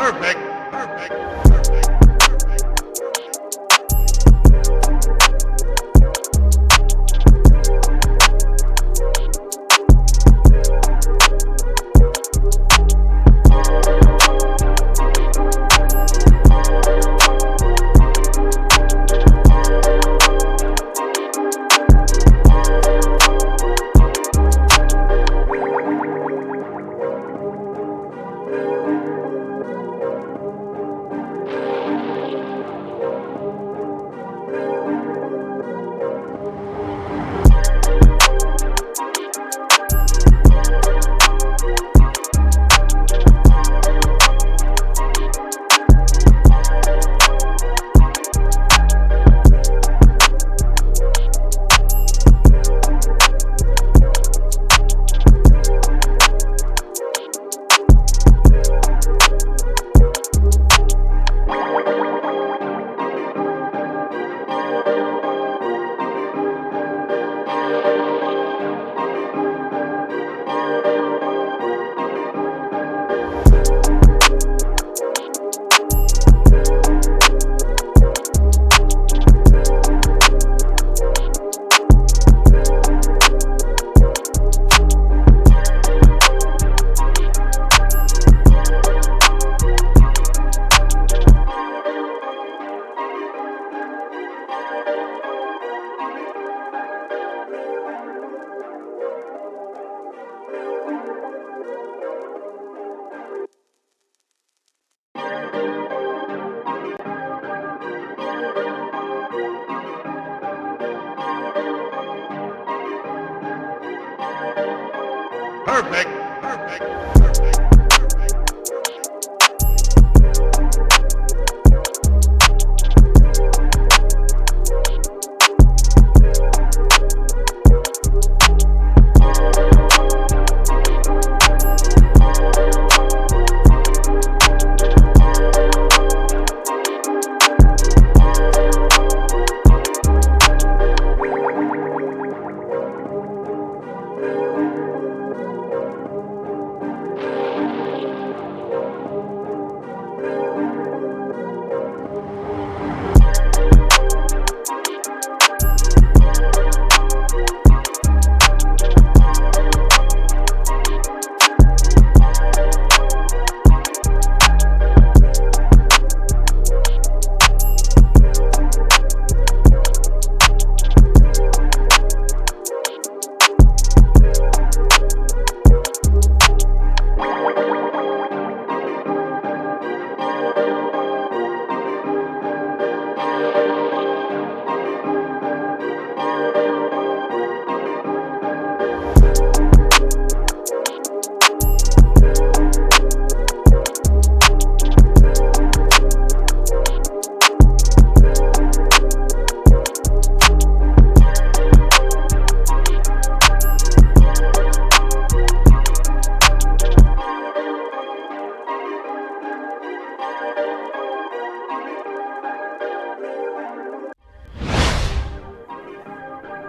Perfect. Perfect.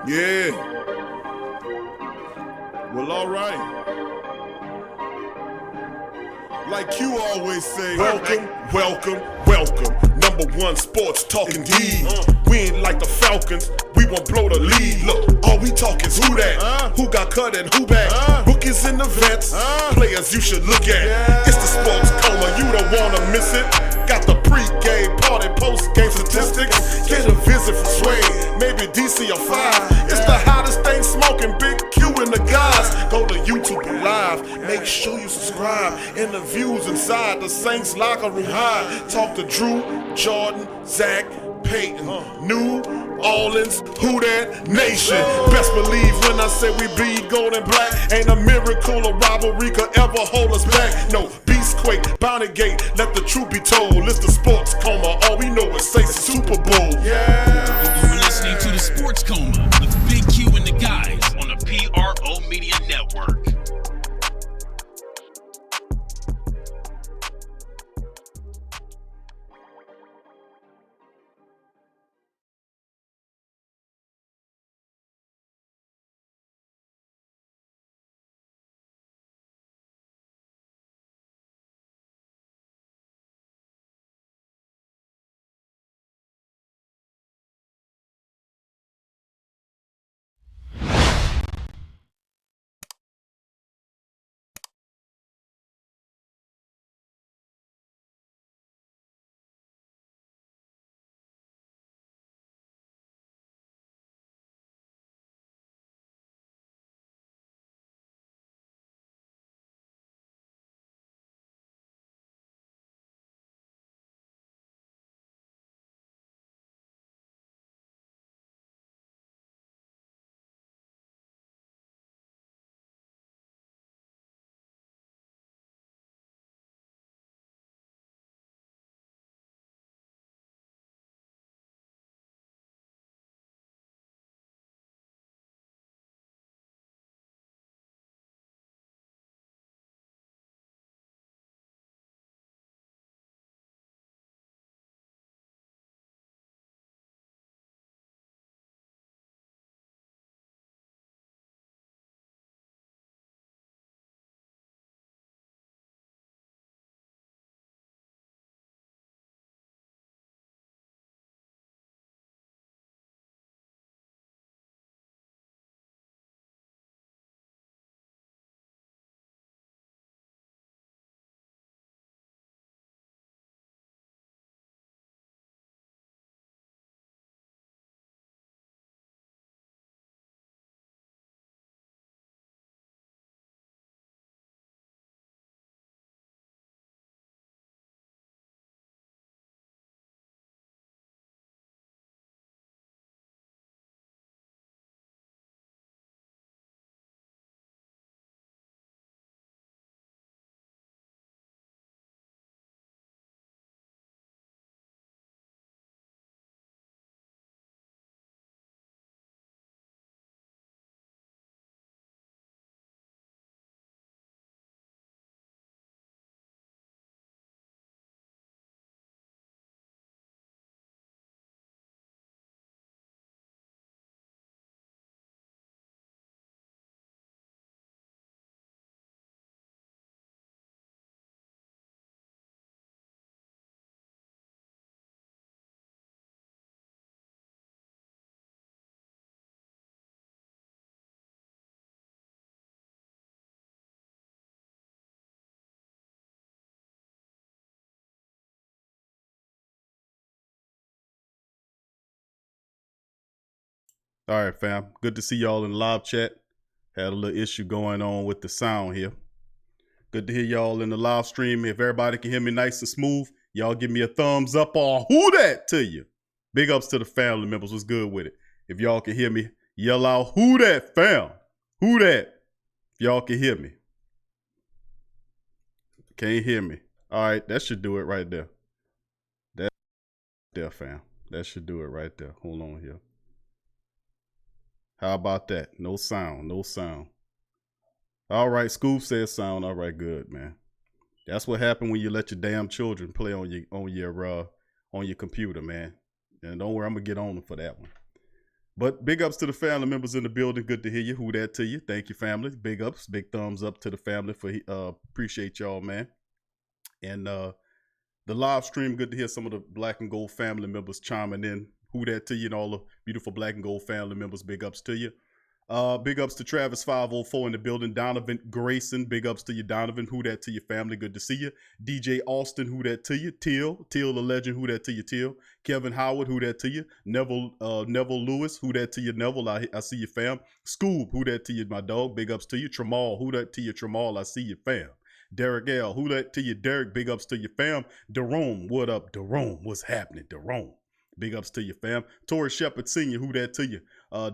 Yeah. Well, all right. Like you always say, welcome. Number one sports talking D. We ain't like the Falcons. We won't blow the lead. Look, all we talk is who that, who got cut and who back. Rookies in the vets, players you should look at. It's the sports coma, you don't wanna miss it. Got the pre-game party, post-game statistics. Get a visit from Sway, maybe DC or 5. It's the hottest thing smoking, Big Q and the guys. Go to YouTube Live, make sure you subscribe. Interviews inside the Saints locker room high. Talk to Drew, Jordan, Zach, Peyton, New Orleans, who that nation. Best believe when I say we bleed gold and black. Ain't a miracle or rivalry could ever hold us back. No, Beastquake, Bounty Gate, let the truth be told. It's the sports coma, all we know is say Super Bowl. Yeah. You're listening to the Sports Coma with Big Q and the guys on the PRO Media Network. All right, fam. Good to see y'all in the live chat. Had a little issue going on with the sound here. Good to hear y'all in the live stream. If everybody can hear me nice and smooth, y'all give me a thumbs up or who that to you. Big ups to the family members. What's good with it? If y'all can hear me, yell out who that, fam. Who that? If y'all can hear me. Can't hear me. All right, that should do it right there. That there, fam. That should do it right there. Hold on here. How about that? No sound, no sound. All right, Scoop says sound. All right, good, man. That's what happened when you let your damn children play on your computer, man. And don't worry, I'm gonna get on them for that one. But big ups to the family members in the building. Good to hear you. Who that to you? Thank you, family. Big ups, big thumbs up to the family for appreciate y'all, man. And the live stream, good to hear some of the Black and Gold family members chiming in. Who that to you and all the beautiful Black and Gold family members. Big ups to you. Big ups to Travis 504 in the building. Donovan Grayson, big ups to you, Donovan. Who that to your family? Good to see you. DJ Austin, who that to you? Till the legend, who that to you? Till. Kevin Howard, who that to you? Neville Lewis, who that to you? Neville, I see you, fam. Scoob, who that to you? My dog, big ups to you. Tramal, who that to you? Tramal, I see you, fam. Derek L, who that to you? Derek, big ups to you, fam. Jerome, what up? Jerome, what's happening? Jerome. Big ups to you, fam. Tori Shepard Sr., who that to you?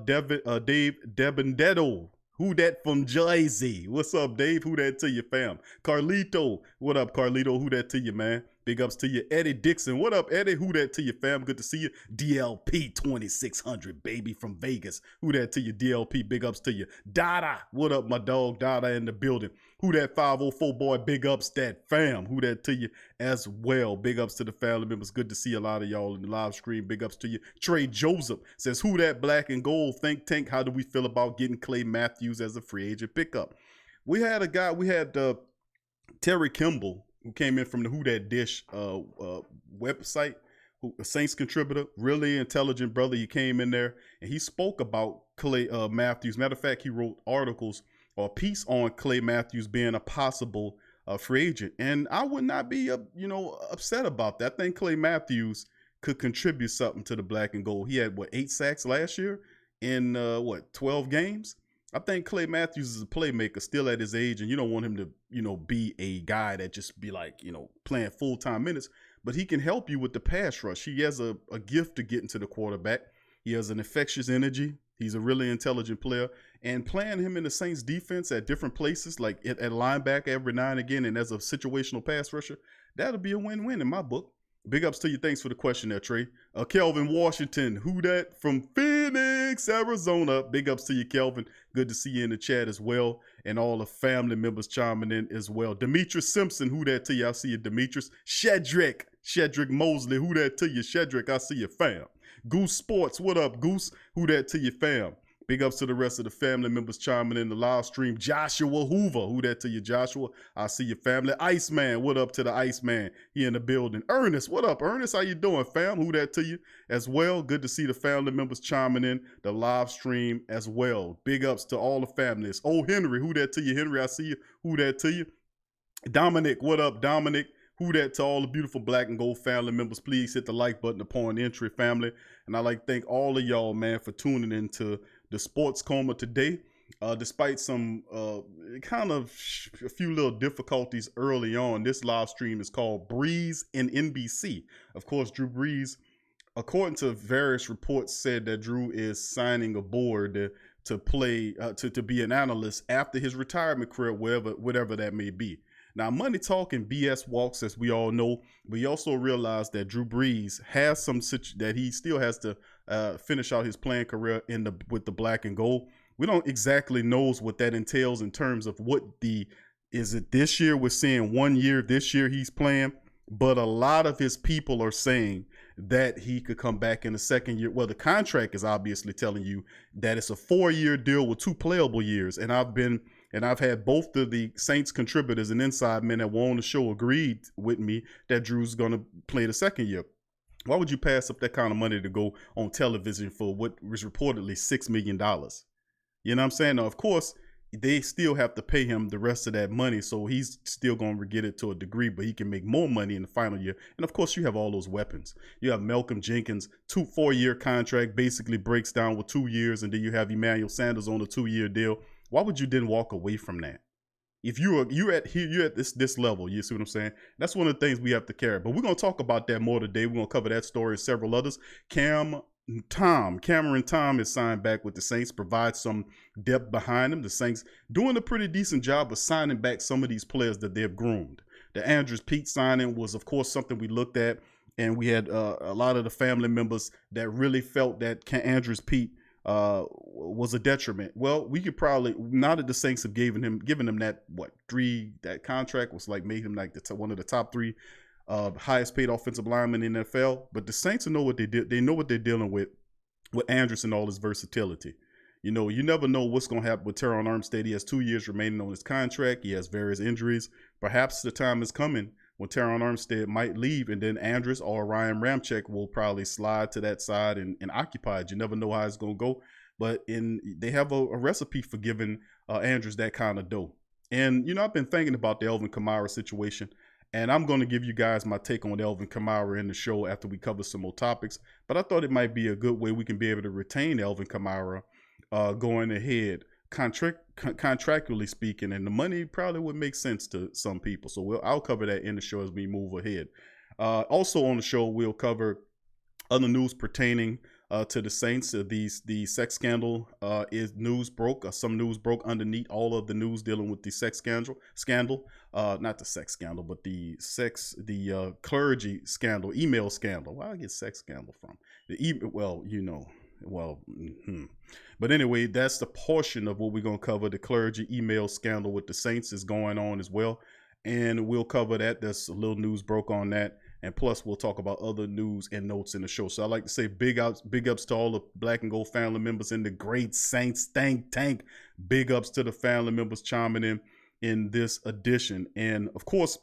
Dave Debendetto, who that from Jersey? What's up, Dave? Who that to you, fam? Carlito, what up, Carlito? Who that to you, man? Big ups to you. Eddie Dixon, what up, Eddie? Who that to you, fam? Good to see you. DLP 2600, baby, from Vegas. Who that to you, DLP? Big ups to you. Dada, what up, my dog? Dada in the building. Who that 504 boy? Big ups, that fam. Who that to you as well? Big ups to the family members. Good to see a lot of y'all in the live stream. Big ups to you. Trey Joseph says, who that Black and Gold think tank? How do we feel about getting Clay Matthews as a free agent pickup? We had Terry Kimball, who came in from the Who That Dish website, a Saints contributor, really intelligent brother. He came in there and he spoke about Clay Matthews. Matter of fact, he wrote articles or a piece on Clay Matthews being a possible free agent. And I would not be, upset about that. I think Clay Matthews could contribute something to the Black and Gold. He had, 8 sacks last year in, 12 games? I think Clay Matthews is a playmaker still at his age, and you don't want him to, be a guy that just be like, playing full-time minutes, but he can help you with the pass rush. He has a gift to getting to the quarterback. He has an infectious energy. He's a really intelligent player, and playing him in the Saints defense at different places, like at linebacker every now and again, and as a situational pass rusher, that'll be a win-win in my book. Big ups to you. Thanks for the question there, Trey. Kelvin Washington, who that from Phoenix, Arizona. Big ups to you, Kelvin. Good to see you in the chat as well. And all the family members chiming in as well. Demetrius Simpson, who that to you? I see you, Demetrius. Shedrick Mosley, who that to you? Shedrick, I see you, fam. Goose Sports, what up, Goose? Who that to you, fam? Big ups to the rest of the family members chiming in the live stream. Joshua Hoover, who that to you, Joshua? I see your family. Iceman, what up to the Iceman? He in the building. Ernest, what up, Ernest? How you doing, fam? Who that to you as well? Good to see the family members chiming in the live stream as well. Big ups to all the families. Oh, Henry, who that to you, Henry? I see you. Who that to you? Dominic, what up, Dominic? Who that to all the beautiful Black and Gold family members? Please hit the like button upon entry, family. And I'd like to thank all of y'all, man, for tuning into the Sports Coma today. Despite some a few little difficulties early on, this live stream is called Brees and NBC. Of course, Drew Brees, according to various reports, said that Drew is signing aboard to play, to be an analyst after his retirement career, whatever that may be. Now, money talk and BS walks, as we all know. We also realize that Drew Brees has that he still has to finish out his playing career with the Black and Gold. We don't exactly know what that entails in terms of is it this year? We're seeing 1 year this year he's playing, but a lot of his people are saying that he could come back in the second year. Well, the contract is obviously telling you that it's a 4-year deal with 2 playable years, and I've had both of the Saints contributors and inside men that were on the show agreed with me that Drew's going to play the second year. Why would you pass up that kind of money to go on television for what was reportedly $6 million? You know what I'm saying? Now, of course, they still have to pay him the rest of that money. So he's still going to get it to a degree, but he can make more money in the final year. And of course, you have all those weapons. You have Malcolm Jenkins, 4-year contract, basically breaks down with 2 years. And then you have Emmanuel Sanders on a 2-year deal. Why would you then walk away from that? If you're at this level, you see what I'm saying? That's one of the things we have to carry. But we're going to talk about that more today. We're going to cover that story and several others. Cameron Tom is signed back with the Saints, provides some depth behind him. The Saints doing a pretty decent job of signing back some of these players that they've groomed. The Andrews Pete signing was, of course, something we looked at, and we had a lot of the family members that really felt that Andrews Pete was a detriment. Well, we could probably, now that the Saints have given him that contract was like made him like one of the top 3 highest paid offensive linemen in the NFL. But the Saints know what they did. They know what they're dealing with Andrews and all his versatility. You know, you never know what's going to happen with Terron Armstead. He has 2 years remaining on his contract. He has various injuries. Perhaps the time is coming when Terron Armstead might leave, and then Andrews or Ryan Ramczyk will probably slide to that side and occupy it. You never know how it's going to go. But they have a recipe for giving Andrews that kind of dough. And, you know, I've been thinking about the Alvin Kamara situation. And I'm going to give you guys my take on Alvin Kamara in the show after we cover some more topics. But I thought it might be a good way we can be able to retain Alvin Kamara going ahead, contractually speaking. And the money probably would make sense to some people. So I'll cover that in the show as we move ahead. Also on the show, we'll cover other news pertaining to the Saints. The sex scandal is news broke. Some news broke underneath all of the news dealing with the sex scandal. Not the sex scandal, but the clergy scandal, email scandal. Where I get sex scandal from? But anyway, that's the portion of what we're going to cover. The clergy email scandal with the Saints is going on as well. And we'll cover that. There's a little news broke on that. And plus, we'll talk about other news and notes in the show. So I'd like to say big ups to all the Black and Gold family members in the great Saints tank. Big ups to the family members chiming in this edition. And of course,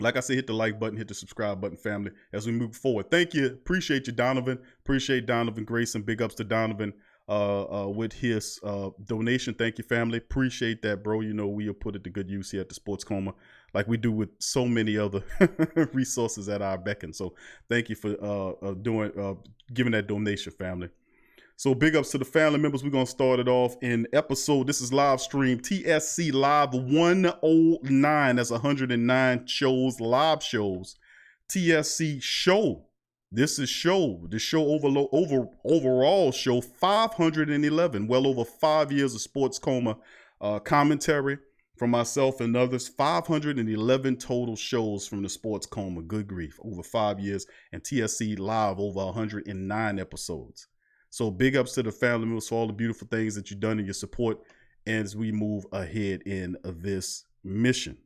like I said, hit the like button, hit the subscribe button, family, as we move forward. Thank you. Appreciate you, Donovan. Appreciate Donovan Grayson. Big ups to Donovan with his donation. Thank you, family. Appreciate that, bro. You know, we'll put it to good use here at the Sports Coma, like we do with so many other resources at our beckon. So thank you for giving that donation, family. So big ups to the family members. We're going to start it off in episode. This is live stream TSC Live 109. That's 109 shows, live shows. TSC show. This is the show overall show 511. Well over 5 years of Sports Coma commentary from myself and others. 511 total shows from the Sports Coma. Good grief. Over 5 years. And TSC Live over 109 episodes. So big ups to the family members for all the beautiful things that you've done and your support as we move ahead in this mission.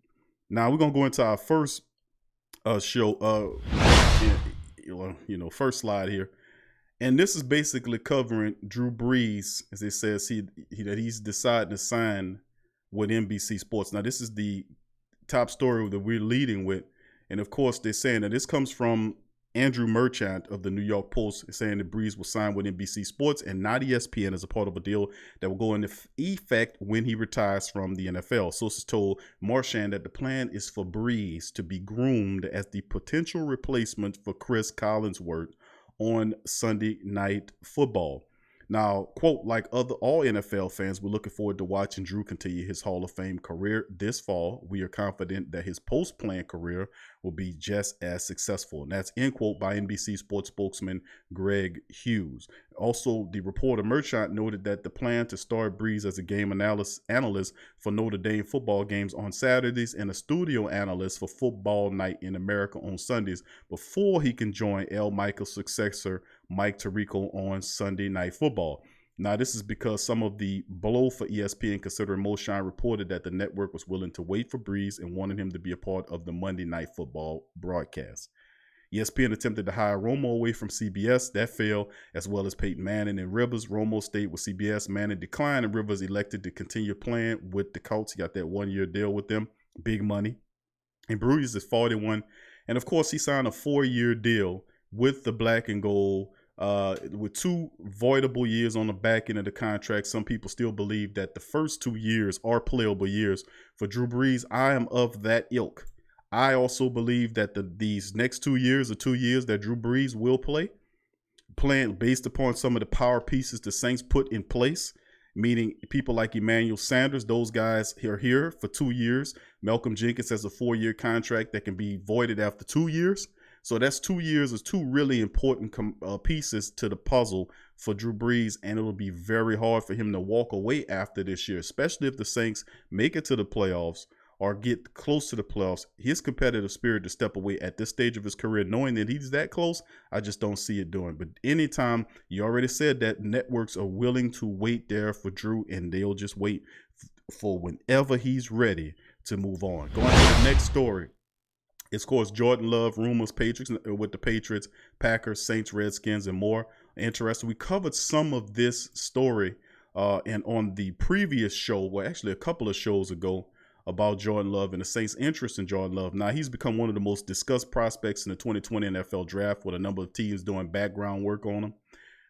Now we're going to go into our first show, first slide here. And this is basically covering Drew Brees, as it says that he's decided to sign with NBC Sports. Now this is the top story that we're leading with. And of course, they're saying that this comes from Andrew Merchant of the New York Post, saying that Brees will sign with NBC Sports and not ESPN as a part of a deal that will go into effect when he retires from the NFL. Sources told Marchand that the plan is for Brees to be groomed as the potential replacement for Chris Collinsworth on Sunday Night Football. Now, quote, like all NFL fans, we're looking forward to watching Drew continue his Hall of Fame career this fall. We are confident that his post-plan career will be just as successful. And that's end quote by NBC Sports spokesman Greg Hughes. Also, the reporter Merchant noted that the plan to start Brees as a game analyst for Notre Dame football games on Saturdays and a studio analyst for Football Night in America on Sundays before he can join Al Michaels' successor Mike Tirico on Sunday Night Football. Now, this is because some of the blow for ESPN, considering Moshine reported that the network was willing to wait for Brees and wanted him to be a part of the Monday Night Football broadcast. ESPN attempted to hire Romo away from CBS. That failed, as well as Peyton Manning and Rivers. Romo stayed with CBS. Manning declined, and Rivers elected to continue playing with the Colts. He got that 1-year deal with them. Big money. And Brees is 41. And, of course, he signed a 4-year deal with the Black and Gold With 2 voidable years on the back end of the contract, some people still believe that the first 2 years are playable years for Drew Brees. I am of that ilk. I also believe that these next 2 years are 2 years that Drew Brees will play, playing based upon some of the power pieces the Saints put in place, meaning people like Emmanuel Sanders. Those guys are here for 2 years. Malcolm Jenkins has a 4-year contract that can be voided after 2 years. So that's 2 years is 2 really important pieces to the puzzle for Drew Brees, and it'll be very hard for him to walk away after this year, especially if the Saints make it to the playoffs or get close to the playoffs. His competitive spirit to step away at this stage of his career, knowing that he's that close, I just don't see it doing. But anytime, you already said that networks are willing to wait there for Drew, and they'll just wait for whenever he's ready to move on. Going to the next story. It's, of course, Jordan Love, rumors, Patriots with the Patriots, Packers, Saints, Redskins, and more. Interesting. We covered some of this story and on the previous show, well, actually a couple of shows ago, about Jordan Love and the Saints' interest in Jordan Love. Now, he's become one of the most discussed prospects in the 2020 NFL Draft, with a number of teams doing background work on him.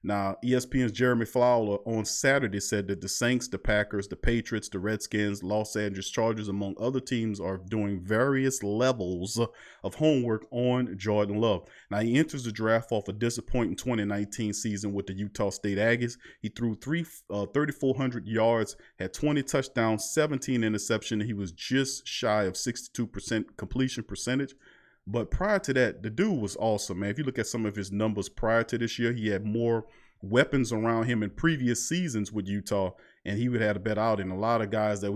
Now, ESPN's Jeremy Fowler on Saturday said that the Saints, the Packers, the Patriots, the Redskins, Los Angeles Chargers, among other teams, are doing various levels of homework on Jordan Love. Now, he enters the draft off a disappointing 2019 season with the Utah State Aggies. He threw 3,400 yards, had 20 touchdowns, 17 interceptions. He was just shy of 62% completion percentage. But prior to that, the dude was awesome, man. If you look at some of his numbers prior to this year, he had more weapons around him in previous seasons with Utah, and he would have a better outing. A lot of guys that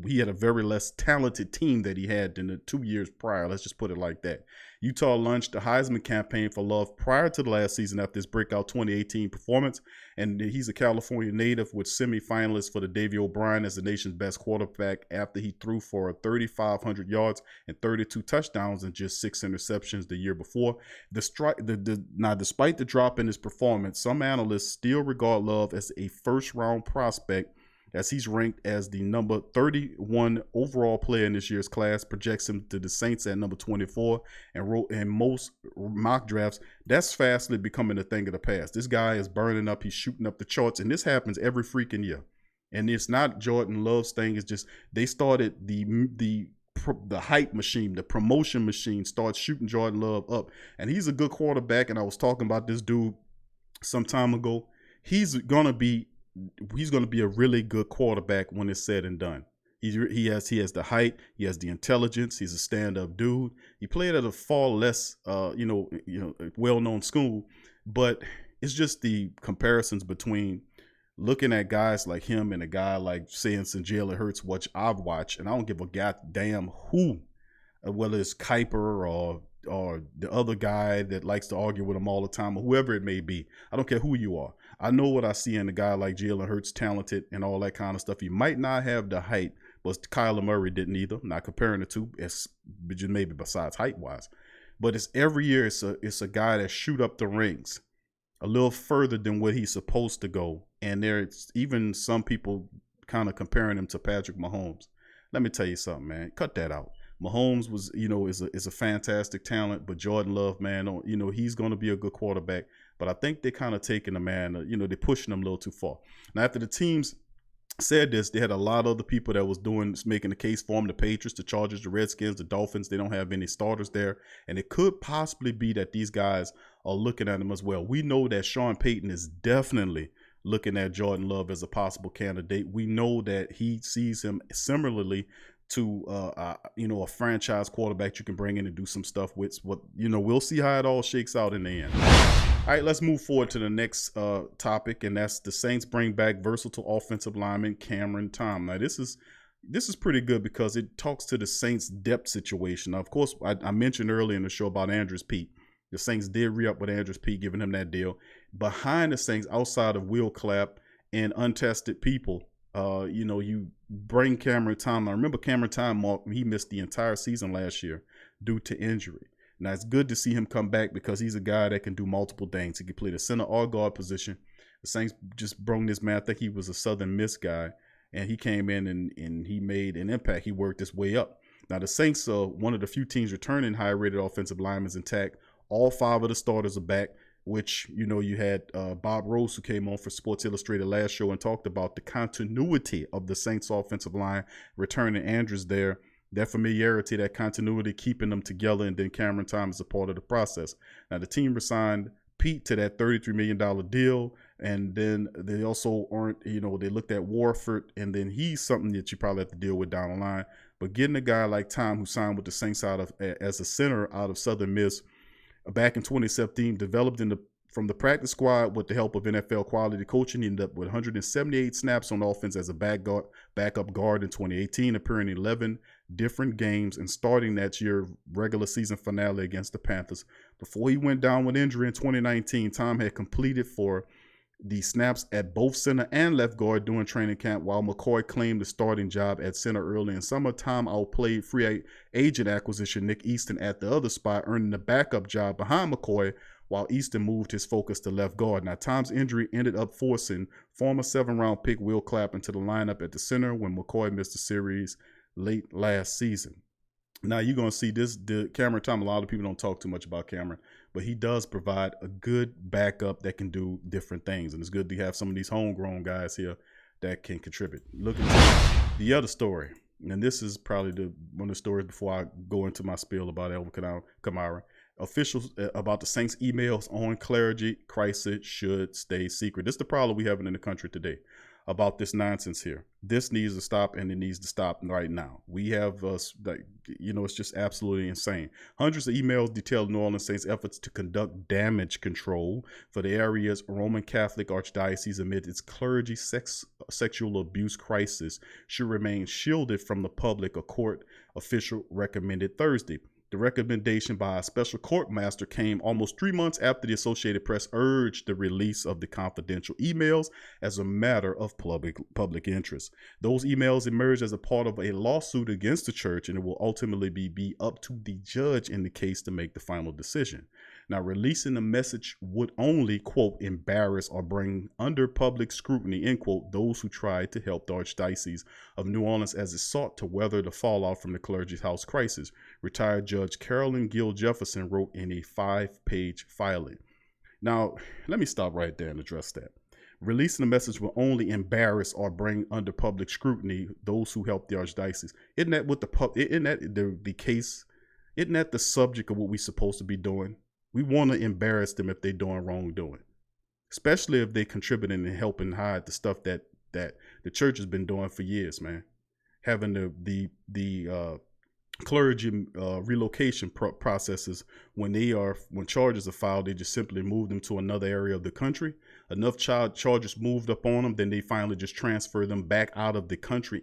he had a very less talented team that he had than the 2 years prior. Let's just put it like that. Utah launched the Heisman campaign for Love prior to the last season after his breakout 2018 performance, and he's a California native with semifinalists for the Davey O'Brien as the nation's best quarterback after he threw for 3,500 yards and 32 touchdowns and just 6 interceptions the year before. Now, despite the drop in his performance, some analysts still regard Love as a first-round prospect, as he's ranked as the number 31 overall player in this year's class, projects him to the Saints at number 24, and wrote in most mock drafts. That's fastly becoming a thing of the past. This guy is burning up. He's shooting up the charts, and this happens every freaking year. And it's not Jordan Love's thing. It's just they started the hype machine, the promotion machine starts shooting Jordan Love up. And he's a good quarterback, and I was talking about this dude some time ago. He's going to be a really good quarterback when it's said and done. He has the height, he has the intelligence, he's a stand-up dude. He played at a far less well-known school, but it's just the comparisons between looking at guys like him and a guy like, say, Jalen Hurts, which I've watched, and I don't give a goddamn who, whether it's Kuiper or the other guy that likes to argue with him all the time, or whoever it may be. I don't care who you are. I know what I see in a guy like Jalen Hurts, talented and all that kind of stuff. He might not have the height, but Kyler Murray didn't either. I'm not comparing the two, maybe besides height-wise. But it's every year it's a guy that shoot up the rings a little further than what he's supposed to go. And there's even some people kind of comparing him to Patrick Mahomes. Let me tell you something, man. Cut that out. Mahomes is a fantastic talent, but Jordan Love, man, he's going to be a good quarterback. But I think they're kind of taking the man, they're pushing him a little too far. Now, after the teams said this, they had a lot of other people that was making the case for him. The Patriots, the Chargers, the Redskins, the Dolphins. They don't have any starters there, and it could possibly be that these guys are looking at him as well. We know that Sean Payton is definitely looking at Jordan Love as a possible candidate. We know that he sees him similarly to a franchise quarterback you can bring in and do some stuff with. We'll see how it all shakes out in the end. All right, let's move forward to the next topic, and that's the Saints bring back versatile offensive lineman Cameron Tom. Now, this is pretty good because it talks to the Saints' depth situation. Now, of course, I mentioned earlier in the show about Andrews Pete. The Saints did re-up with Andrews Pete, giving him that deal. Behind the Saints, outside of Will Clapp and untested people, you bring Cameron Tom. I remember Cameron Tom, he missed the entire season last year due to injury. Now, it's good to see him come back because he's a guy that can do multiple things. He can play the center or guard position. The Saints just brought this man. I think he was a Southern Miss guy, and he came in and he made an impact. He worked his way up. Now, the Saints are one of the few teams returning high-rated offensive linemen intact. All 5 of the starters are back. which, you know, you had Bob Rose, who came on for Sports Illustrated last show and talked about the continuity of the Saints offensive line, returning Andrews there, that familiarity, that continuity, keeping them together, and then Cameron Thomas is a part of the process. Now, the team resigned Pete to that $33 million deal, and then they also aren't, you know, they looked at Warford, and then he's something that you probably have to deal with down the line. But getting a guy like Tom, who signed with the Saints as a center out of Southern Miss back in 2017, developed from the practice squad with the help of NFL quality coaching. He ended up with 178 snaps on offense as a backup guard in 2018, appearing in 11 different games and starting that year regular season finale against the Panthers. Before he went down with injury in 2019, Tom had completed for the snaps at both center and left guard during training camp, while McCoy claimed the starting job at center early in summer. Tom outplayed free agent acquisition Nick Easton at the other spot, earning the backup job behind McCoy, while Easton moved his focus to left guard. Now, Tom's injury ended up forcing former 7th-round pick Will Clapp into the lineup at the center when McCoy missed the series late last season. Now, you're going to see Cameron Thomas. A lot of people don't talk too much about Cameron, but he does provide a good backup that can do different things. And it's good to have some of these homegrown guys here that can contribute. Look at the other story. And this is probably one of the stories before I go into my spiel about Alvin Kamara. Officials about the Saints emails on Clergy crisis should stay secret. This is the problem we have in the country today about this nonsense here. This needs to stop, and it needs to stop right now. We have, it's just absolutely insane. Hundreds of emails detail New Orleans Saints' efforts to conduct damage control for the area's Roman Catholic Archdiocese amid its clergy sexual abuse crisis should remain shielded from the public, a court official recommended Thursday. The recommendation by a special court master came almost 3 months after the Associated Press urged the release of the confidential emails as a matter of public interest. Those emails emerged as a part of a lawsuit against the church, and it will ultimately be up to the judge in the case to make the final decision. Now, releasing the message would only, quote, embarrass or bring under public scrutiny, end quote, those who tried to help the Archdiocese of New Orleans as it sought to weather the fallout from the clergy's house crisis. Retired Judge Carolyn Gill Jefferson wrote in a 5-page filing. Now, let me stop right there and address that. Releasing the message will only embarrass or bring under public scrutiny those who helped the Archdiocese. Isn't that what the case? Isn't that the subject of what we're supposed to be doing? We want to embarrass them if they're doing wrongdoing, especially if they're contributing and helping hide the stuff that the church has been doing for years, man. Having the clergy relocation processes when charges are filed, they just simply move them to another area of the country. Enough charges moved up on them, then they finally just transfer them back out of the country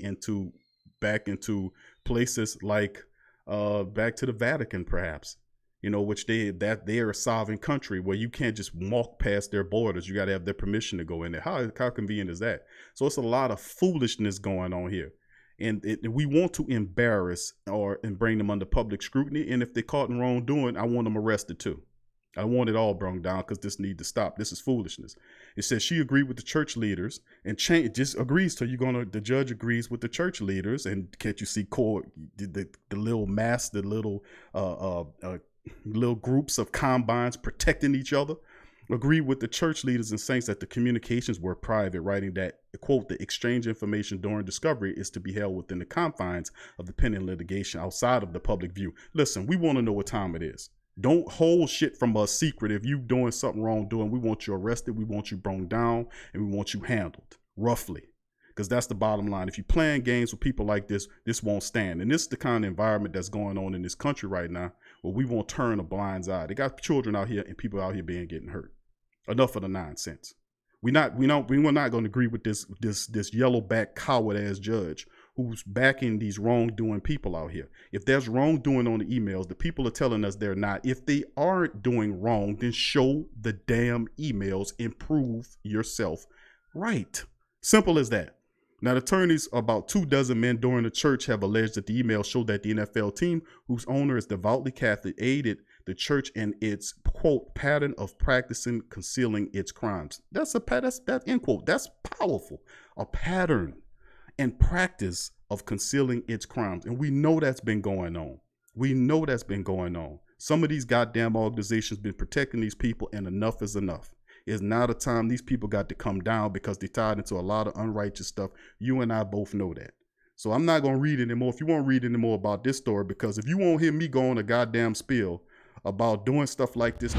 back into places like back to the Vatican, perhaps. You know, which they are a sovereign country where you can't just walk past their borders. You got to have their permission to go in there. How convenient is that? So it's a lot of foolishness going on here. And we want to embarrass and bring them under public scrutiny. And if they're caught in wrongdoing, I want them arrested too. I want it all brought down because this needs to stop. This is foolishness. It says she agreed with the church leaders and just agrees to the judge agrees with the church leaders. And can't you see the little mass, the little groups of combines protecting each other? Agree with the church leaders and saints that the communications were private, writing that, quote, the exchange information during discovery is to be held within the confines of the pending litigation outside of the public view. Listen, we want to know what time it is. Don't hold shit from us secret. If you doing something wrongdoing, we want you arrested, we want you brought down, and we want you handled roughly. Because that's the bottom line. If you're playing games with people like this, this won't stand. And this is the kind of environment that's going on in this country right now, where we won't turn a blind eye. They got children out here and people out here getting hurt. Enough of the nonsense. We're not going to agree with this yellowback coward ass judge who's backing these wrongdoing people out here. If there's wrongdoing on the emails, the people are telling us they're not. If they aren't doing wrong, then show the damn emails and prove yourself right. Simple as that. Now, the attorneys, about 24 men during the church, have alleged that the emails show that the NFL team, whose owner is devoutly Catholic, aided the church in its, quote, pattern of practicing concealing its crimes. That's end quote. That's powerful. A pattern and practice of concealing its crimes. And we know that's been going on. Some of these goddamn organizations been protecting these people, and enough is enough. It's now the time these people got to come down because they tied into a lot of unrighteous stuff. You and I both know that. So I'm not going to read anymore. If you want to read anymore about this story, because if you won't hear me go on a goddamn spiel about doing stuff like this,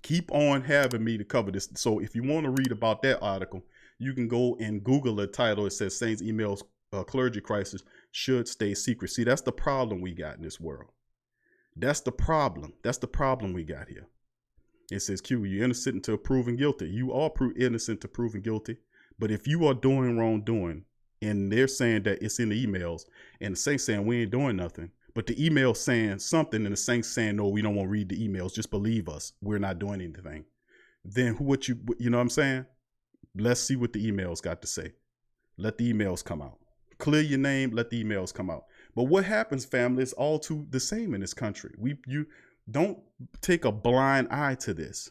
keep on having me to cover this. So if you want to read about that article, you can go and Google the title. It says Saints emails clergy crisis should stay secret. See, that's the problem we got in this world. That's the problem. That's the problem we got here. It says, Q, you're innocent until proven guilty. You are innocent to proven guilty. But if you are doing wrongdoing, and they're saying that it's in the emails, and the Saints saying we ain't doing nothing, but the email saying something, and the Saints saying, no, we don't want to read the emails. Just believe us. We're not doing anything. Then you know what I'm saying? Let's see what the emails got to say. Let the emails come out. Clear your name. Let the emails come out. But what happens, family, is all too the same in this country. You don't take a blind eye to this.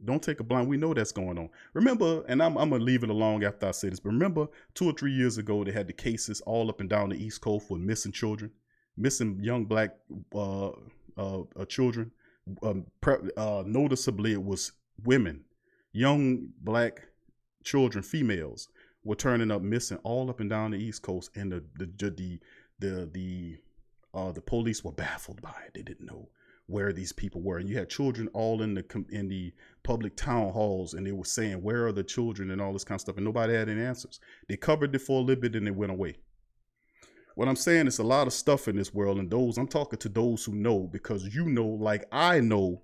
Don't take a blind. We know that's going on. Remember, and I'm going to leave it alone after I say this, but remember 2 or 3 years ago, they had the cases all up and down the East Coast for missing children, missing young black children. Noticeably, it was women, young black children, females were turning up missing all up and down the East Coast, and the police were baffled by it. They didn't know where these people were, and you had children all in the public town halls, and they were saying, where are the children, and all this kind of stuff, and nobody had any answers. They covered it for a little bit, and they went away. What I'm saying is a lot of stuff in this world, and I'm talking to those who know, because you know, like I know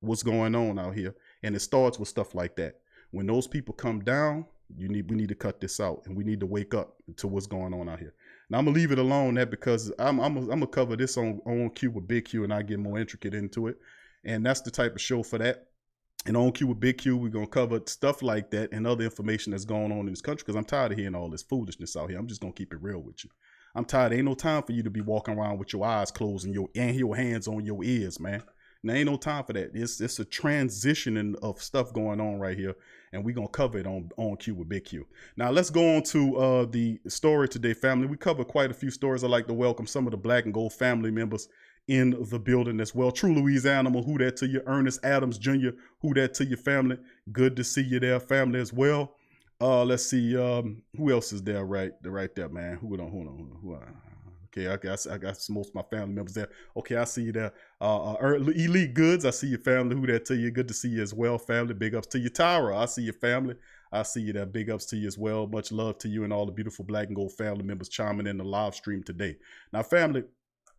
what's going on out here, and it starts with stuff like that. When those people come down, we need to cut this out, and we need to wake up to what's going on out here. Now I'm gonna leave it alone that because I'm gonna cover this on Q with Big Q, and I get more intricate into it, and that's the type of show for that. And on Q with Big Q, we're gonna cover stuff like that and other information that's going on in this country, because I'm tired of hearing all this foolishness out here. I'm just gonna keep it real with you. I'm tired. Ain't no time for you to be walking around with your eyes closed and your hands on your ears, man. There ain't no time for that. It's a transitioning of stuff going on right here, and we're going to cover it on Q with Big Q. Now, let's go on to the story today, family. We covered quite a few stories. I'd like to welcome some of the Black and Gold family members in the building as well. True Louise Animal, who that to you? Ernest Adams Jr., who that to your family? Good to see you there, family, as well. Let's see, who else is there right there, man? Who Okay, I got most of my family members there. Okay, I see you there. Elite Goods, I see your family. Who that to you? Good to see you as well, family. Big ups to you, Tyra. I see your family. I see you there. Big ups to you as well. Much love to you and all the beautiful Black and Gold family members chiming in the live stream today. Now, family,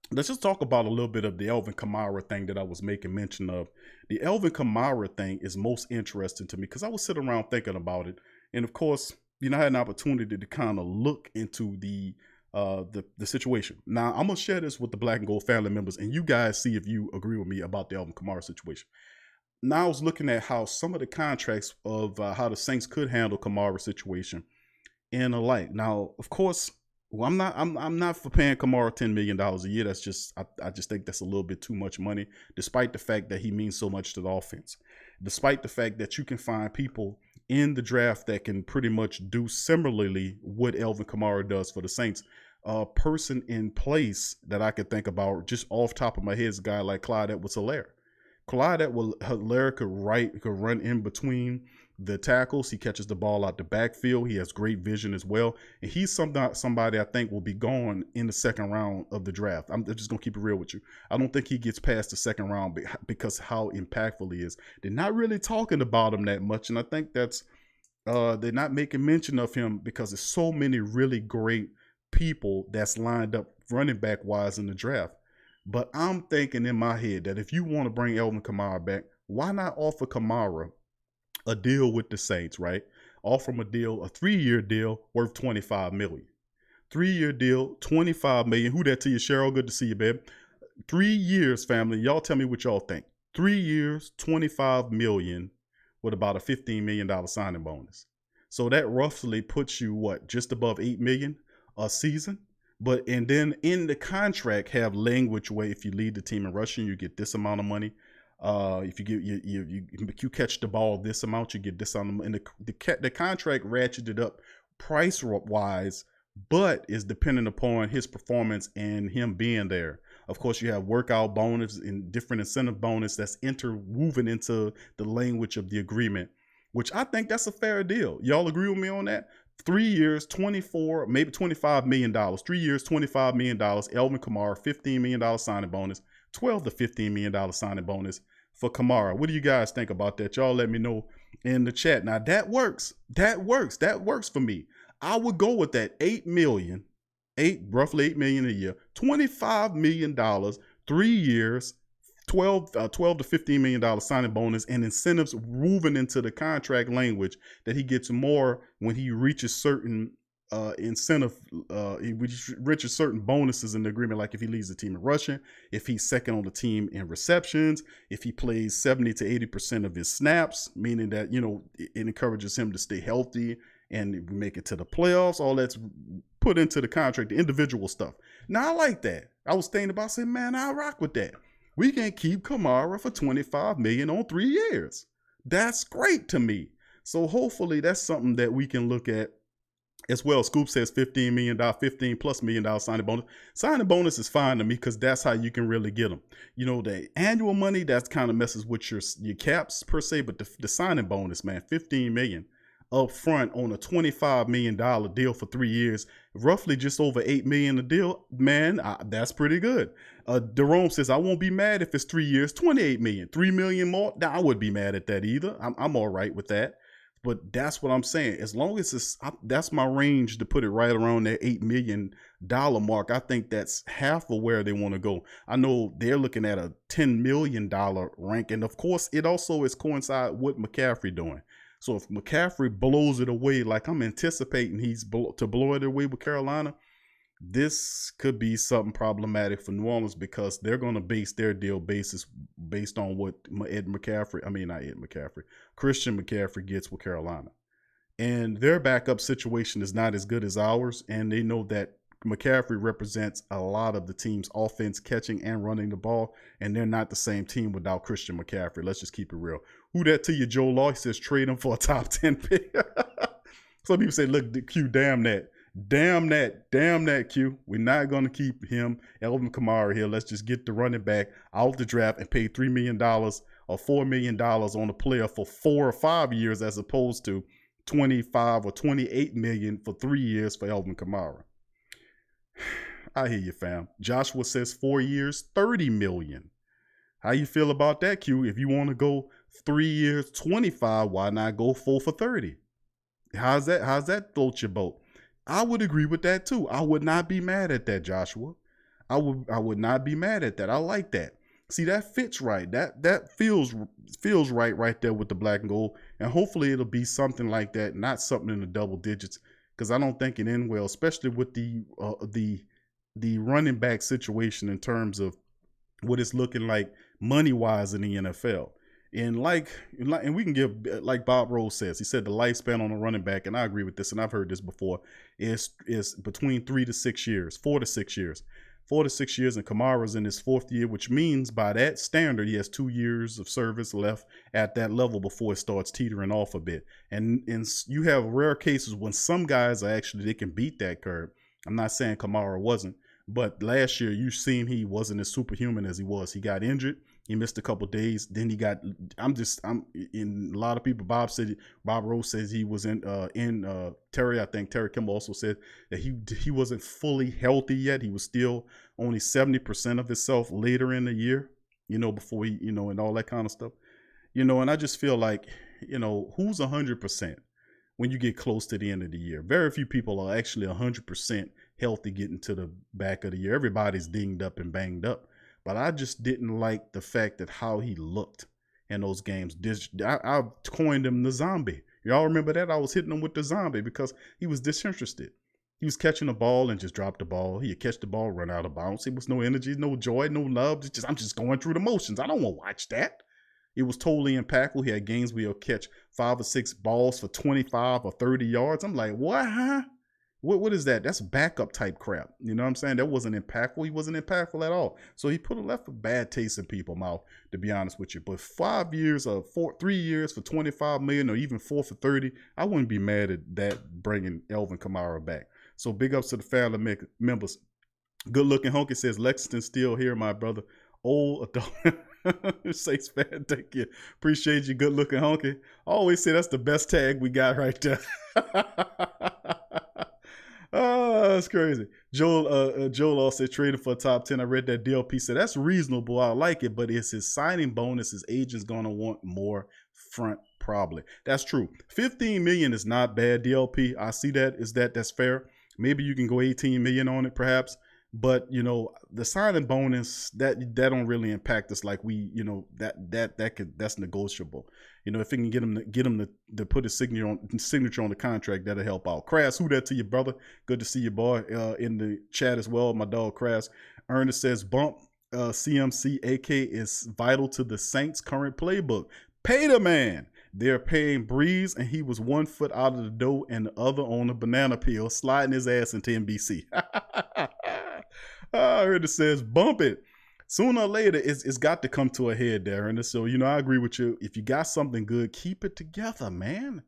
let's just talk about a little bit of the Alvin Kamara thing that I was making mention of. The Alvin Kamara thing is most interesting to me because I was sitting around thinking about it. And of course, I had an opportunity to kind of look into the situation. Now, I'm going to share this with the Black and Gold family members, and you guys see if you agree with me about the Alvin Kamara situation. Now, I was looking at how some of the contracts of how the Saints could handle Kamara's situation and the like. Now, of course, well, I'm not for paying Kamara $10 million a year. That's just, I just think that's a little bit too much money, despite the fact that he means so much to the offense. Despite the fact that you can find people in the draft that can pretty much do similarly what Alvin Kamara does for the Saints. A person in place that I could think about just off top of my head is a guy like Clyde Edwards-Helaire. Clyde Edwards-Helaire could run in between the tackles. He catches the ball out the backfield. He has great vision as well. And he's somebody I think will be gone in the second round of the draft. I'm just going to keep it real with you. I don't think he gets past the second round because how impactful he is. They're not really talking about him that much. And I think that's they're not making mention of him because there's so many really great people that's lined up running back wise in the draft. But I'm thinking in my head that if you want to bring Alvin Kamara back, why not offer Kamara a deal with the Saints, right? Offer him a 3-year deal worth $25 million. 3-year deal, $25 million. Who that to you, Cheryl? Good to see you, babe. 3 years, family. Y'all tell me what y'all think. 3 years, $25 million with about a $15 million signing bonus. So that roughly puts you, what, just above $8 million a season? And then in the contract have language where if you lead the team in rushing, you get this amount of money. If you catch the ball this amount, you get this amount. And the contract ratcheted up price wise, but is dependent upon his performance and him being there Of course, you have workout bonus and different incentive bonus that's interwoven into the language of the agreement, which I think that's a fair deal. Y'all agree with me on that? 3 years, 24, maybe $25 million. 3 years, $25 million. Alvin Kamara, $15 million signing bonus. $12 to $15 million signing bonus for Kamara. What do you guys think about that? Y'all let me know in the chat. Now that works. That works for me. I would go with that roughly $8 million a year, $25 million, 3 years, 12 to $15 million signing bonus, and incentives woven into the contract language that he gets more when he reaches certain he reaches certain bonuses in the agreement, like if he leads the team in rushing, if he's second on the team in receptions, if he plays 70 to 80% of his snaps, meaning that, it encourages him to stay healthy and make it to the playoffs. All that's put into the contract, the individual stuff. Now, I like that. I was thinking about saying, man, I'll rock with that. We can keep Kamara for $25 million on 3 years. That's great to me. So hopefully that's something that we can look at as well. Scoop says $15 million, $15+ million signing bonus. Signing bonus is fine to me because that's how you can really get them. The annual money, that's kind of messes with your caps per se, but the signing bonus, man, $15 million up front on a $25 million deal for 3 years, roughly just over $8 million a deal, man, that's pretty good. Jerome says, I won't be mad if it's 3 years, $28 million, $3 million more. Nah, I wouldn't be mad at that either. I'm all right with that. But that's what I'm saying. As long as that's my range to put it right around that $8 million mark. I think that's half of where they want to go. I know they're looking at a $10 million rank. And of course, it also is coincide with McCaffrey doing. So if McCaffrey blows it away, like I'm anticipating to blow it away with Carolina, this could be something problematic for New Orleans because they're going to base their deal based on what Christian McCaffrey gets with Carolina. And their backup situation is not as good as ours. And they know that McCaffrey represents a lot of the team's offense, catching and running the ball. And they're not the same team without Christian McCaffrey. Let's just keep it real. Who that to you, Joe Law? He says trade him for a top 10 pick. Some people say, look, Q, damn that. Damn that, Q. We're not going to keep him, Alvin Kamara, here. Let's just get the running back out the draft and pay $3 million or $4 million on a player for 4 or 5 years as opposed to 25 or 28 million for 3 years for Alvin Kamara. I hear you, fam. Joshua says 4 years, 30 million. How you feel about that, Q? If you want to go 3 years, 25, why not go 4 for 30? How's that float your boat? I would agree with that too. I would not be mad at that, Joshua. I would not be mad at that. I like that. See, that fits right. That feels right there with the black and gold. And hopefully it'll be something like that, not something in the double digits. Because I don't think it end well, especially with the running back situation in terms of what it's looking like money wise in the NFL. And and we can give, like Bob Rose says, he said the lifespan on a running back, and I agree with this, and I've heard this before, is between 4 to 6 years. 4 to 6 years, and Kamara's in his 4th year, which means by that standard, he has 2 years of service left at that level before it starts teetering off a bit. And you have rare cases when some guys they can beat that curve. I'm not saying Kamara wasn't, but last year you've seen he wasn't as superhuman as he was. He got injured. He missed a couple days. Then he got. In a lot of people. Bob Rose says he was in Terry. I think Terry Kimball also said that he wasn't fully healthy yet. He was still only 70% of himself later in the year. Before he, and all that kind of stuff. And I just feel like, who's 100% when you get close to the end of the year? Very few people are actually 100% healthy getting to the back of the year. Everybody's dinged up and banged up. But I just didn't like the fact that how he looked in those games. I coined him the zombie. Y'all remember that? I was hitting him with the zombie because he was disinterested. He was catching the ball and just dropped the ball. He'd catch the ball, run out of bounds. It was no energy, no joy, no love. I'm just going through the motions. I don't want to watch that. It was totally impactful. He had games where he'll catch 5 or 6 balls for 25 or 30 yards. I'm like, what, huh? What is that? That's backup type crap. You know what I'm saying? That wasn't impactful. He wasn't impactful at all. So he left a bad taste in people's mouth, to be honest with you. But 3 years for 25 million or even 4 for 30, I wouldn't be mad at that bringing Alvin Kamara back. So big ups to the family members. Good looking honky says Lexington still here, my brother. Old adult Saints fan, thank you. Appreciate you, good looking honky. I always say that's the best tag we got right there. Oh, that's crazy. Joel also traded for a top 10. I read that DLP said that's reasonable. I like it, but it's his signing bonus. His agent's gonna want more front, probably. That's true. 15 million is not bad, DLP. I see that. That's fair? Maybe you can go 18 million on it, perhaps. But the signing bonus that don't really impact us like we, that's negotiable. If we can get him to put his signature on the contract, that'll help out. Crass, who that to you, brother? Good to see you, boy, in the chat as well. My dog Crass. Ernest says bump CMC AK is vital to the Saints' current playbook. Pay the man. They're paying Brees, and he was 1 foot out of the door and the other on a banana peel, sliding his ass into NBC. I heard it says bump it. Sooner or later, it's got to come to a head there. And so, I agree with you. If you got something good, keep it together, man.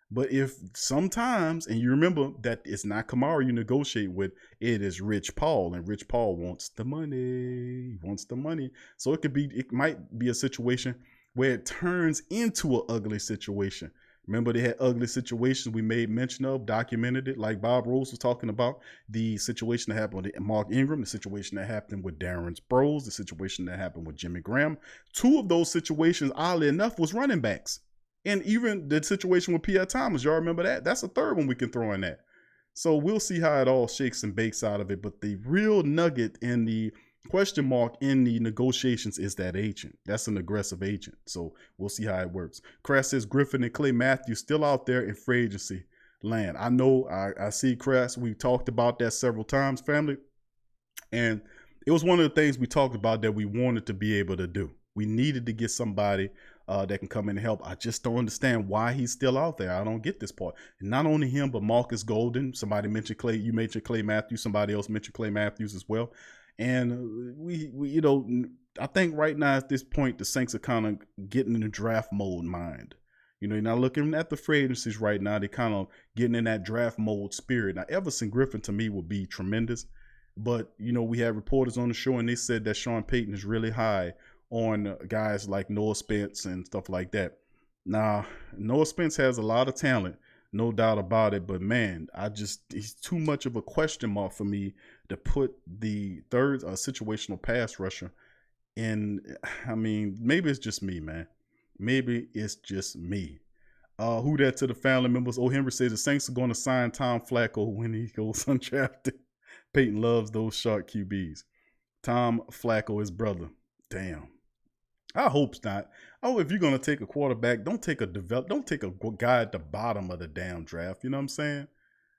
But if sometimes, and you remember that it's not Kamara you negotiate with, it is Rich Paul. And Rich Paul wants the money. He wants the money. So it might be a situation where it turns into an ugly situation. Remember, they had ugly situations we made mention of, documented it, like Bob Rose was talking about, the situation that happened with Mark Ingram, the situation that happened with Darren Sproles, the situation that happened with Jimmy Graham. 2 of those situations, oddly enough, was running backs. And even the situation with Pierre Thomas, y'all remember that? That's a third one we can throw in that. So we'll see how it all shakes and bakes out of it. But the real nugget and the question mark in the negotiations is that agent. That's an aggressive agent. So we'll see how it works. Crass says Griffin and Clay Matthews still out there in free agency land. I know, I see Crass. We talked about that several times, family. And it was one of the things we talked about that we wanted to be able to do. We needed to get somebody that can come in and help. I just don't understand why he's still out there. I don't get this part. And not only him, but Marcus Golden. Somebody mentioned Clay. You mentioned Clay Matthews. Somebody else mentioned Clay Matthews as well. And we I think right now at this point, the Saints are kind of getting in the draft mode mind. You're not looking at the free agencies right now. They're kind of getting in that draft mode spirit. Now, Everson Griffin to me would be tremendous. But, we had reporters on the show and they said that Sean Payton is really high on guys like Noah Spence and stuff like that. Now, Noah Spence has a lot of talent, no doubt about it. But, man, he's too much of a question mark for me to put the third situational pass rusher in. I mean, maybe it's just me, man. Maybe it's just me. Who that to the family members? O. Henry says the Saints are going to sign Tom Flacco when he goes undrafted. Peyton loves those shark QBs. Tom Flacco, his brother. Damn. I hope not. Oh, if you're going to take a quarterback, don't take a guy at the bottom of the damn draft. You know what I'm saying?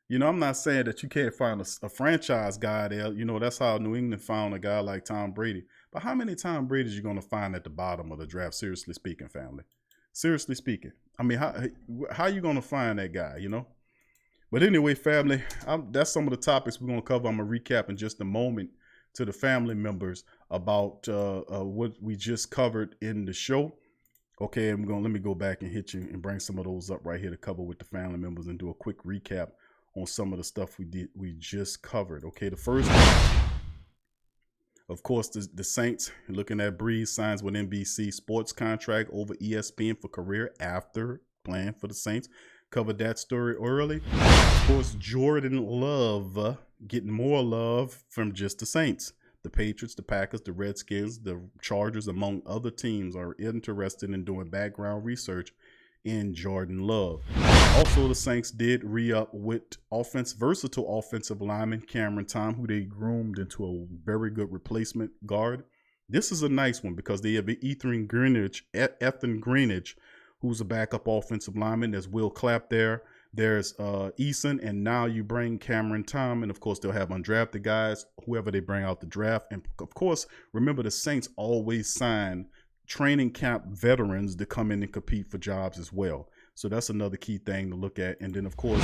I'm not saying that you can't find a franchise guy there. That's how New England found a guy like Tom Brady. But how many Tom Brady's you going to find at the bottom of the draft, seriously speaking, family? Seriously speaking. I mean, how you going to find that guy, But anyway, family, that's some of the topics we're going to cover. I'm going to recap in just a moment to the family members about what we just covered in the show. Okay, let me go back and hit you and bring some of those up right here to cover with the family members and do a quick recap on some of the stuff we just covered. Okay, the first one, of course, the Saints, looking at Brees, signs with NBC Sports contract over ESPN for career after playing for the Saints. Covered that story early. Of course, Jordan Love getting more love from just the Saints. The Patriots, the Packers, the Redskins, the Chargers, among other teams, are interested in doing background research in Jordan Love. Also, the Saints did re-up with versatile offensive lineman Cameron Tom, who they groomed into a very good replacement guard. This is a nice one because they have Ethan Greenidge, who's a backup offensive lineman. There's Will Clapp there. There's Eason, and now you bring Cameron Tom, and of course they'll have undrafted guys, whoever they bring out the draft. And of course, remember the Saints always sign training camp veterans to come in and compete for jobs as well. So that's another key thing to look at. And then of course,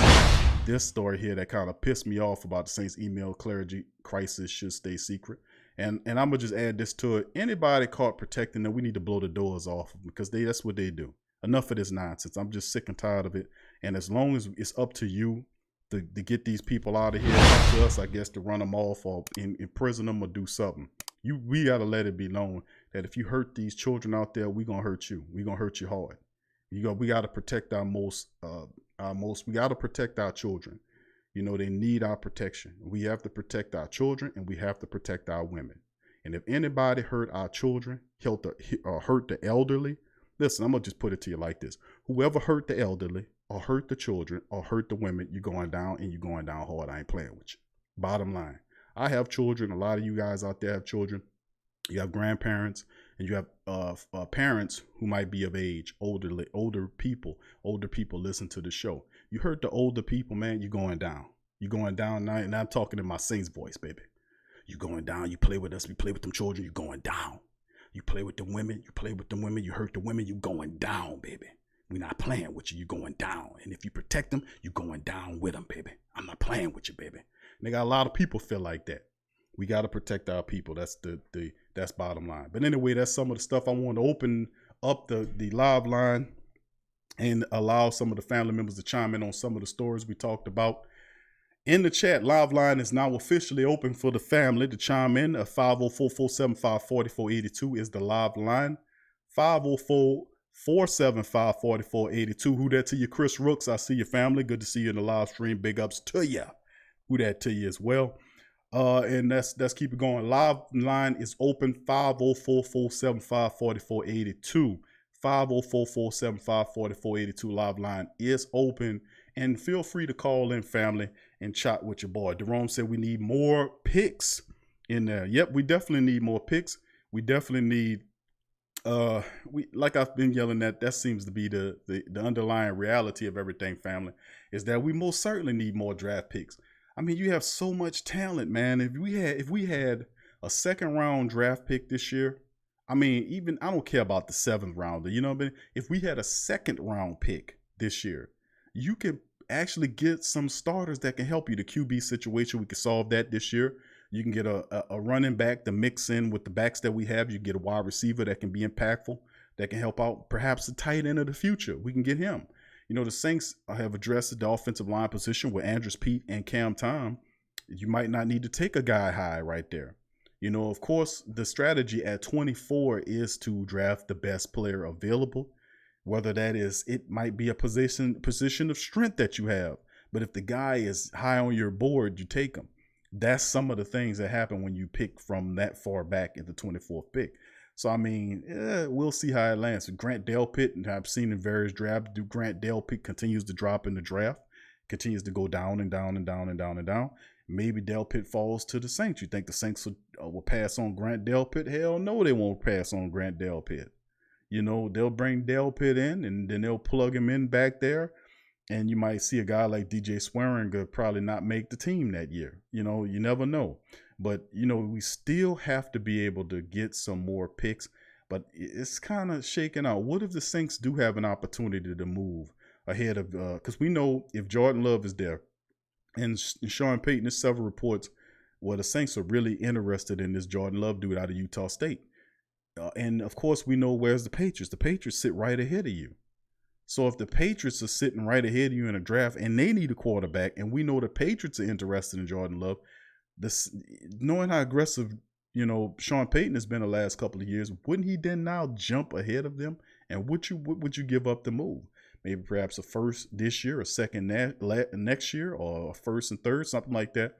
this story here that kind of pissed me off about the Saints email clergy crisis should stay secret. And I'm gonna just add this to it. Anybody caught protecting them, we need to blow the doors off because that's what they do. Enough of this nonsense. I'm just sick and tired of it. And as long as it's up to you, to get these people out of here. Up to us, I guess, to run them off or imprison them or do something. We got to let it be known that if you hurt these children out there, we going to hurt you. We going to hurt you hard. We got to protect we got to protect our children. You know, they need our protection. We have to protect our children, and we have to protect our women. And if anybody hurt our children, hurt the elderly, listen, I'm going to just put it to you like this. Whoever hurt the elderly or hurt the children or hurt the women, you're going down, and you're going down hard. I ain't playing with you. Bottom line. I have children. A lot of you guys out there have children. You have grandparents, and you have parents who might be of age, older people. Older people listen to the show. You hurt the older people, man, you're going down. You're going down now, and I'm talking in my Saints voice, baby. You're going down. You play with us. We play with them children. You're going down. You play with the women. You play with the women. You hurt the women. You're going down, baby. We're not playing with you. You're going down. And if you protect them, you're going down with them, baby. I'm not playing with you, baby. And they got a lot of people feel like that. We got to protect our people. That's that's bottom line. But anyway, that's some of the stuff I want to open up the live line and allow some of the family members to chime in on some of the stories we talked about. In the chat, live line is now officially open for the family to chime in. 504-475-4482 is the live line. 504-475-4482. Who that to you, Chris Rooks? I see your family. Good to see you in the live stream. Big ups to you. Who that to you as well. And let's keep it going. Live line is open. 504-475-4482. 504-475-4482. Live line is open. And feel free to call in, family, and chat with your boy. Jerome said we need more picks in there. Yep, we definitely need more picks. We definitely need, like I've been yelling at, that seems to be the underlying reality of everything, family, is that we most certainly need more draft picks. I mean, you have so much talent, man. If we had a second round draft pick this year, I mean, even I don't care about the 7th rounder, you know what I mean? If we had a second round pick this year, you could actually get some starters that can help you. The QB situation, we could solve that this year. You can get a running back to mix in with the backs that we have. You get a wide receiver that can be impactful, that can help out perhaps the tight end of the future. We can get him. You know, the Saints have addressed the offensive line position with Andrews Pete and Cam Tom. You might not need to take a guy high right there. You know, of course, the strategy at 24 is to draft the best player available. Whether that is, it might be a position of strength that you have. But if the guy is high on your board, you take him. That's some of the things that happen when you pick from that far back in the 24th pick. So, I mean, we'll see how it lands. Grant Delpit, and I've seen in various drafts, Grant Delpit continues to drop in the draft, continues to go down and down and down and down and down. Maybe Delpit falls to the Saints. You think the Saints will pass on Grant Delpit? Hell no, they won't pass on Grant Delpit. You know, they'll bring Delpit in, and then they'll plug him in back there. And you might see a guy like DJ Swearinger probably not make the team that year. You know, you never know. But, you know, we still have to be able to get some more picks. But it's kind of shaking out. What if the Saints do have an opportunity to move ahead of, because we know if Jordan Love is there, and Sean Payton, there's several reports where the Saints are really interested in this Jordan Love dude out of Utah State. And, of course, we know where's the Patriots. The Patriots sit right ahead of you. So if the Patriots are sitting right ahead of you in a draft and they need a quarterback, and we know the Patriots are interested in Jordan Love, knowing how aggressive, you know, Sean Payton has been the last couple of years, wouldn't he then now jump ahead of them? And what would you give up to move? Maybe perhaps a first this year, a second next year, or a first and third, something like that.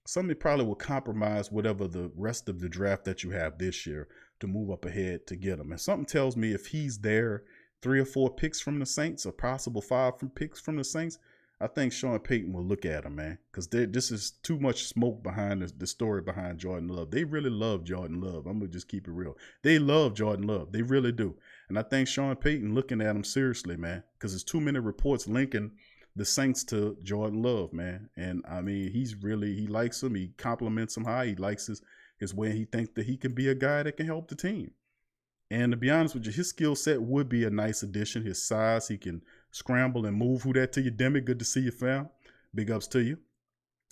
Somebody probably will compromise whatever the rest of the draft that you have this year to move up ahead to get him. And something tells me if he's there, 3 or 4 picks from the Saints, or possible 5 picks from the Saints, I think Sean Payton will look at him, man, because this is too much smoke behind the story behind Jordan Love. They really love Jordan Love. I'm going to just keep it real. They love Jordan Love. They really do. And I think Sean Payton looking at him seriously, man, because there's too many reports linking the Saints to Jordan Love, man. And, I mean, he likes him. He compliments him high. He likes his way. He thinks that he can be a guy that can help the team. And to be honest with you, his skill set would be a nice addition. His size, he can scramble and move. Who that to you, Demi? Good to see you, fam. Big ups to you.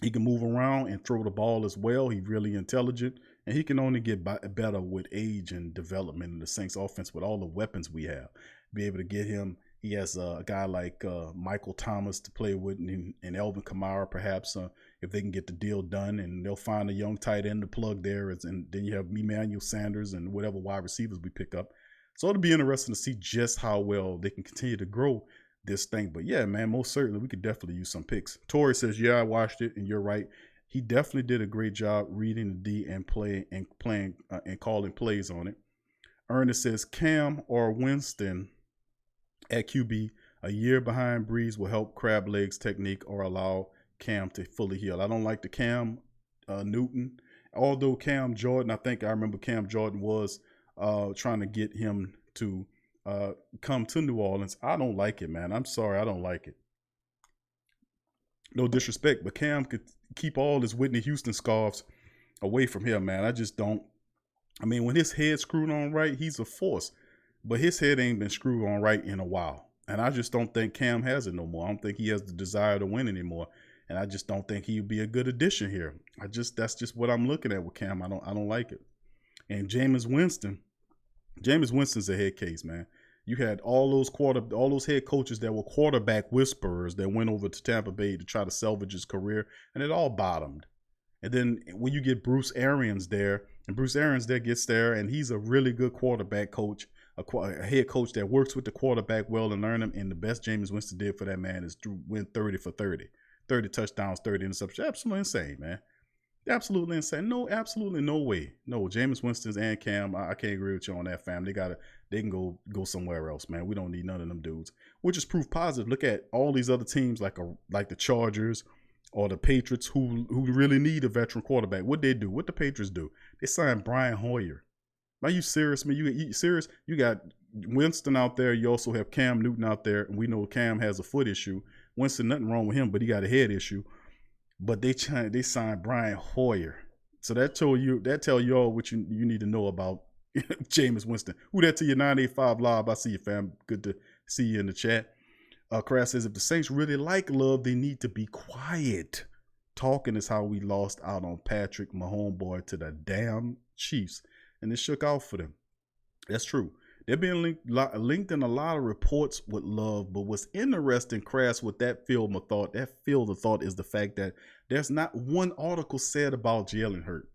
He can move around and throw the ball as well. He's really intelligent. And he can only get better with age and development in the Saints offense with all the weapons we have. Be able to get him He has a guy like Michael Thomas to play with, and Alvin Kamara, perhaps, if they can get the deal done, and they'll find a young tight end to plug there. And then you have Emmanuel Sanders and whatever wide receivers we pick up. So it'll be interesting to see just how well they can continue to grow this thing. But yeah, man, most certainly we could definitely use some picks. Tori says, yeah, I watched it, and you're right. He definitely did a great job reading the D and playing and calling plays on it. Ernest says, Cam or Winston at QB, a year behind Brees will help crab legs technique or allow Cam to fully heal. I don't like the Cam Newton. Although Cam Jordan, I remember Cam Jordan was trying to get him to come to New Orleans. I don't like it, man. I'm sorry, I don't like it. No disrespect, but Cam could keep all his Whitney Houston scarves away from here, man. I just don't. I mean, when his head's screwed on right, he's a force. But his head ain't been screwed on right in a while. And I just don't think Cam has it no more. I don't think he has the desire to win anymore. And I just don't think he would be a good addition here. That's just what I'm looking at with Cam. I don't like it. And Jameis Winston's a head case, man. You had all those head coaches that were quarterback whisperers that went over to Tampa Bay to try to salvage his career, and it all bottomed. And then when you get Bruce Arians there, and Bruce Arians there gets there, and he's a really good quarterback coach, a head coach that works with the quarterback well and learn him. And the best Jameis Winston did for that man is to win 30 for 30. 30 touchdowns, 30 interceptions. Absolutely insane, man. Absolutely insane. No, absolutely no way. No, Jameis Winston's and Cam, I can't agree with you on that, fam. They can go somewhere else, man. We don't need none of them dudes. Which is proof positive. Look at all these other teams like the Chargers or the Patriots who really need a veteran quarterback. What they do? What the Patriots do? They signed Brian Hoyer. Are you serious, man? You serious? You got Winston out there. You also have Cam Newton out there, and we know Cam has a foot issue. Winston, nothing wrong with him, but he got a head issue. But they signed Brian Hoyer. So that tell you all what you need to know about Jameis Winston. Who that to your 985 Live? I see you, fam. Good to see you in the chat. Crash says, if the Saints really like Love, they need to be quiet. Talking is how we lost out on Patrick, my homeboy, to the damn Chiefs. And it shook out for them. That's true. They're being linked in a lot of reports with Love, but what's interesting, Crass, with that field of thought is the fact that there's not one article said about Jalen Hurts.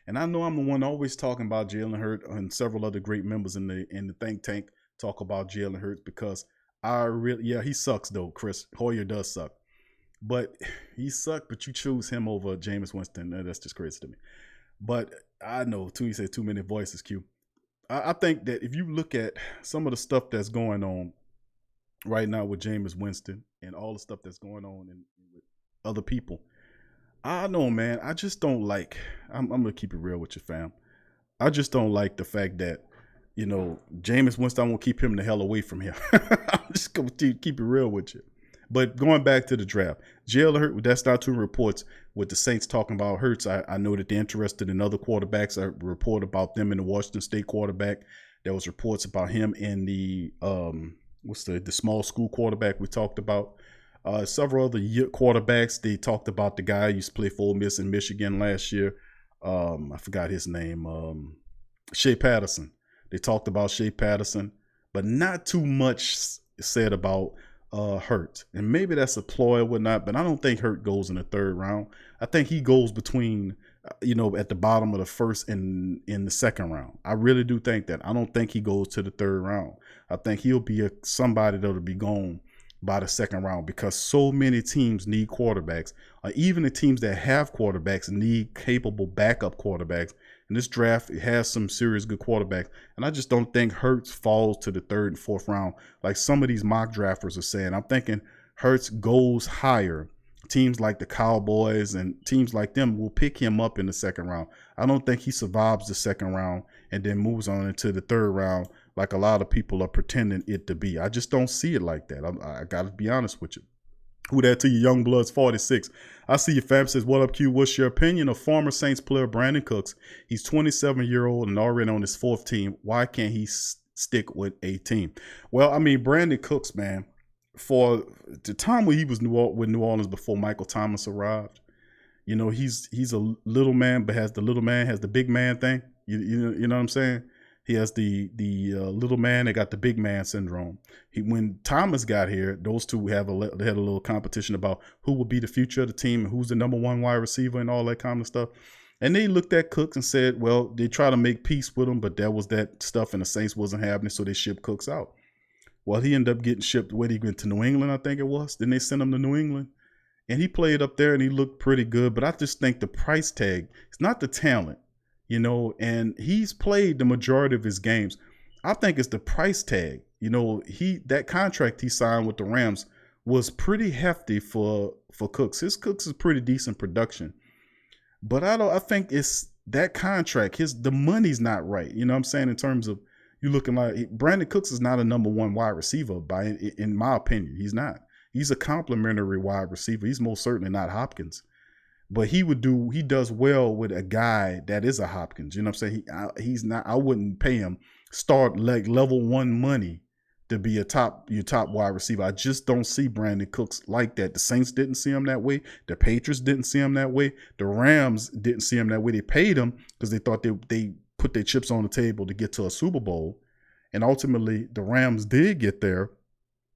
And I know I'm the one always talking about Jalen Hurts, and several other great members in the think tank talk about Jalen Hurts because he sucks though. Chris Hoyer does suck, but he sucked. But you choose him over Jameis Winston. That's just crazy to me. But I know he said too many voices. Q. I think that if you look at some of the stuff that's going on right now with Jameis Winston and all the stuff that's going on with other people, I know, man, I just don't like, I'm going to keep it real with you, fam. I just don't like the fact that, Jameis Winston, I won't keep him the hell away from here. I'm just going to keep it real with you. But going back to the draft, Jalen Hurts, that's not two reports with the Saints talking about Hurts. I know that they're interested in other quarterbacks. I report about them in the Washington State quarterback. There was reports about him in the the small school quarterback we talked about. Several other quarterbacks. They talked about the guy who used to play for Ole Miss in Michigan last year. I forgot his name. Shea Patterson. They talked about Shea Patterson, but not too much said about Hurt. And maybe that's a ploy or whatnot, but I don't think Hurt goes in the third round. I think he goes between, at the bottom of the first and in the second round. I really do think that. I don't think he goes to the third round. I think he'll be somebody that'll be gone by the second round because so many teams need quarterbacks. Even the teams that have quarterbacks need capable backup quarterbacks. And this draft has some serious good quarterbacks. And I just don't think Hurts falls to the third and fourth round like some of these mock drafters are saying. I'm thinking Hurts goes higher. Teams like the Cowboys and teams like them will pick him up in the second round. I don't think he survives the second round and then moves on into the third round like a lot of people are pretending it to be. I just don't see it like that. I got to be honest with you. Who that to you, Young Bloods 46. I see your fam says, what up, Q? What's your opinion of former Saints player Brandin Cooks? He's 27-year-old and already on his fourth team. Why can't he stick with a team? Well, I mean, Brandin Cooks, man, for the time when he was with New Orleans before Michael Thomas arrived, he's a little man, but has the big man thing. You know what I'm saying? He has the little man. They got the big man syndrome. When Thomas got here, those two they had a little competition about who would be the future of the team and who's the number one wide receiver and all that kind of stuff. And they looked at Cooks and said, well, they try to make peace with him, but that was that stuff, and the Saints wasn't happening, so they shipped Cooks out. Well, he ended up getting shipped. Where he went to New England, I think it was. Then they sent him to New England, and he played up there, and he looked pretty good. But I just think the price tag, it's not the talent, and he's played the majority of his games. I think it's the price tag. That contract he signed with the Rams was pretty hefty for Cooks. Cooks is pretty decent production. But I think it's that contract. The money's not right. You know what I'm saying? In terms of you looking like Brandin Cooks is not a number one wide receiver in my opinion. He's not. He's a complimentary wide receiver. He's most certainly not Hopkins. But he does well with a guy that is a Hopkins. You know what I'm saying? He's not. I wouldn't pay him start like level 1 money to be your top wide receiver. I just don't see Brandin Cooks like that. The Saints didn't see him that way. The Patriots didn't see him that way. The Rams didn't see him that way. They paid him because they thought they put their chips on the table to get to a Super Bowl. And ultimately, the Rams did get there.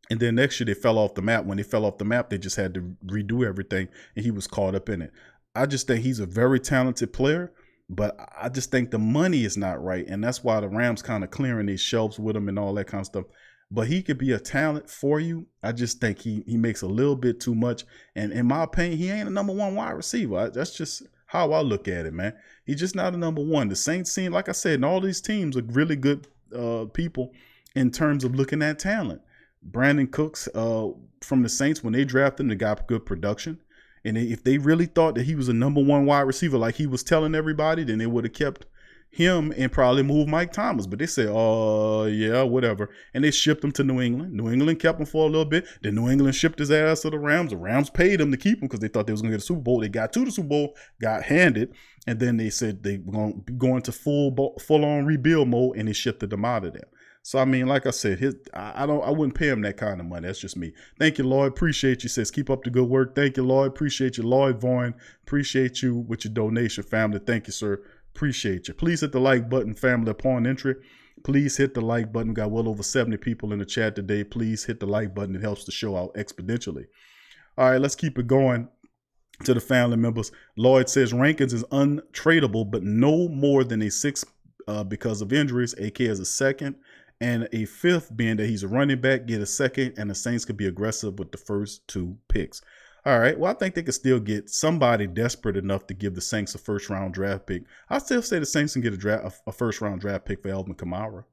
And then next year, they fell off the map. When they fell off the map, they just had to redo everything, and he was caught up in it. I just think he's a very talented player, but I just think the money is not right. And that's why the Rams kind of clearing these shelves with him and all that kind of stuff. But he could be a talent for you. I just think he makes a little bit too much. And in my opinion, he ain't a number one wide receiver. That's just how I look at it, man. He's just not a number one. The Saints seem, like I said, and all these teams are really good people in terms of looking at talent. Brandin Cooks from the Saints, when they drafted him, they got good production. And if they really thought that he was a number one wide receiver like he was telling everybody, then they would have kept him and probably moved Mike Thomas. But they said, oh, yeah, whatever. And they shipped him to New England. New England kept him for a little bit. Then New England shipped his ass to the Rams. The Rams paid him to keep him because they thought they was going to get a Super Bowl. They got to the Super Bowl, got handed, and then they said they were going to be going to full-on rebuild mode, and they shipped them out of there. So, I mean, like I said, I wouldn't pay him that kind of money. That's just me. Thank you, Lloyd. Appreciate you. Says, keep up the good work. Thank you, Lloyd. Appreciate you, Lloyd Vaughn. Appreciate you with your donation, family. Thank you, sir. Appreciate you. Please hit the like button, family, upon entry. Please hit the like button. Got well over 70 people in the chat today. Please hit the like button. It helps the show out exponentially. All right, let's keep it going to the family members. Lloyd says, Rankins is untradeable, but no more than a 6 because of injuries. AK is a 2nd. And a 5th, being that he's a running back, get a 2nd, and the Saints could be aggressive with the first 2 picks. All right, well, I think they could still get somebody desperate enough to give the Saints a first-round draft pick. I still say the Saints can get a first-round draft pick for Alvin Kamara.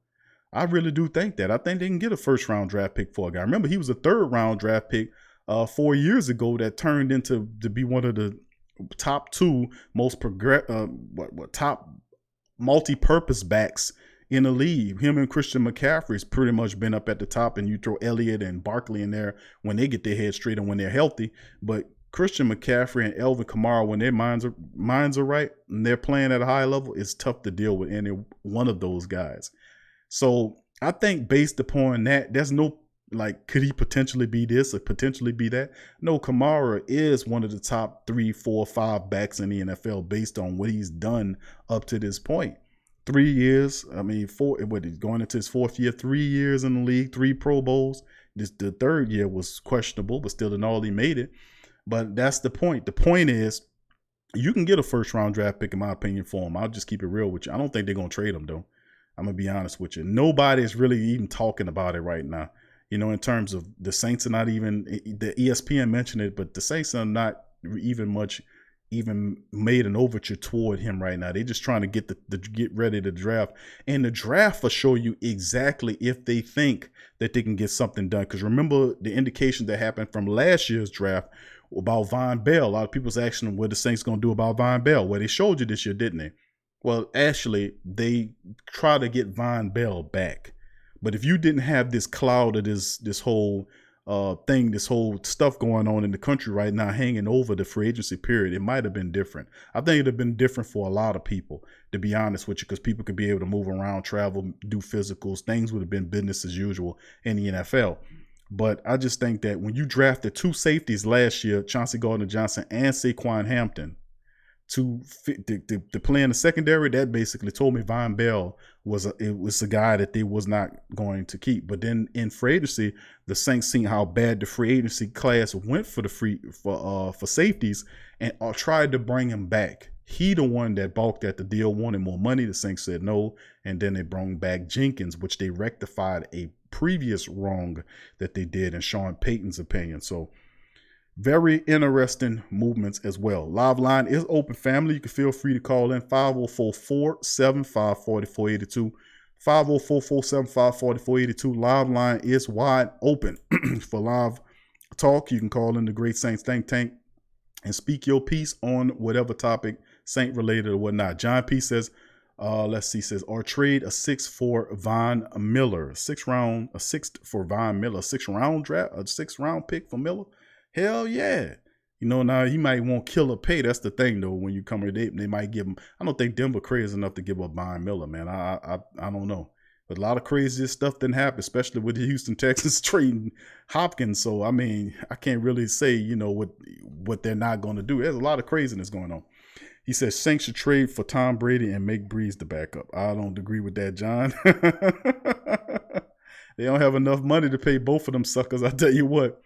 I really do think that. I think they can get a first-round draft pick for a guy. Remember, he was a 3rd-round draft pick 4 years ago that turned into to be one of the top 2 most top multi-purpose backs in the league. Him and Christian McCaffrey's pretty much been up at the top, and you throw Elliott and Barkley in there when they get their heads straight and when they're healthy. But Christian McCaffrey and Alvin Kamara, when their minds are right and they're playing at a high level, it's tough to deal with any one of those guys. So I think based upon that, there's no could he potentially be this or potentially be that? No, Kamara is one of the top 3, 4, 5 backs in the NFL based on what he's done up to this point. 3 years, I mean, he's going into his 4th year, 3 years in the league, 3 Pro Bowls. The 3rd year was questionable, but still in all he made it. But that's the point. The point is, you can get a first-round draft pick, in my opinion, for him. I'll just keep it real with you. I don't think they're going to trade him, though. I'm going to be honest with you. Nobody's really even talking about it right now. In terms of the Saints are not even, the ESPN mentioned it, but the Saints are not even made an overture toward him right now. They're just trying to get ready to draft. And the draft will show you exactly if they think that they can get something done. Because remember the indication that happened from last year's draft about Von Bell. A lot of people's asking what the Saints going to do about Von Bell. Well, they showed you this year, didn't they? Well, actually, they try to get Von Bell back. But if you didn't have this cloud of this whole thing, this whole stuff going on in the country right now, hanging over the free agency period, it might have been different. I think it'd have been different for a lot of people, to be honest with you, because people could be able to move around, travel, do physicals. Things would have been business as usual in the NFL. But I just think that when you drafted 2 safeties last year, Chauncey Gardner-Johnson and Saquon Hampton, to play in the secondary, that basically told me Von Bell was a guy that they was not going to keep. But then in free agency, the Saints seen how bad the free agency class went for for safeties and tried to bring him back. He the one that balked at the deal, wanted more money. The Saints said no, and then they brought back Jenkins, which they rectified a previous wrong that they did in Sean Payton's opinion. So very interesting movements as well. Live line is open, family. You can feel free to call in 504-475-4482. 504-475-4482. Live line is wide open for live talk. You can call in the Great Saints Think Tank and speak your piece on whatever topic, Saint related or whatnot. John P says, says, or trade a 6 for Von Miller. A sixth for Von Miller. A 6th round pick for Miller. Hell yeah. You know, now he might want killer pay. That's the thing, though. When you come here, they might give him. I don't think Denver crazy enough to give up Von Miller, man. I don't know. But a lot of crazy stuff didn't happen, especially with the Houston Texans trading Hopkins. So, I mean, I can't really say, you know, what they're not going to do. There's a lot of craziness going on. He says Saints should trade for Tom Brady and make Brees the backup. I don't agree with that, John. They don't have enough money to pay both of them suckers. I tell you what.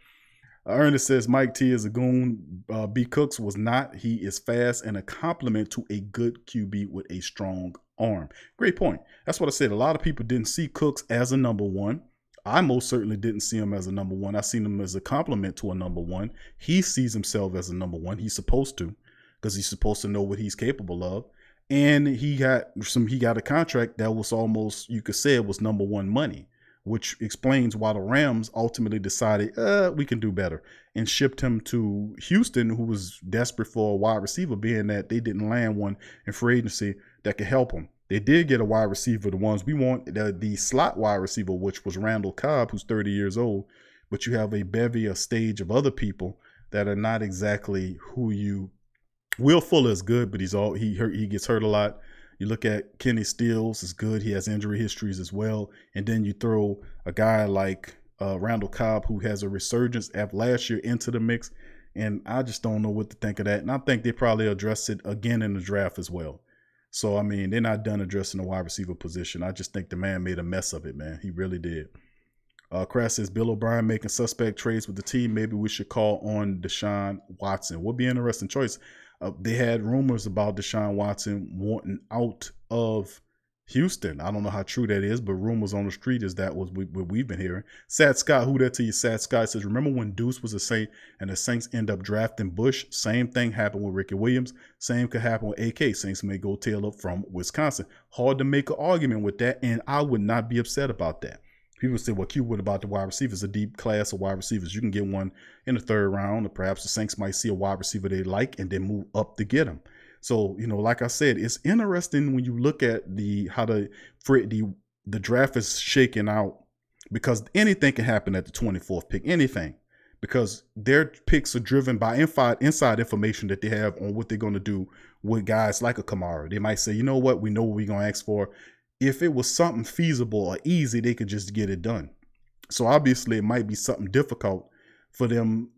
Ernest says Mike T is a goon. B. Cooks was not. He is fast and a compliment to a good QB with a strong arm. Great point. That's what I said. A lot of people didn't see Cooks as a number one. I most certainly didn't see him as a number one. I seen him as a compliment to a number one. He sees himself as a number one. He's supposed to, because he's supposed to know what he's capable of. And he got a contract that was almost, you could say it was number one money, which explains why the Rams ultimately decided, we can do better, and shipped him to Houston, who was desperate for a wide receiver, being that they didn't land one in free agency that could help them. They did get a wide receiver, the ones we want, the slot wide receiver, which was Randall Cobb, who's 30 years old, but you have a stage of other people that are not exactly who you. Will Fuller is good, but he gets hurt a lot. You look at Kenny Stills is good. He has injury histories as well. And then you throw a guy like Randall Cobb, who has a resurgence after last year, into the mix. And I just don't know what to think of that. And I think they probably address it again in the draft as well. So, I mean, they're not done addressing the wide receiver position. I just think the man made a mess of it, man. He really did. Crash says, Bill O'Brien making suspect trades with the team. Maybe we should call on Deshaun Watson. Would be an interesting choice. They had rumors about Deshaun Watson wanting out of Houston. I don't know how true that is, but rumors on the street is that was what we've been hearing. Sad Scott, who that to you? Sad Scott says, remember when Deuce was a Saint and the Saints end up drafting Bush? Same thing happened with Ricky Williams. Same could happen with AK. Saints may go Taylor from Wisconsin. Hard to make an argument with that, and I would not be upset about that. People say, well, Q, what about the wide receivers? A deep class of wide receivers. You can get one in the third round, or perhaps the Saints might see a wide receiver they like and then move up to get them. So, you know, like I said, it's interesting when you look at how the draft is shaking out, because anything can happen at the 24th pick, anything, because their picks are driven by inside information that they have on what they're going to do with guys like a Kamara. They might say, you know what, we know what we're going to ask for. If it was something feasible or easy, they could just get it done. So obviously it might be something difficult for them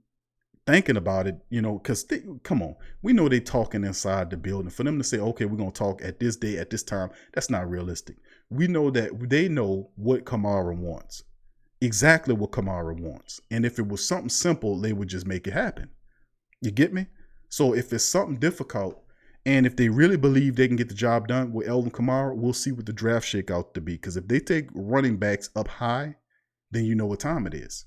thinking about it, you know, because come on, we know they talking inside the building. For them to say, okay, we're going to talk at this day, at this time, that's not realistic. We know that they know what Kamara wants, exactly what Kamara wants. And if it was something simple, they would just make it happen. You get me? So if it's something difficult, and if they really believe they can get the job done with Alvin Kamara, we'll see what the draft shake out to be. Because if they take running backs up high, then you know what time it is.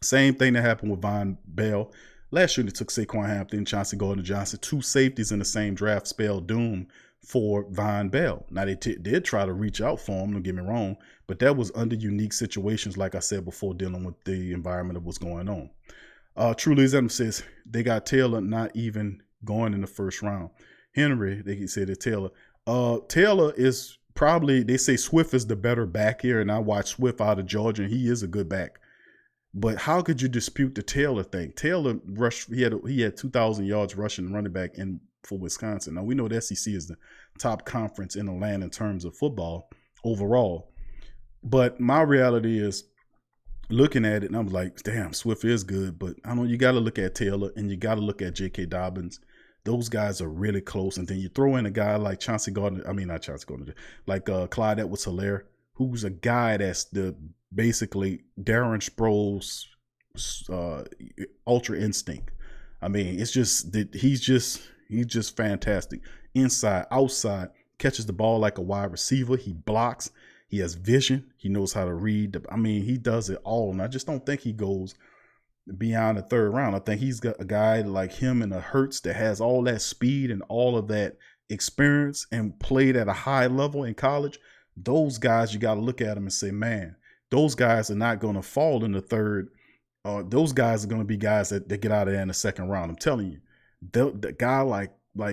Same thing that happened with Von Bell. Last year, they took Saquon Hampton, Chauncey Gardner-Johnson, two safeties in the same draft, spelled doom for Von Bell. Now, they did try to reach out for him, don't get me wrong, but that was under unique situations, like I said before, dealing with the environment of what's going on. Truly Adams says they got Taylor not even going in the first round. Henry, they said that Taylor. Taylor is probably, they say Swift is the better back here, and I watched Swift out of Georgia, and he is a good back. But how could you dispute the Taylor thing? Taylor rushed, he had 2,000 yards rushing running back for Wisconsin. Now, we know the SEC is the top conference in the land in terms of football overall. But my reality is, looking at it, and I'm like, damn, Swift is good, but I know you got to look at Taylor, and you got to look at J.K. Dobbins. Those guys are really close. And then you throw in a guy like like Clyde Edwards-Helaire, who's a guy that's basically Darren Sproles' ultra instinct. I mean, it's just that he's just fantastic. Inside, outside, catches the ball like a wide receiver. He blocks. He has vision. He knows how to read. He does it all. And I just don't think he goes beyond the third round. I think he's got a guy like him and a Hurts that has all that speed and all of that experience and played at a high level in college. Those guys, you got to look at them and say, man, those guys are not going to fall in the third. Those guys are going to be guys that get out of there in the second round. I'm telling you, the guy like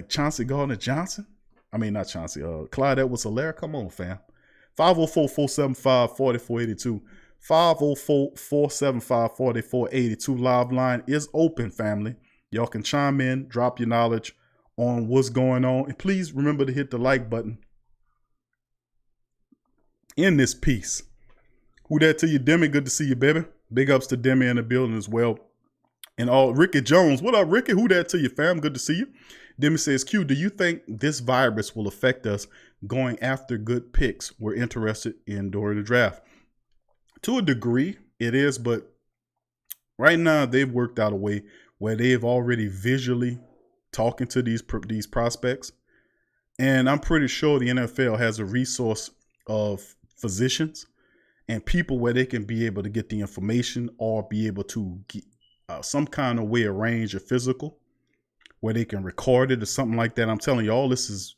Chauncey Gardner-Johnson. Not Chauncey. Clyde Edwards-Helaire. Come on, fam. 504-475-4482. 504-475-4482. Live line is open, family. Y'all can chime in, drop your knowledge on what's going on. And please remember to hit the like button in this piece. Who that to you, Demi? Good to see you, baby. Big ups to Demi in the building as well. And all Ricky Jones. What up, Ricky? Who that to you, fam? Good to see you. Demi says, Q, do you think this virus will affect us going after good picks we're interested in during the draft? To a degree, it is, but right now they've worked out a way where they've already visually talking to these prospects. And I'm pretty sure the NFL has a resource of physicians and people where they can be able to get the information or be able to get, some kind of way arrange a physical where they can record it or something like that. I'm telling you, all this is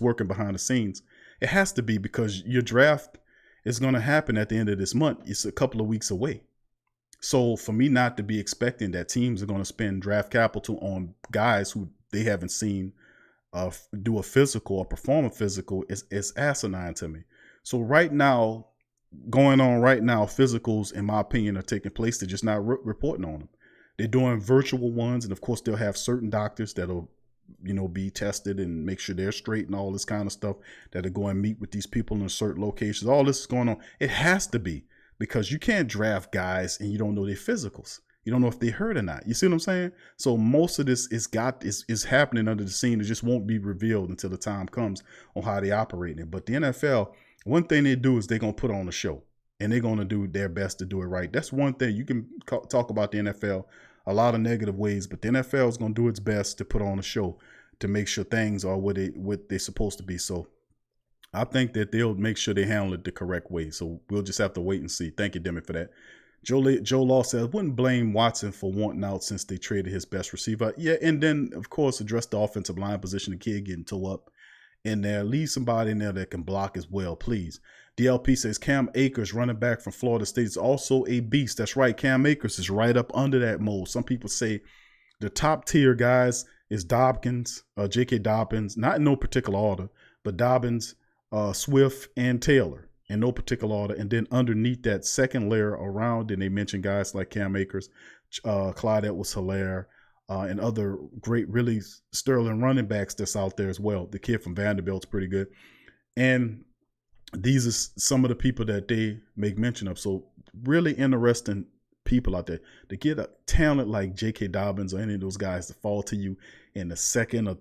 working behind the scenes. It has to be, because your draft is going to happen at the end of this month. It's a couple of weeks away. So for me not to be expecting that teams are going to spend draft capital on guys who they haven't seen do a physical or perform a physical is asinine to me. So right now, physicals, in my opinion, are taking place. They're just not reporting on them. They're doing virtual ones, and of course they'll have certain doctors that'll, be tested and make sure they're straight and all this kind of stuff, that'll go and meet with these people in certain locations. All this is going on. It has to be, because you can't draft guys and you don't know their physicals. You don't know if they hurt or not. You see what I'm saying? So most of this is happening under the scene. It just won't be revealed until the time comes on how they operate it. But the NFL, one thing they do is they're going to put on a show, and they're going to do their best to do it right. That's one thing. You can talk about the NFL a lot of negative ways, but the NFL is going to do its best to put on a show to make sure things are what they're supposed to be. So I think that they'll make sure they handle it the correct way. So we'll just have to wait and see. Thank you, Demi, for that. Joe Law says, wouldn't blame Watson for wanting out since they traded his best receiver. Yeah, and then, of course, address the offensive line position. The kid getting toe up in there. Leave somebody in there that can block as well, please. DLP says, Cam Akers, running back from Florida State, is also a beast. That's right. Cam Akers is right up under that mold. Some people say the top tier guys is Dobbins, J.K. Dobbins, not in no particular order, but Dobbins, Swift, and Taylor in no particular order. And then underneath that second layer around, and they mention guys like Cam Akers, Clyde Edwards-Helaire, and other great, really sterling running backs that's out there as well. The kid from Vanderbilt's pretty good. And these are some of the people that they make mention of. So really interesting people out there. To get a talent like J.K. Dobbins or any of those guys to fall to you in the second or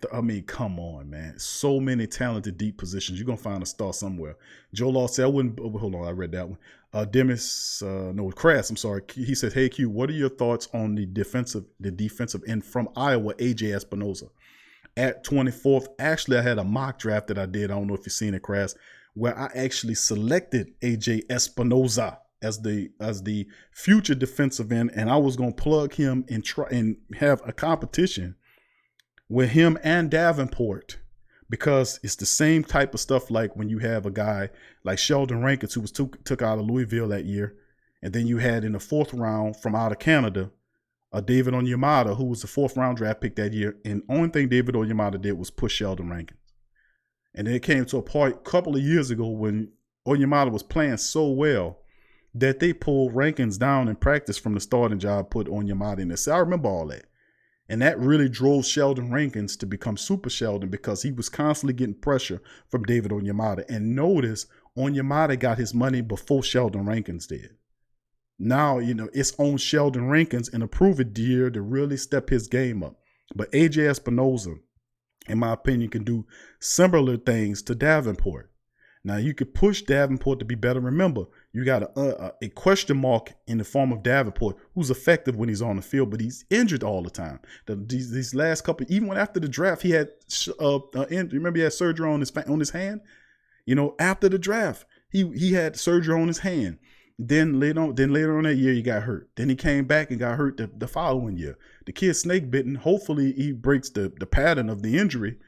come on, man. So many talented deep positions. You're going to find a star somewhere. Joe Law said, hold on, I read that one. Crass, I'm sorry. He said, hey, Q, what are your thoughts on the defensive end from Iowa, AJ Espinoza? At 24th, actually, I had a mock draft that I did. I don't know if you've seen it, Crass, where I actually selected AJ Espinoza as the future defensive end, and I was going to plug him and try and have a competition with him and Davenport, because it's the same type of stuff like when you have a guy like Sheldon Rankins, who was took out of Louisville that year, and then you had in the fourth round from out of Canada, David Onyemata, who was the fourth round draft pick that year, and the only thing David Onyemata did was push Sheldon Rankins. And then it came to a point a couple of years ago when Onyemata was playing so well that they pulled Rankins down in practice from the starting job, put Onyemata in there. So I remember all that. And that really drove Sheldon Rankins to become Super Sheldon, because he was constantly getting pressure from David Onyemata. And notice, Onyemata got his money before Sheldon Rankins did. Now, it's on Sheldon Rankins in a prove-it year to really step his game up. But AJ Espinoza, in my opinion, can do similar things to Davenport. Now, you could push Davenport to be better. Remember, you got a question mark in the form of Davenport, who's effective when he's on the field, but he's injured all the time. These last couple, even when after the draft, he had, remember he had surgery on his hand? You know, after the draft, he had surgery on his hand. Then later on that year, he got hurt. Then he came back and got hurt the following year. The kid's snake bitten. Hopefully, he breaks the pattern of the injury.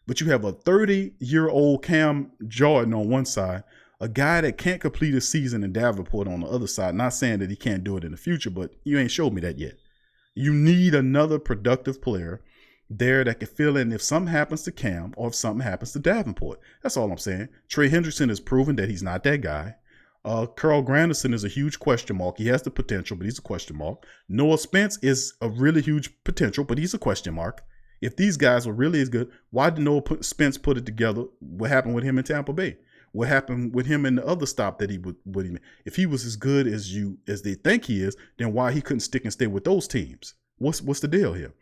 But you have a 30-year-old Cam Jordan on one side, a guy that can't complete a season in Davenport on the other side. Not saying that he can't do it in the future, but you ain't showed me that yet. You need another productive player there that can fill in if something happens to Cam or if something happens to Davenport. That's all I'm saying. Trey Hendrickson has proven that he's not that guy. Carl Granderson is a huge question mark. He has the potential, but he's a question mark. Noah Spence is a really huge potential, but he's a question mark. If these guys were really as good, why did Noah Spence put it together? What happened with him in Tampa Bay? What happened with him in the other stop that he would if he was as good as they think he is, then why he couldn't stick and stay with those teams? What's the deal here?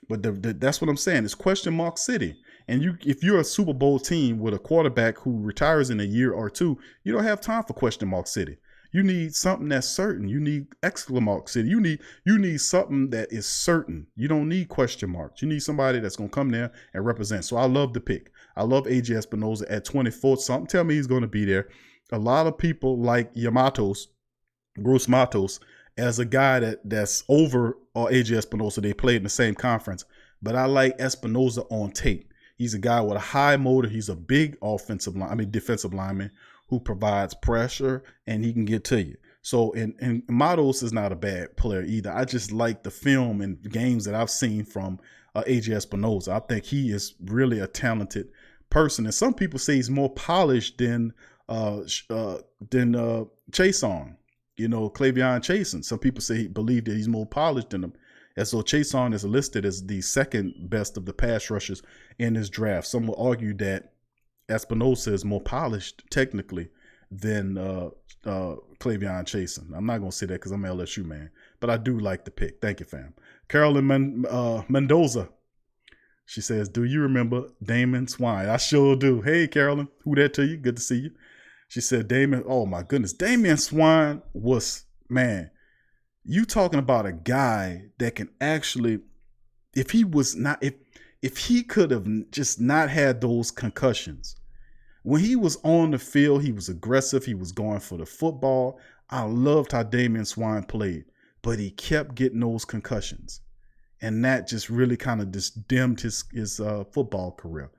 But that's what I'm saying. It's question mark city. And if you're a Super Bowl team with a quarterback who retires in a year or two, you don't have time for question mark city. You need something that's certain. You need exclamation mark city. You need something that is certain. You don't need question marks. You need somebody that's going to come there and represent. So I love the pick. I love AJ Espinoza at 24. Something tell me he's going to be there. A lot of people like Bruce Matos, as a guy that's over AJ Espinoza. They played in the same conference. But I like Espinoza on tape. He's a guy with a high motor. He's a big defensive lineman who provides pressure, and he can get to you. So, and Matos is not a bad player either. I just like the film and games that I've seen from AJ Espinoza. I think he is really a talented person. And some people say he's more polished than Chason, Clavion Chason. Some people believe that he's more polished than him. And so Chason is listed as the second best of the pass rushers in this draft. Some will argue that Espinoza is more polished technically than Clavion Chason. I'm not going to say that because I'm an LSU man, but I do like the pick. Thank you, fam. Carolyn Mendoza. She says, do you remember Damon Swine? I sure do. Hey, Carolyn. Who that to you? Good to see you. She said, oh my goodness. Damian Swine was, man, you talking about a guy that can actually, if he could have just not had those concussions, when he was on the field, he was aggressive. He was going for the football. I loved how Damian Swine played, but he kept getting those concussions. And that just really kind of just dimmed his football career.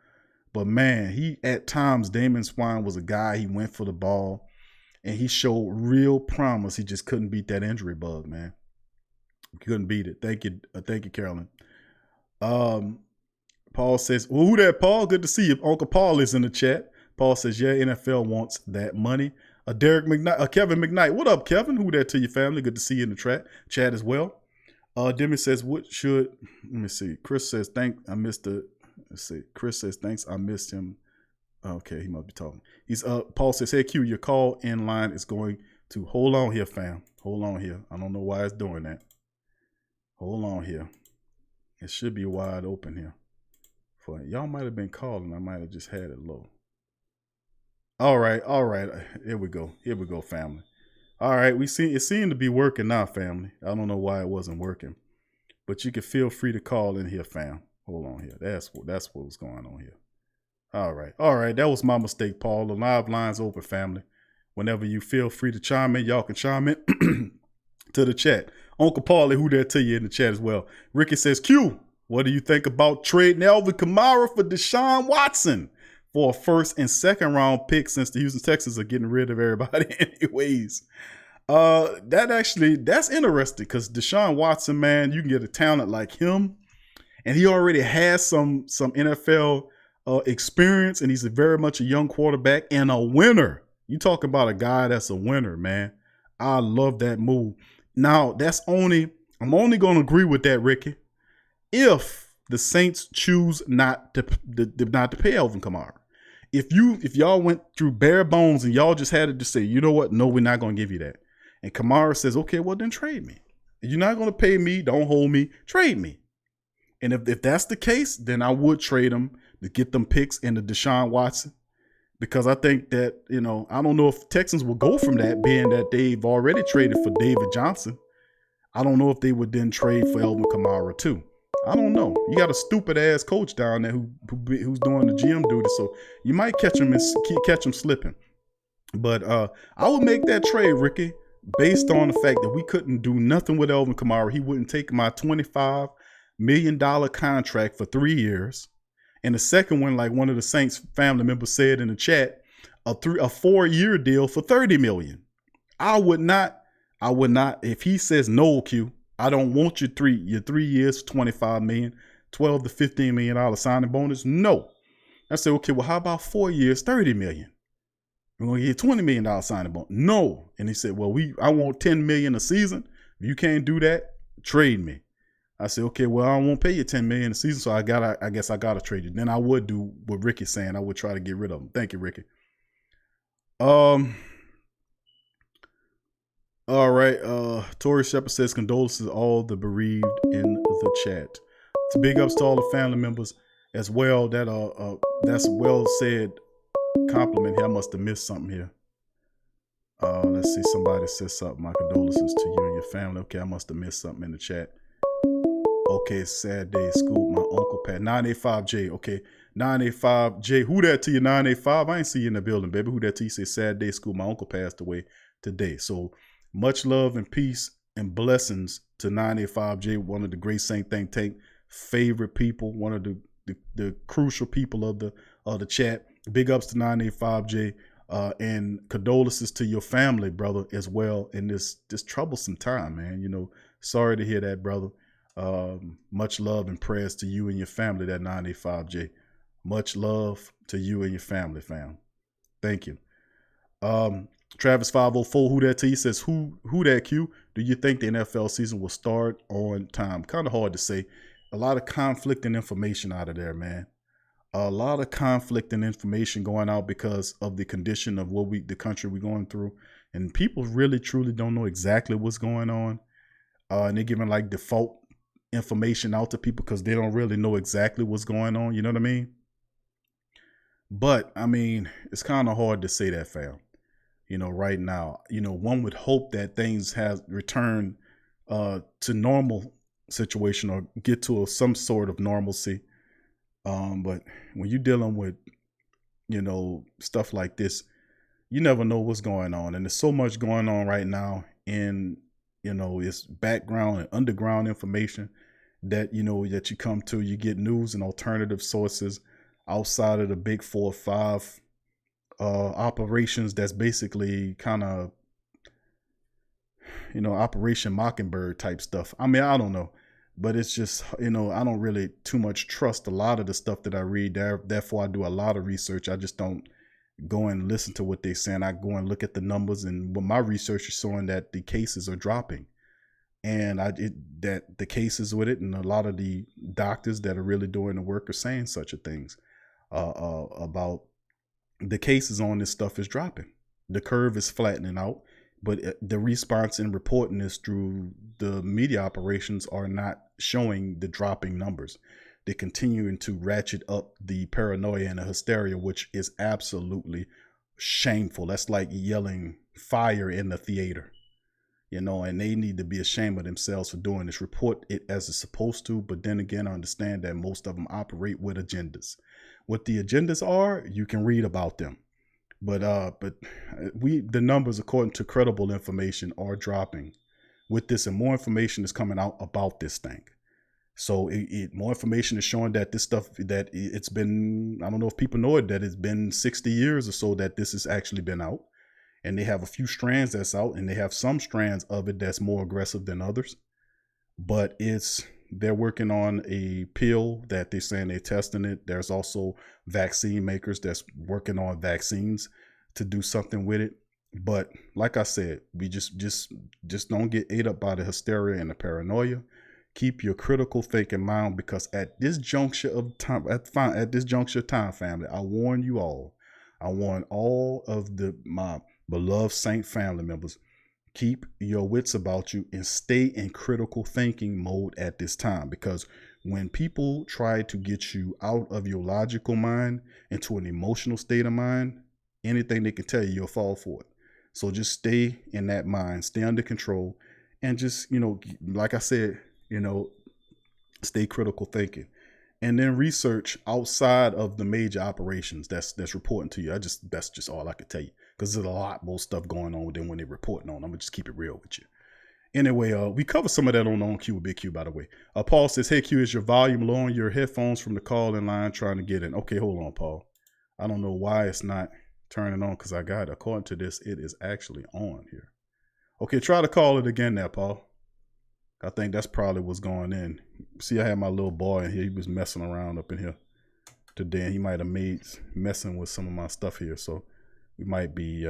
But man, at times, Damian Swine was a guy, he went for the ball and he showed real promise. He just couldn't beat that injury bug, man. Couldn't beat it. Thank you, Carolyn. Paul says, well, who that, Paul? Good to see you. Uncle Paul is in the chat. Paul says, yeah, NFL wants that money. Kevin McKnight. What up, Kevin? Who that to your family? Good to see you in the chat as well. Demi says, let me see. Chris says, Chris says, thanks. I missed him. Okay, he must be talking. Paul says, hey, Q, your call in line is going to, hold on here, fam. Hold on here. I don't know why it's doing that. Hold on here. It should be wide open here. Y'all might have been calling. I might have just had it low. All right. Here we go, family. All right, it seemed to be working now, family. I don't know why it wasn't working, but you can feel free to call in here, fam. Hold on here. That's what was going on here. All right. That was my mistake, Paul. The live line's open, family. Whenever you feel free to chime in, y'all can chime in to the chat. Uncle Paulie, who there to you in the chat as well. Ricky says, Q, what do you think about trading Alvin Kamara for Deshaun Watson for a first and second round pick, since the Houston Texans are getting rid of everybody anyways? That's interesting because Deshaun Watson, man, you can get a talent like him, and he already has some NFL experience, and he's very much a young quarterback and a winner. You talk about a guy that's a winner, man. I love that move. Now, I'm only going to agree with that, Ricky, if the Saints choose not to pay Alvin Kamara. If y'all went through bare bones and y'all just had to just say, you know what? No, we're not going to give you that. And Kamara says, okay, well, then trade me. You're not going to pay me. Don't hold me. Trade me. And if that's the case, then I would trade him to get them picks into Deshaun Watson. Because I think that, I don't know if Texans will go from that, being that they've already traded for David Johnson. I don't know if they would then trade for Alvin Kamara too. I don't know. You got a stupid ass coach down there who's doing the GM duty, so you might catch him slipping. But I would make that trade, Ricky, based on the fact that we couldn't do nothing with Alvin Kamara. He wouldn't take my $25 million contract for 3 years. And the second one, like one of the Saints family members said in the chat, a 4-year deal for $30 million. I would not. If he says no, Q, I don't want your 3 years, $25 million, $12 to $15 million signing bonus. No. I said, okay, well, how about 4 years, $30 million? We're going to get $20 million signing bonus. No. And he said, well, I want $10 million a season. If you can't do that, trade me. I said, okay, well, I won't pay you $10 million a season, so I guess I gotta trade you. Then I would do what Ricky's saying. I would try to get rid of him. Thank you, Ricky. All right. Tori Shepard says condolences to all the bereaved in the chat. It's big ups to all the family members as well. That's a well said compliment here. I must have missed something here. Let's see. Somebody says something. My condolences to you and your family. Okay, I must have missed something in the chat. Okay, sad day. School, my uncle Pat. 985J. Okay, 985J. Who that to you, 985? I ain't see you in the building, baby. Who that to you? Say sad day. School, my uncle passed away today. So much love and peace and blessings to 985J, one of the great Saint Think Tank favorite people, one of the crucial people of the chat. Big ups to 985J, and condolences to your family, brother, as well in this troublesome time, man. Sorry to hear that, brother. Much love and prayers to you and your family, that 985J. Much love to you and your family, fam. Thank you. Travis 504, who that to you, says, who that Q? Do you think the NFL season will start on time? Kind of hard to say. A lot of conflicting information out of there, man. A lot of conflicting information going out because of the condition of the country we're going through. And people really, truly don't know exactly what's going on. And they're giving like default information out to people because they don't really know exactly what's going on. You know what I mean? But, I mean, it's kind of hard to say that, fam. Right now, one would hope that things have returned to normal situation or get to some sort of normalcy. But when you're dealing with, stuff like this, you never know what's going on. And there's so much going on right now in, it's background and underground information that, that you come to. You get news and alternative sources outside of the big 4 or 5 operations that's basically kind of, Operation Mockingbird type stuff. I mean, I don't know. But it's just, I don't really too much trust a lot of the stuff that I read there. Therefore, I do a lot of research. I just don't go and listen to what they're saying. I go and look at the numbers, and what my research is showing that the cases are dropping. And that the cases with it, and a lot of the doctors that are really doing the work are saying such a things about the cases on this stuff is dropping. The curve is flattening out. But the response and reporting this through the media operations are not showing the dropping numbers. They're continuing to ratchet up the paranoia and the hysteria, which is absolutely shameful. That's like yelling fire in the theater, and they need to be ashamed of themselves for doing this. Report it as it's supposed to. But then again, I understand that most of them operate with agendas. What the agendas are, you can read about them. But the numbers, according to credible information, are dropping with this, and more information is coming out about this thing. So more information is showing that this stuff, that it's been, I don't know if people know it, that it's been 60 years or so that this has actually been out. And they have a few strands that's out, and they have some strands of it that's more aggressive than others. But they're working on a pill that they're saying they're testing it. There's also vaccine makers that's working on vaccines to do something with it. But like I said, we just don't get ate up by the hysteria and the paranoia. Keep your critical thinking mind, because at this juncture of time, family, I warn you all. I warn all of my beloved Saint family members. Keep your wits about you and stay in critical thinking mode at this time, because when people try to get you out of your logical mind into an emotional state of mind, anything they can tell you, you'll fall for it. So just stay in that mind, stay under control, and just, like I said, stay critical thinking. And then research outside of the major operations that's reporting to you. That's just all I could tell you, because there's a lot more stuff going on than when they're reporting on. I'm gonna just keep it real with you. Anyway, we covered some of that on Q with Big Q, by the way. Paul says, "Hey Q, is your volume low on your headphones from the call-in line trying to get in?" Okay, hold on, Paul. I don't know why it's not turning on, because I got it. According to this, it is actually on here. Okay, try to call it again there, Paul. I think that's probably what's going in. See, I had my little boy in here. He was messing around up in here today, and he might have made messing with some of my stuff here. So we might be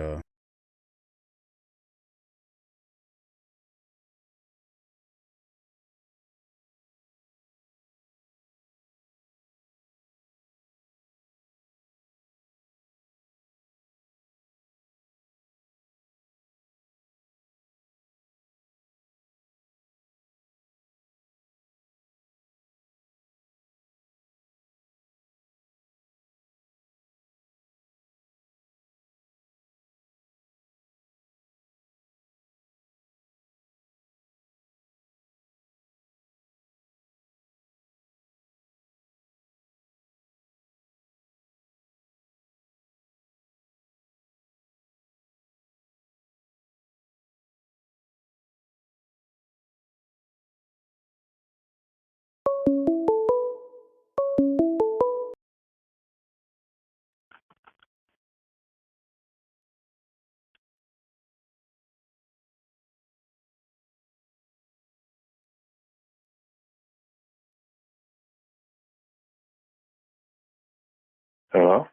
Hello?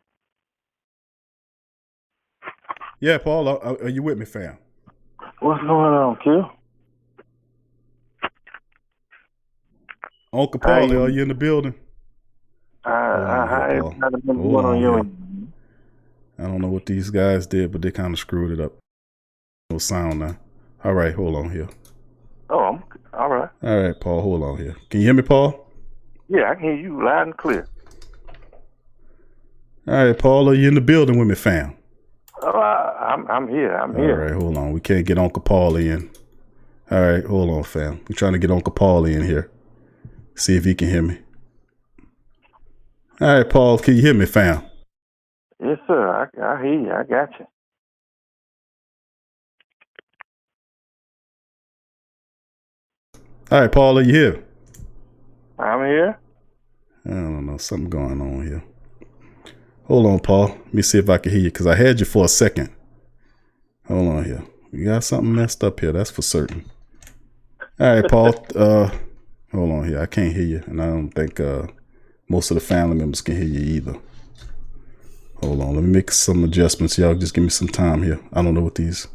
Yeah, Paul, are you with me, fam? What's going on, Q? Uncle Paul, are you in the building? How everybody been going on your end? I don't know what these guys did, but they kind of screwed it up. No sound now. All right, hold on here. Oh, I'm all right. All right, Paul, hold on here. Can you hear me, Paul? Yeah, I can hear you loud and clear. All right, Paul, are you in the building with me, fam? Oh, I'm here. I'm here. All right, hold on. We can't get Uncle Paul in. All right, hold on, fam. We're trying to get Uncle Paul in here. See if he can hear me. All right, Paul, can you hear me, fam? Yes, sir. I hear you. I got you. All right, Paul, are you here? I'm here. I don't know. Something going on here. Hold on, Paul. Let me see if I can hear you, because I had you for a second. Hold on here. You got something messed up here. That's for certain. All right, Paul. Hold on here. I can't hear you, and I don't think most of the family members can hear you either. Hold on. Let me make some adjustments. Y'all just give me some time here. I don't know what these...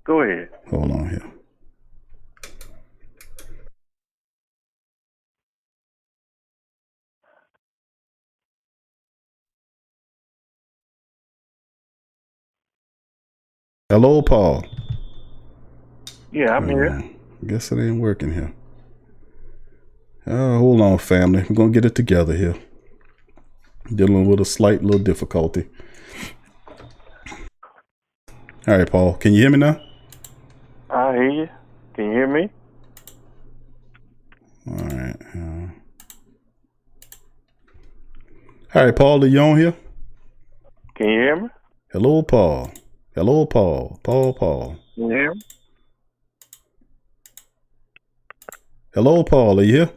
Go ahead. Hold on here. Hello, Paul. Yeah, I'm here. I guess it ain't working here. Hold on, family. We're going to get it together here. Dealing with a slight little difficulty. All right, Paul. Can you hear me now? I hear you. Can you hear me? All right. All right, Paul. Are you on here? Can you hear me? Hello, Paul. Hello, Paul. Paul. Can you hear me? Hello, Paul. Are you here?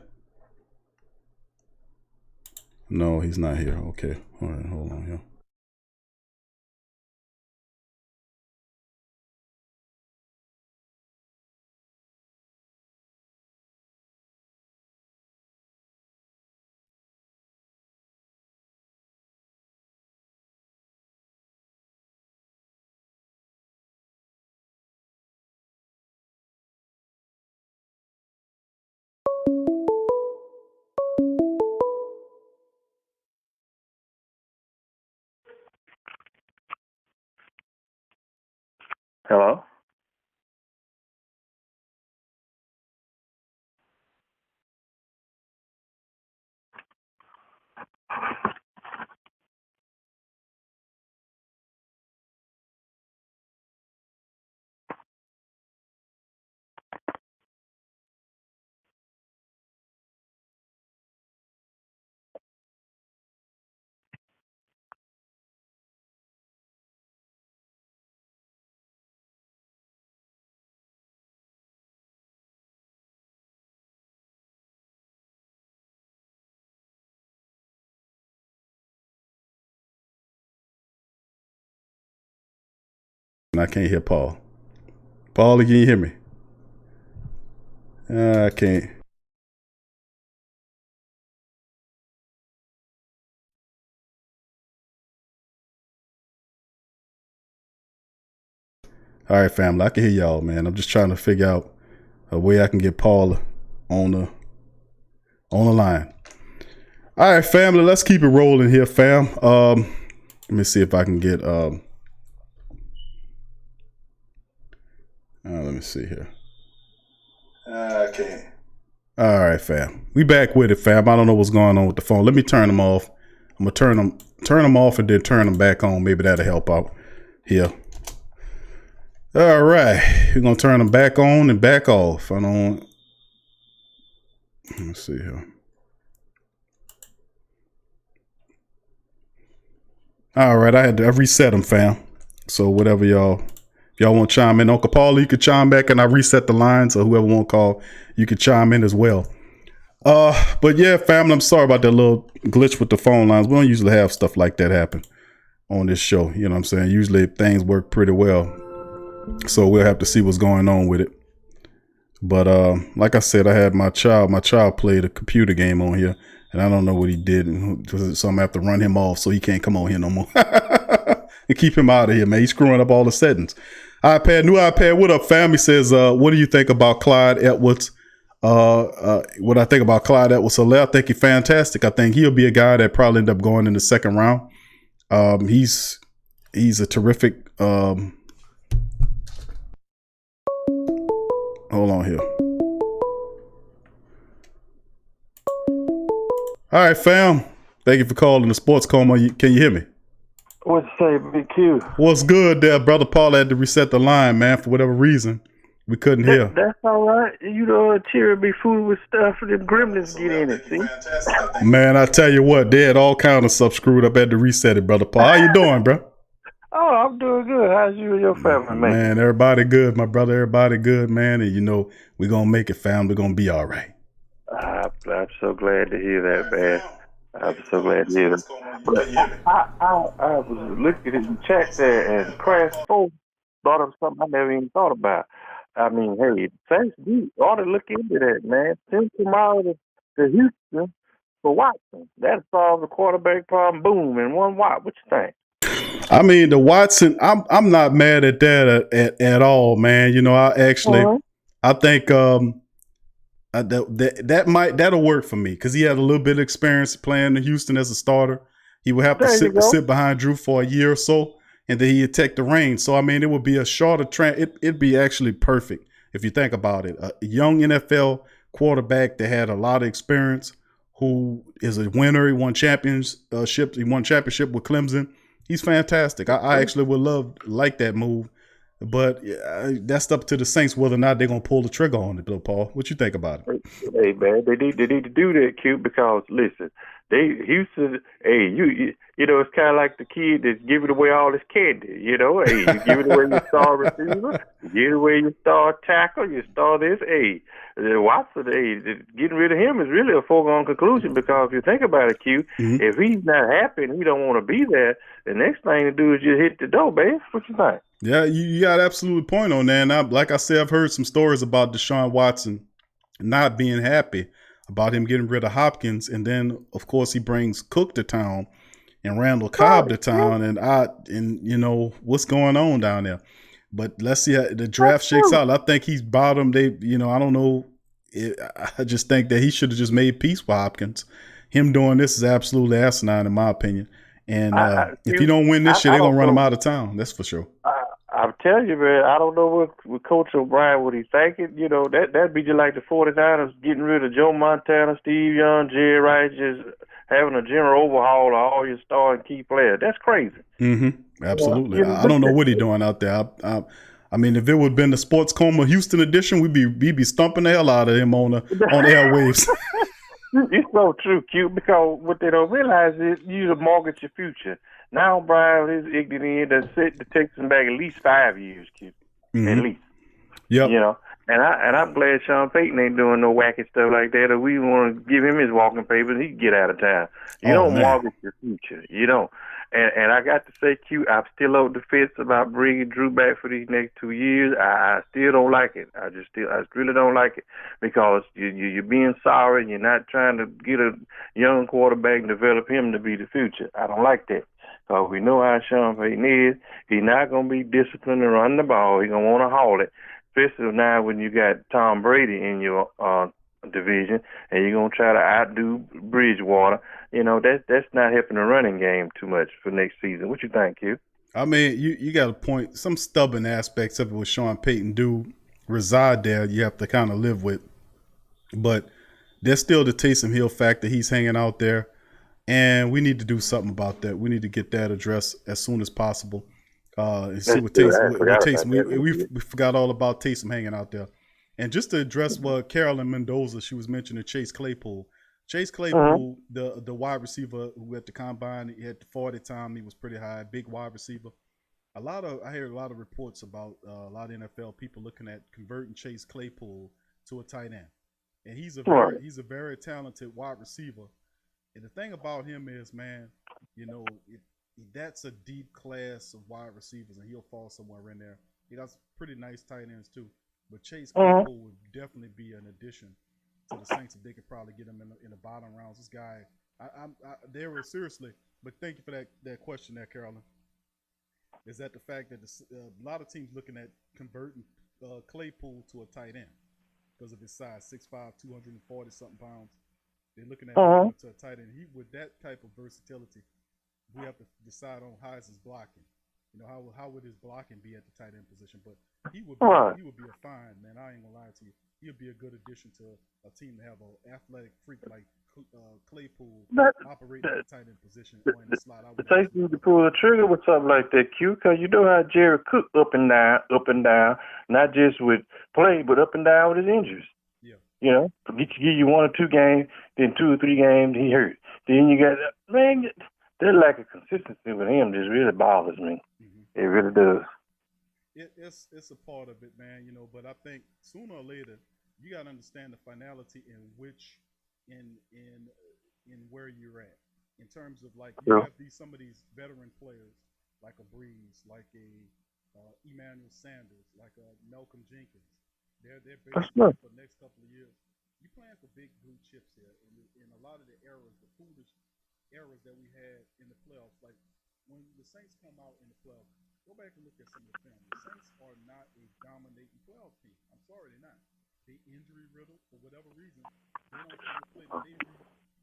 No, he's not here. Okay. All right. Hold on here. Hello? I can't hear Paul. Paul, can you hear me? I can't. All right, family. I can hear y'all, man. I'm just trying to figure out a way I can get Paul on the line. All right, family. Let's keep it rolling here, fam. Let me see if I can get. Let me see here. Okay. All right, fam. We back with it, fam. I don't know what's going on with the phone. Let me turn them off. I'm gonna turn them off and then turn them back on. Maybe that'll help out here. All right, we're gonna turn them back on and back off. I don't. Let's see here. All right, I reset them, fam. So whatever y'all, if y'all want to chime in, Uncle Paul, you could chime back, and I reset the line, so whoever want to call, you could chime in as well. But yeah, family, I'm sorry about that little glitch with the phone lines. We don't usually have stuff like that happen on this show. You know what I'm saying? Usually things work pretty well. So we'll have to see what's going on with it. But like I said, I had my child played a computer game on here, and I don't know what he did. So I'm gonna have to run him off so he can't come on here no more. And keep him out of here, man. He's screwing up all the settings. New iPad, what up, fam? He says, what do you think about Clyde Edwards? What I think about Clyde Edwards-Helaire, I think he's fantastic. I think he'll be a guy that probably end up going in the second round. He's a terrific. Hold on here. All right, fam. Thank you for calling the Sports Coma. Can you hear me? What's you say, Big Q? What's good there, brother? Paul had to reset the line, man, for whatever reason. We couldn't hear. That's all right. You know, Cheer be food with stuff and them gremlins get in it, see? Man, I tell you what, they had all kind of stuff screwed up. I had to reset it, brother Paul. How you doing, bro? Oh, I'm doing good. How's you and your family, man? Man, everybody good, my brother. Everybody good, man. And you know, we're going to make it, fam. We're going to be all right. I'm so glad to hear that, man. I'm so glad to hear that. But I was looking at the chat there, and Crash 4 thought of something I never even thought about. I mean, hey, thanks, you ought to look into that, man. Send tomorrow to Houston for Watson. That solves the quarterback problem. Boom, in one Watt. What you think? I mean, the Watson, I'm not mad at that at all, man. You know, I think that'll work for me because he had a little bit of experience playing in Houston as a starter. He would have to sit behind Drew for a year or so, and then he'd take the reins. So I mean, it would be a shorter it'd be actually perfect if you think about it. A young NFL quarterback that had a lot of experience, who is a winner. He won championship. He won championship with Clemson. He's fantastic. I actually would like that move, but that's up to the Saints whether or not they're gonna pull the trigger on it, though. Paul, what you think about it? Hey man, they need to do that, Q, because listen, Houston. Hey, you know, it's kind of like the kid that's giving away all his candy. You know, hey, you give it away your star receiver, you give away your star tackle, your star this. Hey, Watson, getting rid of him is really a foregone conclusion because if you think about it, Q, if he's not happy and he don't want to be there, the next thing to do is just hit the door, babe. What you think? Yeah, you got absolute point on that. And like I said, I've heard some stories about Deshaun Watson not being happy about him getting rid of Hopkins, and then of course he brings Cook to town and Randall Cobb to town, and you know what's going on down there. But let's see how the draft shakes out. I think he's bottom. I don't know. I just think that he should have just made peace with Hopkins. Him doing this is absolutely asinine, in my opinion. And if you don't win this year, they're going to run him out of town. That's for sure. I'm telling you, man, I don't know what Coach O'Brien, what he's thinking. You know, that'd be just like the 49ers getting rid of Joe Montana, Steve Young, Jerry Rice, just having a general overhaul of all your starting key players. That's crazy. Absolutely. I don't know what he's doing out there. I mean, if it would have been the Sports Coma Houston edition, we'd be stumping the hell out of him on airwaves. It's so true, Q, because what they don't realize is you mortgage your future. Now Brian is ignorant that set the Texans back at least 5 years, Q. At least. Yep. You know. And I'm glad Sean Payton ain't doing no wacky stuff like that. If we want to give him his walking papers, he can get out of town. You don't mortgage your future. You don't. And I got to say, Q, I'm still on the fence about bringing Drew back for these next 2 years. I still don't like it. I really don't like it because you're being sorry and you're not trying to get a young quarterback and develop him to be the future. I don't like that. Because we know how Sean Payton is. He's not going to be disciplined to run the ball. He's going to want to haul it. Especially now when you got Tom Brady in your division and you're going to try to outdo Bridgewater. You know, that's not helping the running game too much for next season. What you think, Q? I mean, you got a point. Some stubborn aspects of it with Sean Payton do reside there. You have to kind of live with. But there's still the Taysom Hill factor. He's hanging out there. And we need to do something about that. We need to get that addressed as soon as possible. And see what Taysom. We forgot all about Taysom hanging out there. And just to address what Carolyn Mendoza, she was mentioning Chase Claypool. Chase Claypool, the wide receiver who at the combine, he had the 40 time, he was pretty high, big wide receiver. I heard a lot of reports about a lot of NFL people looking at converting Chase Claypool to a tight end. And he's a very talented wide receiver. And the thing about him is, man, you know, that's a deep class of wide receivers, and he'll fall somewhere in there. He got pretty nice tight ends too. But Chase Claypool would definitely be an addition to the Saints if they could probably get him in the bottom rounds. This guy, they were seriously. But thank you for that question there, Carolyn. Is that the fact that a lot of teams looking at converting Claypool to a tight end because of his size, 6'5", 240-something pounds. They're looking at him to a tight end. With that type of versatility, we have to decide on how is his blocking. You know, how would his blocking be at the tight end position? But he would be a fine, man. I ain't gonna lie to you. He'll be a good addition to a team to have an athletic freak like Claypool operating at the tight end position or in the slot. The Saints need to pull the trigger with something like that, Q, because you know how Jared Cook up and down, not just with play, but up and down with his injuries. Yeah. You know, give you 1 or 2 games, then 2 or 3 games he hurt. Then you got that lack of consistency with him just really bothers me. It really does. It's a part of it, man. You know, but I think sooner or later you got to understand the finality in which in where you're at in terms of like you have some of these veteran players like a Brees, like a Emmanuel Sanders, like a Malcolm Jenkins. They're basically for the next couple of years. You're playing for big blue chips here, and a lot of the errors, the foolish errors that we had in the playoffs, like when the Saints come out in the playoffs, go back and look at some of the film. The Saints are not a dominating playoff team. I'm sorry, they're not. They injury riddled for whatever reason. They don't come to play, but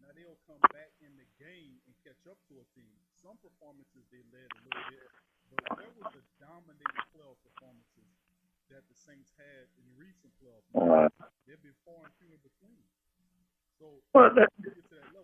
now they'll come back in the game and catch up to a team. Some performances they led a little bit, but there was a dominating playoff performances that the Saints had in recent playoffs. They've been far and few in between. So,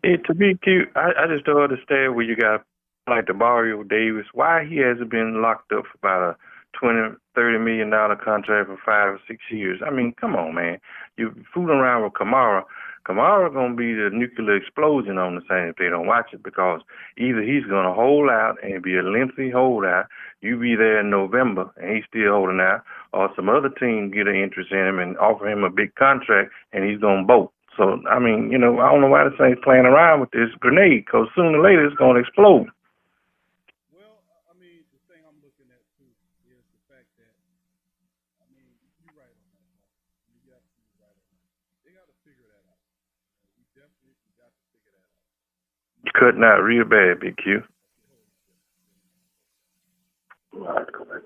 to be cute, I just don't understand where you got like Demario Davis, why he hasn't been locked up for about a $20-30 million contract for 5 or 6 years. I mean, come on, man. You're fooling around with Kamara. Kamara going to be the nuclear explosion on the Saints if they don't watch it, because either he's going to hold out and be a lengthy holdout, you be there in November and he's still holding out, or some other team get an interest in him and offer him a big contract and he's going to bolt. So, I mean, you know, I don't know why the Saints playing around with this grenade, because sooner or later it's going to explode. Well, I mean, the thing I'm looking at, too, is the fact that, I mean, you're right on that, Paul. You're absolutely right on that. They got to figure that out. We definitely got to figure that out. You're cutting out real bad, Big Q. All right, go back.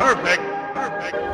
Perfect. Perfect.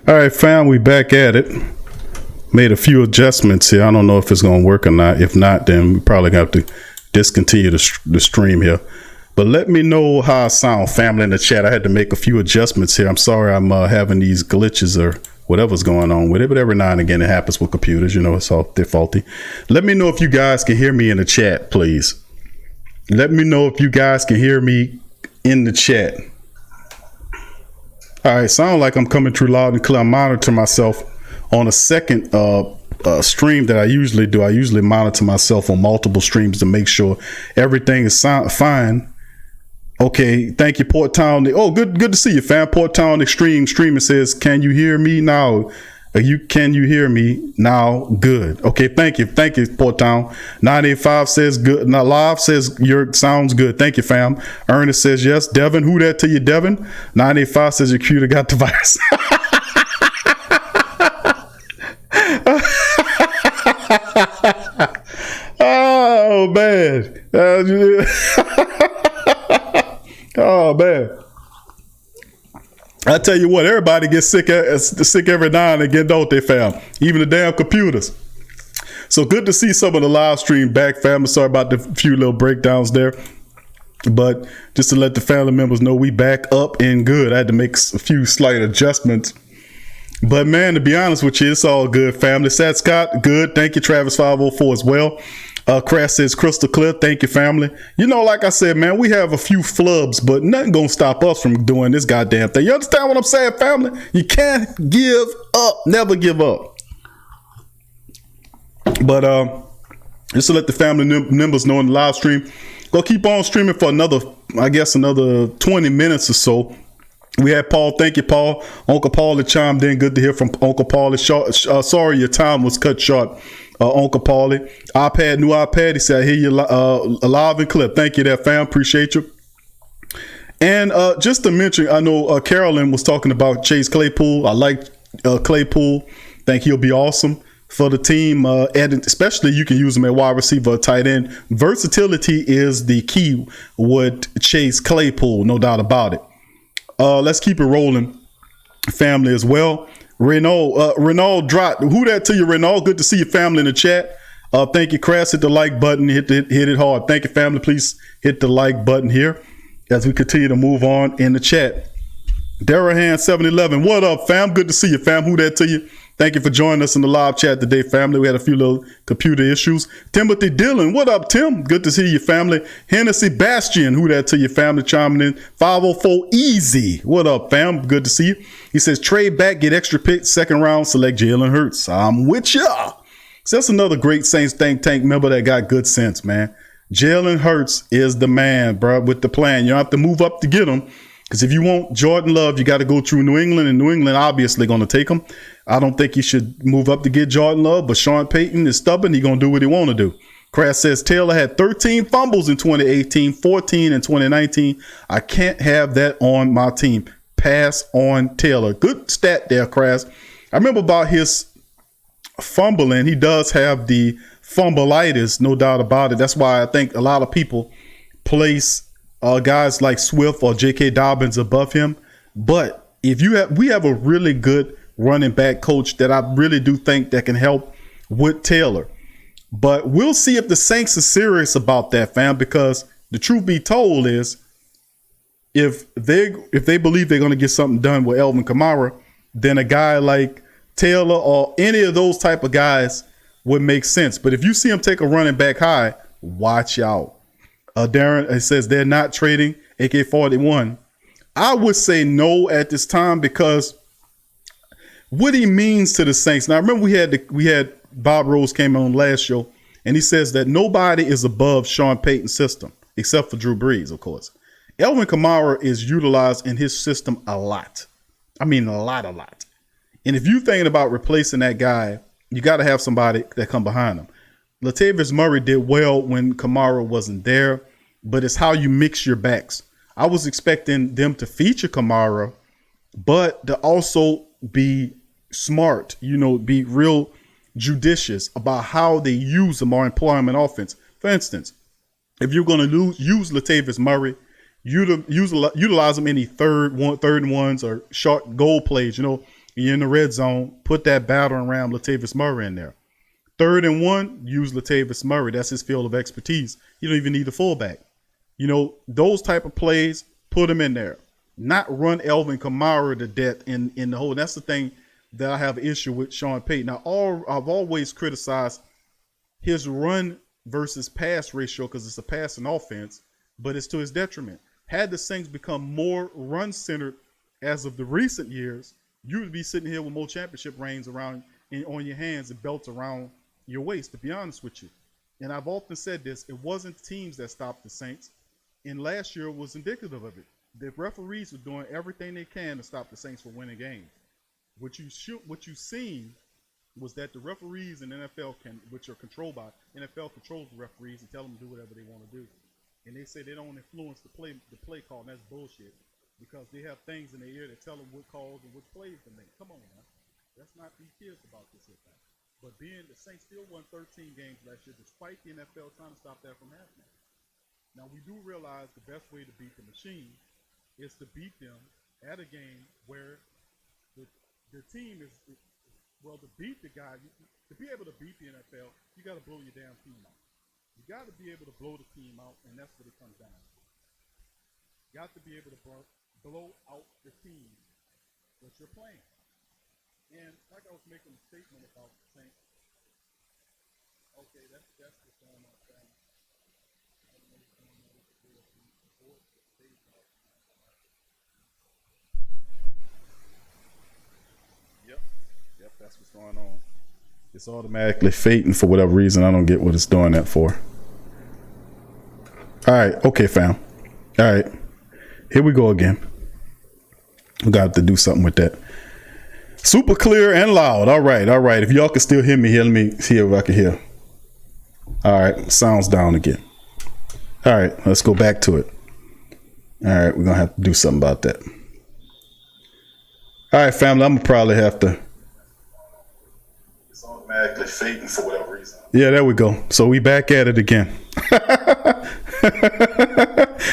All right, fam. We back at it. Made a few adjustments here. I don't know if it's going to work or not. If not, then we probably have to discontinue the stream here. But let me know how I sound, family, in the chat. I had to make a few adjustments here. I'm sorry I'm having these glitches or whatever's going on with it. But every now and again, it happens with computers. You know, they're faulty. Let me know if you guys can hear me in the chat, please. Let me know if you guys can hear me in the chat. All right, sound like I'm coming through loud and clear. I monitor myself on a second stream that I usually do. I usually monitor myself on multiple streams to make sure everything is fine. Okay, thank you, Port Town. Oh, good to see you, fam. Port Town Extreme streaming says, "Can you hear me now?" Can you hear me now? Good. Okay, thank you, Port Town. 985 says good. Now Live says your sounds good. Thank you, fam. Ernest says yes. Devin, who that to you, Devin? 985 says your computer got the virus. Oh man. Oh man. I tell you what, everybody gets sick every now and again, don't they, fam? Even the damn computers. So good to see some of the live stream back, family. Sorry about the few little breakdowns there. But just to let the family members know, we back up and good. I had to make a few slight adjustments. But man, to be honest with you, it's all good, family. Sad Scott, good. Thank you, Travis 504 as well. Crash says crystal clear. Thank you, family. You know, like I said, man, we have a few flubs, but nothing gonna stop us from doing this goddamn thing. You understand what I'm saying, family? You can't give up. Never give up. But just to let the family members know in the live stream, go keep on streaming for another 20 minutes or so. We had Paul. Thank you, Paul. Uncle Paul that chimed in. Good to hear from Uncle Paul. Sorry your time was cut short, Uncle Paulie. New iPad. He said, I hear you live and clip. Thank you there, fam. Appreciate you. And just to mention, I know Carolyn was talking about Chase Claypool. I like Claypool. Think he'll be awesome for the team. Especially you can use him at wide receiver or tight end. Versatility is the key with Chase Claypool, no doubt about it. Let's keep it rolling, family, as well. Renaud dropped. Who that to you, Renaud? Good to see your family in the chat. Thank you, Crass. Hit the like button. Hit it hard. Thank you, family. Please hit the like button here as we continue to move on in the chat. Darahan 711. What up, fam? Good to see you, fam. Who that to you? Thank you for joining us in the live chat today, family. We had a few little computer issues. Timothy Dillon, what up, Tim? Good to see you, family. Hennessy Bastion, who that to your family, chiming in. 504 Easy, what up, fam? Good to see you. He says, trade back, get extra picks, second round, select Jalen Hurts. I'm with ya. So that's another great Saints think tank member that got good sense, man. Jalen Hurts is the man, bro, with the plan. You don't have to move up to get him. Because if you want Jordan Love, you got to go through New England, and New England obviously going to take him. I don't think he should move up to get Jordan Love, but Sean Payton is stubborn. He's going to do what he want to do. Crash says Taylor had 13 fumbles in 2018, 14 in 2019. I can't have that on my team. Pass on Taylor. Good stat there, Crash. I remember about his fumbling. He does have the fumbleitis, no doubt about it. That's why I think a lot of people place guys like Swift or J.K. Dobbins above him. But if we have a really good running back coach that I really do think that can help with Taylor. But we'll see if the Saints are serious about that, fam, because the truth be told is if they believe they're going to get something done with Alvin Kamara, then a guy like Taylor or any of those type of guys would make sense. But if you see him take a running back high, watch out. Darren, it says they're not trading AK-41. I would say no at this time because what he means to the Saints. Now, I remember we had Bob Rose came on last show, and he says that nobody is above Sean Payton's system except for Drew Brees, of course. Alvin Kamara is utilized in his system a lot. I mean, a lot. And if you're thinking about replacing that guy, you got to have somebody that come behind him. Latavius Murray did well when Kamara wasn't there, but it's how you mix your backs. I was expecting them to feature Kamara, but to also be smart, be real judicious about how they use him or employ him in offense. For instance, if you're going to use Latavius Murray, utilize him in any third and ones or short goal plays. You're in the red zone, put that battering ram Latavius Murray in there. 3rd and 1, use Latavius Murray. That's his field of expertise. You don't even need a fullback. Those type of plays, put him in there. Not run Alvin Kamara to death in the hole. That's the thing that I have an issue with Sean Payton. Now, I've always criticized his run versus pass ratio because it's a passing offense, but it's to his detriment. Had the Saints become more run-centered as of the recent years, you would be sitting here with more championship rings around on your hands and belts around your waist, to be honest with you. And I've often said this, it wasn't teams that stopped the Saints, and last year was indicative of it. The referees were doing everything they can to stop the Saints from winning games. What you've seen was that the referees in the NFL which are controlled by NFL, controls the referees and tell them to do whatever they want to do. And they say they don't influence the play call, and that's bullshit because they have things in their ear that tell them what calls and which plays to make. Come on now, let's not be kids about this here thing. But being the Saints still won 13 games last year, despite the NFL trying to stop that from happening. Now, we do realize the best way to beat the machine is to beat them at a game where the team is Well, to beat the guy, to be able to beat the NFL, you got to blow your damn team out. You got to be able to blow the team out, and that's what it comes down to. You got to be able to blow out the team that you're playing. And like I was making a statement about the Saints. Okay, that's what's going on, family. Yep, that's what's going on. It's automatically fading for whatever reason. I don't get what it's doing that for. All right, okay, fam. All right, here we go again. We got to do something with that. Super clear and loud. All right. If y'all can still hear me here, let me see if I can hear. All right, sounds down again. All right, let's go back to it. All right, we're going to have to do something about that. All right, family, I'm going to probably have to. It's automatically fading for whatever reason. Yeah, there we go. So we back at it again.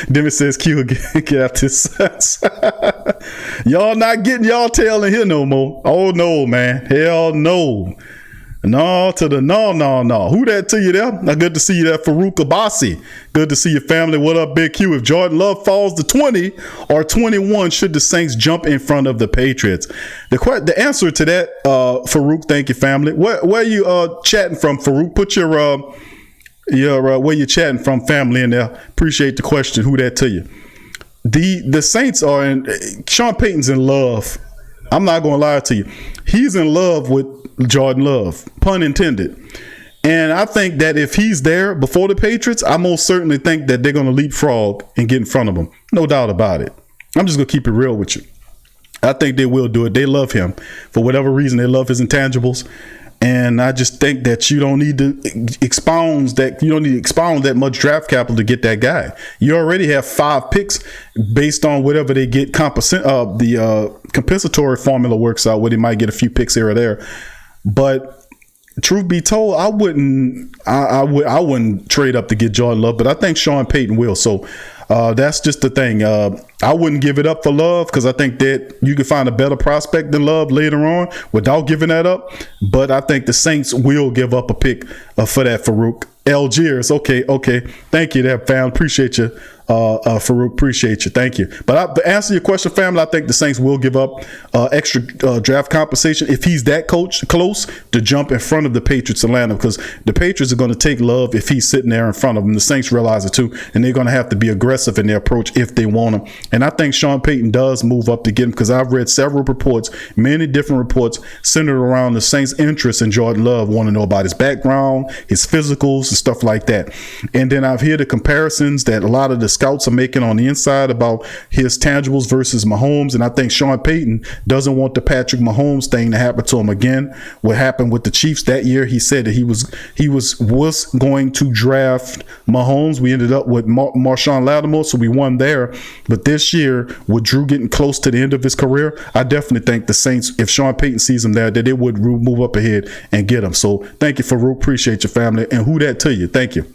Then it says Q again. Get out this sense. Y'all not getting y'all tail in here no more. Oh, no, man. Hell no. No to the no. Who that to you there? Now, good to see you there, Farouk Abassi. Good to see your family. What up, Big Q? If Jordan Love falls to 20 or 21, should the Saints jump in front of the Patriots? The answer to that, Farouk, thank you, family. Where you chatting from, Farouk? Put your where you chatting from, family, in there. Appreciate the question. Who that to you? The Saints are in. Sean Payton's in love. I'm not going to lie to you. He's in love with Jordan Love, pun intended. And I think that if he's there before the Patriots, I most certainly think that they're going to leapfrog and get in front of him. No doubt about it. I'm just going to keep it real with you. I think they will do it. They love him. For whatever reason, they love his intangibles. And I just think that you don't need to expound that much draft capital to get that guy. You already have 5 picks based on whatever they get. The compensatory formula works out where they might get a few picks here or there. But truth be told, I wouldn't trade up to get Jordan Love, but I think Sean Payton will. So that's just the thing. I wouldn't give it up for Love because I think that you can find a better prospect than Love later on without giving that up. But I think the Saints will give up a pick for that, Farouk. Algiers. Okay. Thank you there, fam. Appreciate you. Farouk, appreciate you. Thank you. But to answer your question, family, I think the Saints will give up extra draft compensation if he's that close to jump in front of the Patriots Atlanta, because the Patriots are going to take Love if he's sitting there in front of them. The Saints realize it too, and they're going to have to be aggressive in their approach if they want him. And I think Sean Payton does move up to get him, because I've read several reports, many different reports centered around the Saints' interest in Jordan Love, want to know about his background, his physicals, and stuff like that. And then I've heard the comparisons that a lot of the scouts are making on the inside about his tangibles versus Mahomes. And I think Sean Payton doesn't want the Patrick Mahomes thing to happen to him again. What happened with the Chiefs that year, he said that he was going to draft Mahomes. We ended up with Marshawn Lattimore, so we won there. But this year, with Drew getting close to the end of his career, I definitely think the Saints, if Sean Payton sees him there, that they would move up ahead and get him. So thank you, Farouk. Appreciate your family. And who that to you? Thank you.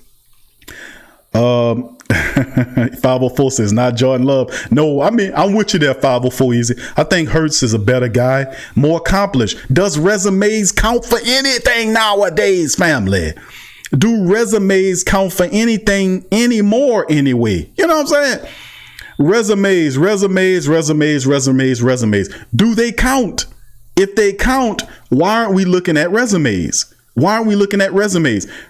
504 says not Jordan Love. No, I mean, I'm with you there, 504 Easy. I think Hurts is a better guy, more accomplished. Does resumes count for anything nowadays, family? Do resumes count for anything anymore anyway? You know what I'm saying? Resumes. Do they count? If they count, why aren't we looking at resumes?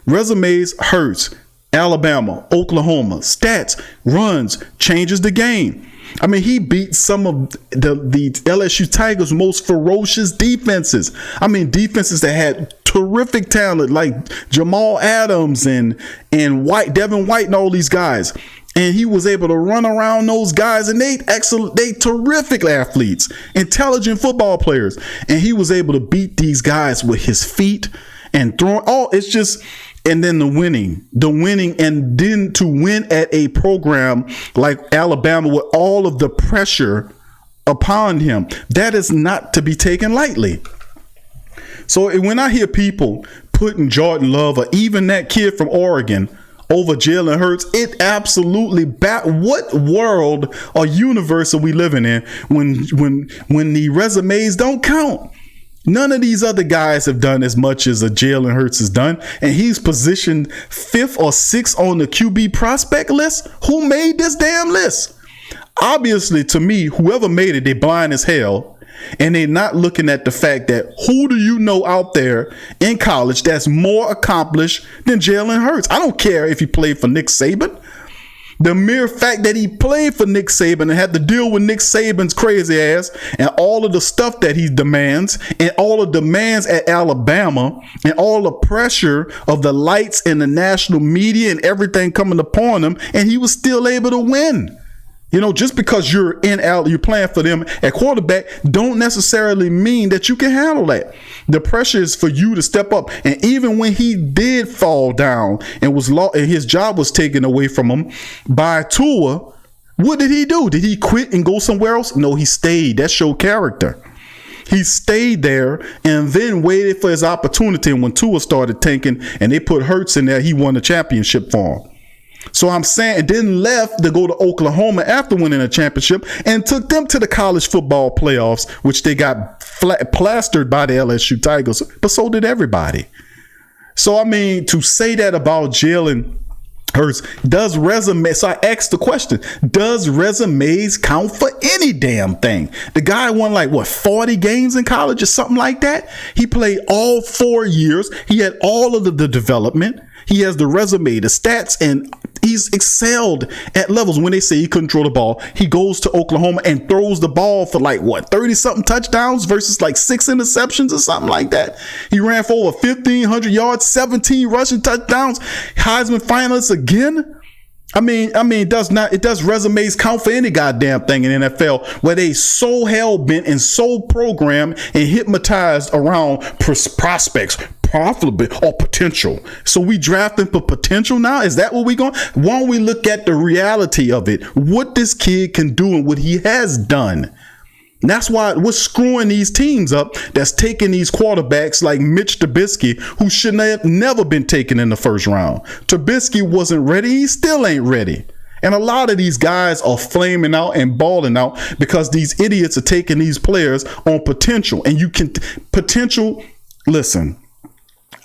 Resumes hurts. Alabama, Oklahoma, stats, runs, changes the game. I mean, he beat some of the LSU Tigers' most ferocious defenses. I mean, defenses that had terrific talent like Jamal Adams and Devin White and all these guys. And he was able to run around those guys, and they terrific athletes, intelligent football players. And he was able to beat these guys with his feet and throwing. Oh, it's just. And then the winning, and then to win at a program like Alabama with all of the pressure upon him, that is not to be taken lightly. So when I hear people putting Jordan Love or even that kid from Oregon over Jalen Hurts, it absolutely what world or universe are we living in when the resumes don't count? None of these other guys have done as much as a Jalen Hurts has done, and he's positioned 5th or 6th on the QB prospect list. Who made this damn list? Obviously, to me, whoever made it, they blind as hell, and they're not looking at the fact that who do you know out there in college that's more accomplished than Jalen Hurts? I don't care if he played for Nick Saban. The mere fact that he played for Nick Saban and had to deal with Nick Saban's crazy ass and all of the stuff that he demands and all the demands at Alabama and all the pressure of the lights and the national media and everything coming upon him, and he was still able to win. You know, just because you're playing for them at quarterback don't necessarily mean that you can handle that. The pressure is for you to step up. And even when he did fall down and his job was taken away from him by Tua, what did he do? Did he quit and go somewhere else? No, he stayed. That showed character. He stayed there and then waited for his opportunity. And when Tua started tanking and they put Hurts in there, he won the championship for him. So I'm saying it didn't left to go to Oklahoma after winning a championship and took them to the college football playoffs, which they got plastered by the LSU Tigers, but so did everybody. So, I mean, to say that about Jalen Hurts, so I asked the question, does resumes count for any damn thing? The guy won 40 games in college or something like that? He played all 4 years. He had all of the development. He has the resume, the stats, and he's excelled at levels. When they say he couldn't throw the ball, he goes to Oklahoma and throws the ball for 30-something touchdowns versus 6 interceptions or something like that. He ran for over 1,500 yards, 17 rushing touchdowns, Heisman finalist again. I mean, it does resumes count for any goddamn thing in NFL where they so hell-bent and so programmed and hypnotized around prospects, profitable or potential. So we drafting for potential now? Is that what we going? Why don't we look at the reality of it? What this kid can do and what he has done. And that's why we're screwing these teams up that's taking these quarterbacks like Mitch Trubisky, who should have never been taken in the first round. Trubisky wasn't ready. He still ain't ready. And a lot of these guys are flaming out and balling out because these idiots are taking these players on potential. And you can listen,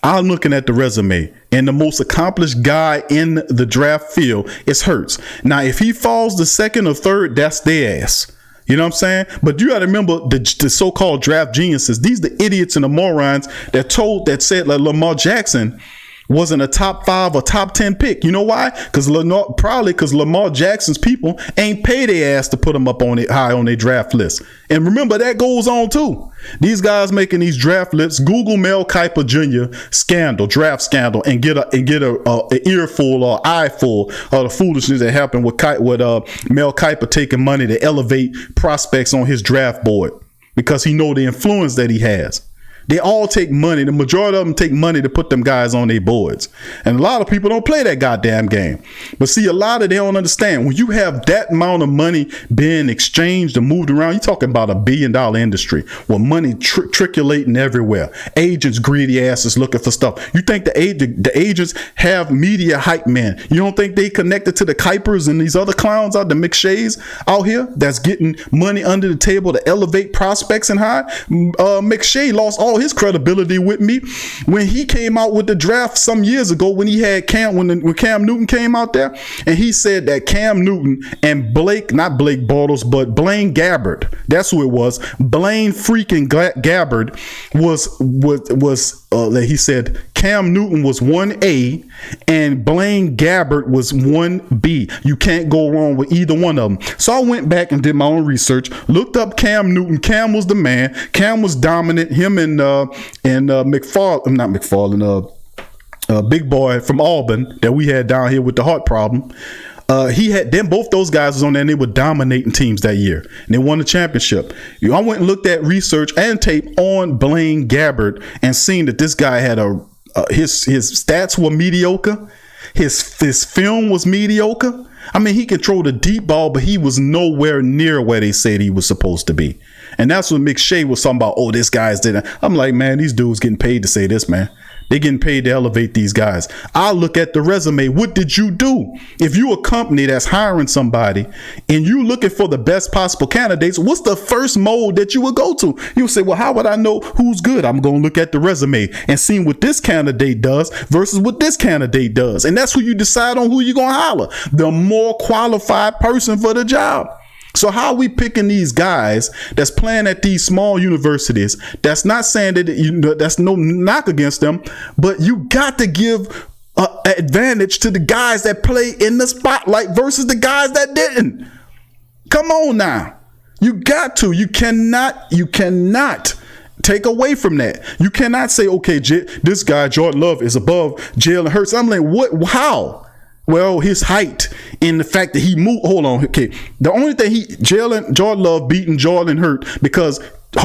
I'm looking at the resume, and the most accomplished guy in the draft field is Hurts. Now, if he falls the second or third, that's their ass. You know what I'm saying? But you got to remember the so-called draft geniuses. These are the idiots and the morons that said Lamar Jackson wasn't a top 5 or top 10 pick. You know why? Because Lamar Jackson's people ain't pay their ass to put him up on it high on their draft list. And remember, that goes on too. These guys making these draft lists. Google Mel Kiper Jr. draft scandal, and get a earful or eyeful of the foolishness that happened with Mel Kiper taking money to elevate prospects on his draft board because he know the influence that he has. They all take money. The majority of them take money to put them guys on their boards. And a lot of people don't play that goddamn game. But see, a lot of they don't understand. When you have that amount of money being exchanged and moved around, you're talking about $1 billion industry where money trickulating everywhere. Agents, greedy asses looking for stuff. You think the agents have media hype men? You don't think they connected to the Kuipers and these other clowns out, the McShays out here that's getting money under the table to elevate prospects and high? McShay lost all his credibility with me when he came out with the draft some years ago when he had when Cam Newton came out there, and he said that Cam Newton and not Blake Bortles, but Blaine Gabbert, that's who it was, Blaine freaking Gabbert he said Cam Newton was 1A and Blaine Gabbert was 1B. You can't go wrong with either one of them. So I went back and did my own research, looked up Cam Newton. Cam was the man. Cam was dominant. Him and Big Boy from Auburn that we had down here with the heart problem. He had them, both those guys was on there, and they were dominating teams that year, and they won the championship. I went and looked at research and tape on Blaine Gabbert and seen that this guy had his stats were mediocre. His film was mediocre. I mean, he could throw the deep ball, but he was nowhere near where they said he was supposed to be. And that's what McShay was talking about. Oh, this guy's did. I'm like, man, these dudes getting paid to say this, man. They're getting paid to elevate these guys. I look at the resume. What did you do? If you a company that's hiring somebody and you looking for the best possible candidates, what's the first mode that you would go to? You'll say, well, how would I know who's good? I'm going to look at the resume and see what this candidate does versus what this candidate does. And that's who you decide on who you're going to hire. The more qualified person for the job. So how are we picking these guys that's playing at these small universities? That's not saying that that's no knock against them, but you got to give advantage to the guys that play in the spotlight versus the guys that didn't. Come on now. You got to. You cannot take away from that. You cannot say, okay, this guy, Jordan Love, is above Jalen Hurts. I'm like, what? How? Well, his height and the fact that he moved. Hold on. Okay. The only thing Jordan Love beating Jordan Hurt because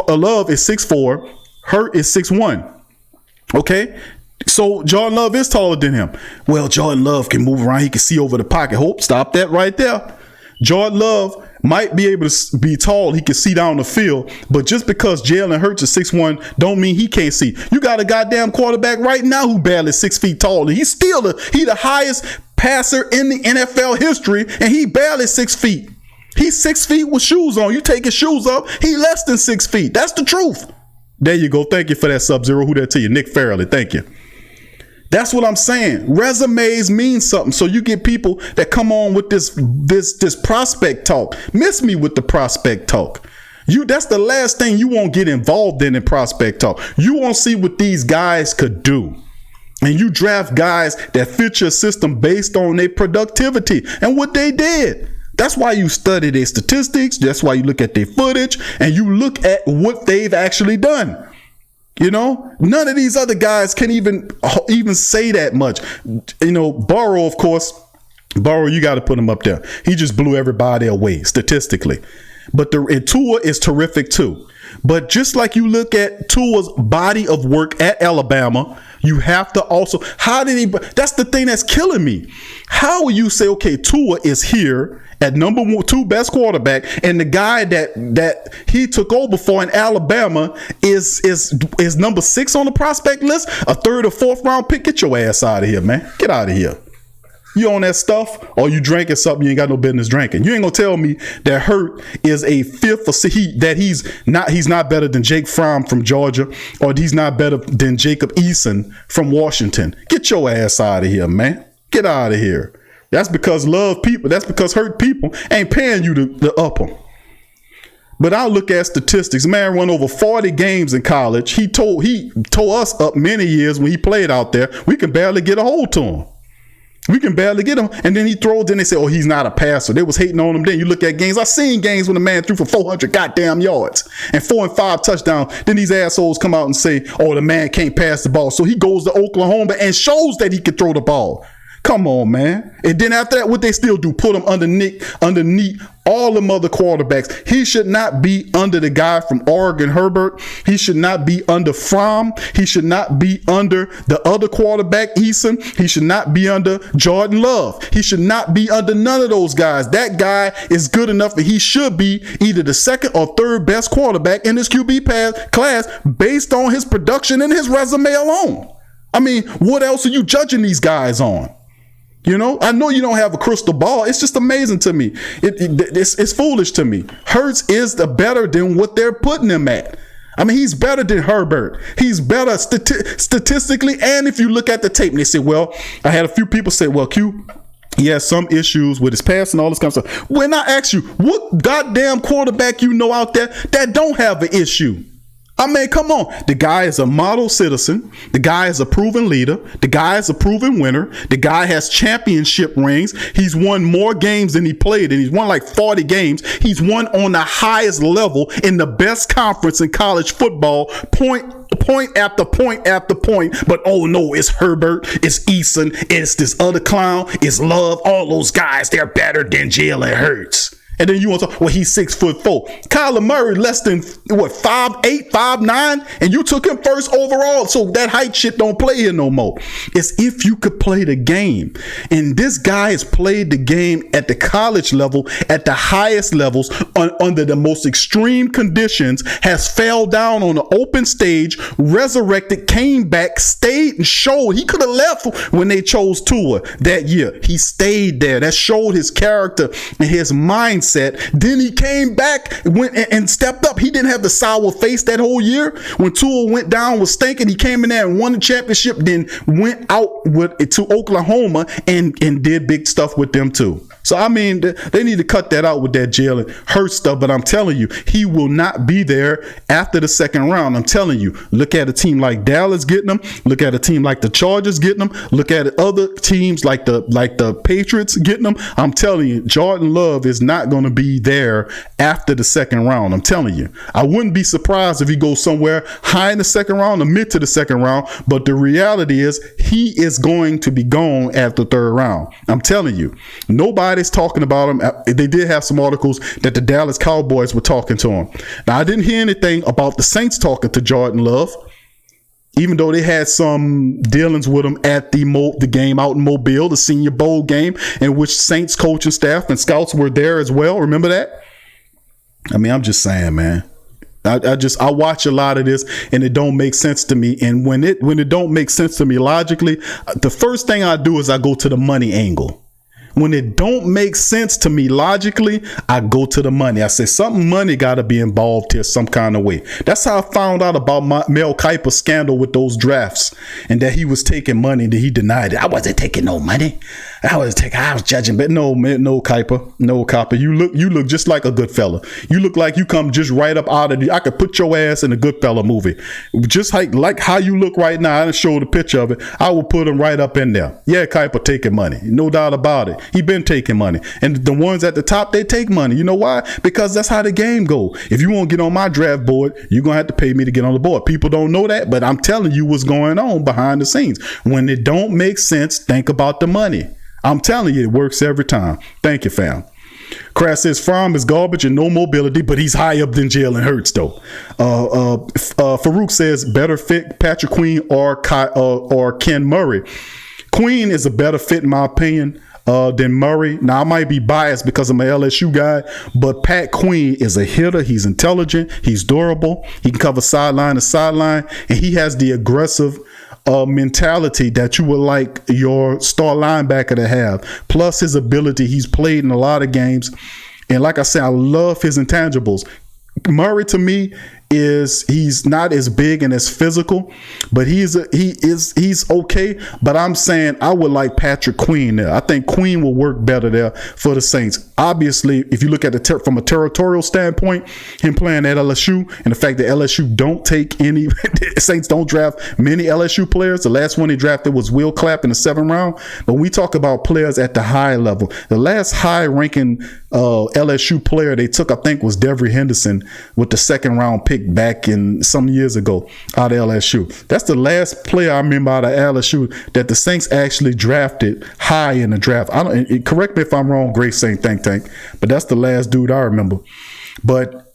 Love is 6'4", Hurt is 6'1". Okay. So Jordan Love is taller than him. Well, Jordan Love can move around. He can see over the pocket. Stop that right there. Jordan Love might be able to be tall. He can see down the field. But just because Jalen Hurts is 6'1", don't mean he can't see. You got a goddamn quarterback right now who barely 6 feet tall. And he's still the highest passer in the NFL history, and he barely 6 feet. He's 6 feet with shoes on. You take his shoes off, he less than 6 feet. That's the truth. There you go. Thank you for that, Sub-Zero. Who that to you? Nick Farrelly. Thank you. That's what I'm saying. Resumes mean something. So you get people that come on with this prospect talk. Miss me with the prospect talk. That's the last thing you won't get involved in prospect talk. You won't see what these guys could do. And you draft guys that fit your system based on their productivity and what they did. That's why you study their statistics. That's why you look at their footage and you look at what they've actually done. You know, none of these other guys can even say that much. You know, Burrow, of course, you got to put him up there. He just blew everybody away statistically. But Tua is terrific too. But just like you look at Tua's body of work at Alabama, you have to also, that's the thing that's killing me. How will you say, okay, Tua is here at number 2 best quarterback, and the guy that he took over for in Alabama is number 6 on the prospect list, a 3rd or 4th round pick? Get your ass out of here, man. Get out of here. You on that stuff, or you drinking something you ain't got no business drinking. You ain't gonna tell me that Hurt is a 5th or that he's not better than Jake Fromm from Georgia, or he's not better than Jacob Eason from Washington. Get your ass out of here, man. Get out of here. That's because that's because Hurt people ain't paying you to up them. But I'll look at statistics. Man run over 40 games in college. He tore us up many years when he played out there. We can barely get a hold to him. We can barely get him. And then he throws, then they say, oh, he's not a passer. They was hating on him. Then you look at games. I've seen games when the man threw for 400 goddamn yards and 4 and 5 touchdowns. Then these assholes come out and say, oh, the man can't pass the ball. So he goes to Oklahoma and shows that he can throw the ball. Come on, man. And then after that, what they still do, put him underneath all them other quarterbacks. He should not be under the guy from Oregon, Herbert. He should not be under Fromm. He should not be under the other quarterback, Eason. He should not be under Jordan Love. He should not be under none of those guys. That guy is good enough that he should be either the 2nd or 3rd best quarterback in his QB class based on his production and his resume alone. I mean, what else are you judging these guys on? You know, I know you don't have a crystal ball. It's just amazing to me. It's foolish to me. Hurts is better than what they're putting him at. I mean, he's better than Herbert. He's better statistically. And if you look at the tape, and they say, well, I had a few people say, well, Q, he has some issues with his pass and all this kind of stuff. When I ask you, what goddamn quarterback you know out there that don't have an issue? I mean, come on. The guy is a model citizen. The guy is a proven leader. The guy is a proven winner. The guy has championship rings. He's won more games than he played, and he's won like 40 games. He's won on the highest level in the best conference in college football, point after point after point. But oh no, it's Herbert, it's Eason, it's this other clown, it's Love. All those guys, they're better than Jalen Hurts. And then you want to talk, well, he's 6'4". Kyler Murray less than 5'8", 5'9", and you took him first overall. So that height shit don't play here no more. It's if you could play the game. And this guy has played the game at the college level, at the highest levels, under the most extreme conditions, has fell down on the open stage, resurrected, came back, stayed and showed. He could have left when they chose Tua that year. He stayed there. That showed his character and his mindset. Then he came back, went and stepped up. He didn't have the sour face that whole year. When Tua went down, was stinking, he came in there and won the championship, then went out to Oklahoma and did big stuff with them too. So, I mean, they need to cut that out with that Jalen Hurts stuff. But I'm telling you, he will not be there after the second round. I'm telling you, look at a team like Dallas getting them. Look at a team like the Chargers getting them. Look at other teams like the Patriots getting them. I'm telling you, Jordan Love is not going to be there after the second round. I'm telling you. I wouldn't be surprised if he goes somewhere high in the second round or mid to the second round. But the reality is he is going to be gone after the third round. I'm telling you. Nobody's talking about him. They did have some articles that the Dallas Cowboys were talking to him. Now, I didn't hear anything about the Saints talking to Jordan Love, even though they had some dealings with him at the game out in Mobile, the Senior Bowl game, in which Saints coaching staff and scouts were there as well. Remember that? I mean, I'm just saying, man. I watch a lot of this and it don't make sense to me. And when it don't make sense to me logically, the first thing I do is I go to the money angle. When it don't make sense to me logically, I go to the money. I say something money got to be involved here some kind of way. That's how I found out about Mel Kiper's scandal with those drafts and that he was taking money that he denied it. I wasn't taking no money. I was judging, but no, man, no Kiper. You look just like a good fella. You look like you come just right up out of I could put your ass in a good fella movie. Just like how you look right now. I didn't show the picture of it. I will put him right up in there. Yeah, Kiper taking money. No doubt about it. He been taking money. And the ones at the top, they take money. You know why? Because that's how the game go. If you want to get on my draft board, you're going to have to pay me to get on the board. People don't know that, but I'm telling you what's going on behind the scenes. When it don't make sense, think about the money. I'm telling you, it works every time. Thank you, fam. Crash says Fromm is garbage and no mobility, but he's high up than Jalen Hurts, though. Farouk says better fit Patrick Queen or Ken Murray. Queen is a better fit, in my opinion, than Murray. Now, I might be biased because I'm an LSU guy, but Pat Queen is a hitter. He's intelligent. He's durable. He can cover sideline to sideline, and he has the aggressive mentality that you would like your star linebacker to have. Plus his ability. He's played in a lot of games. And like I said, I love his intangibles. Murray, to me, he's not as big and as physical, but he's okay. But I'm saying I would like Patrick Queen there. I think Queen will work better there for the Saints. Obviously, if you look at from a territorial standpoint, him playing at LSU and the fact that LSU don't take any Saints don't draft many LSU players. The last one they drafted was Will Clapp in the 7th round. But we talk about players at the high level. The last high-ranking LSU player they took, I think, was Devery Henderson with the 2nd round pick back in some years ago out of LSU. That's the last player I remember out of LSU that the Saints actually drafted high in the draft. Correct me if I'm wrong, Great Saint Think Tank, but that's the last dude I remember. But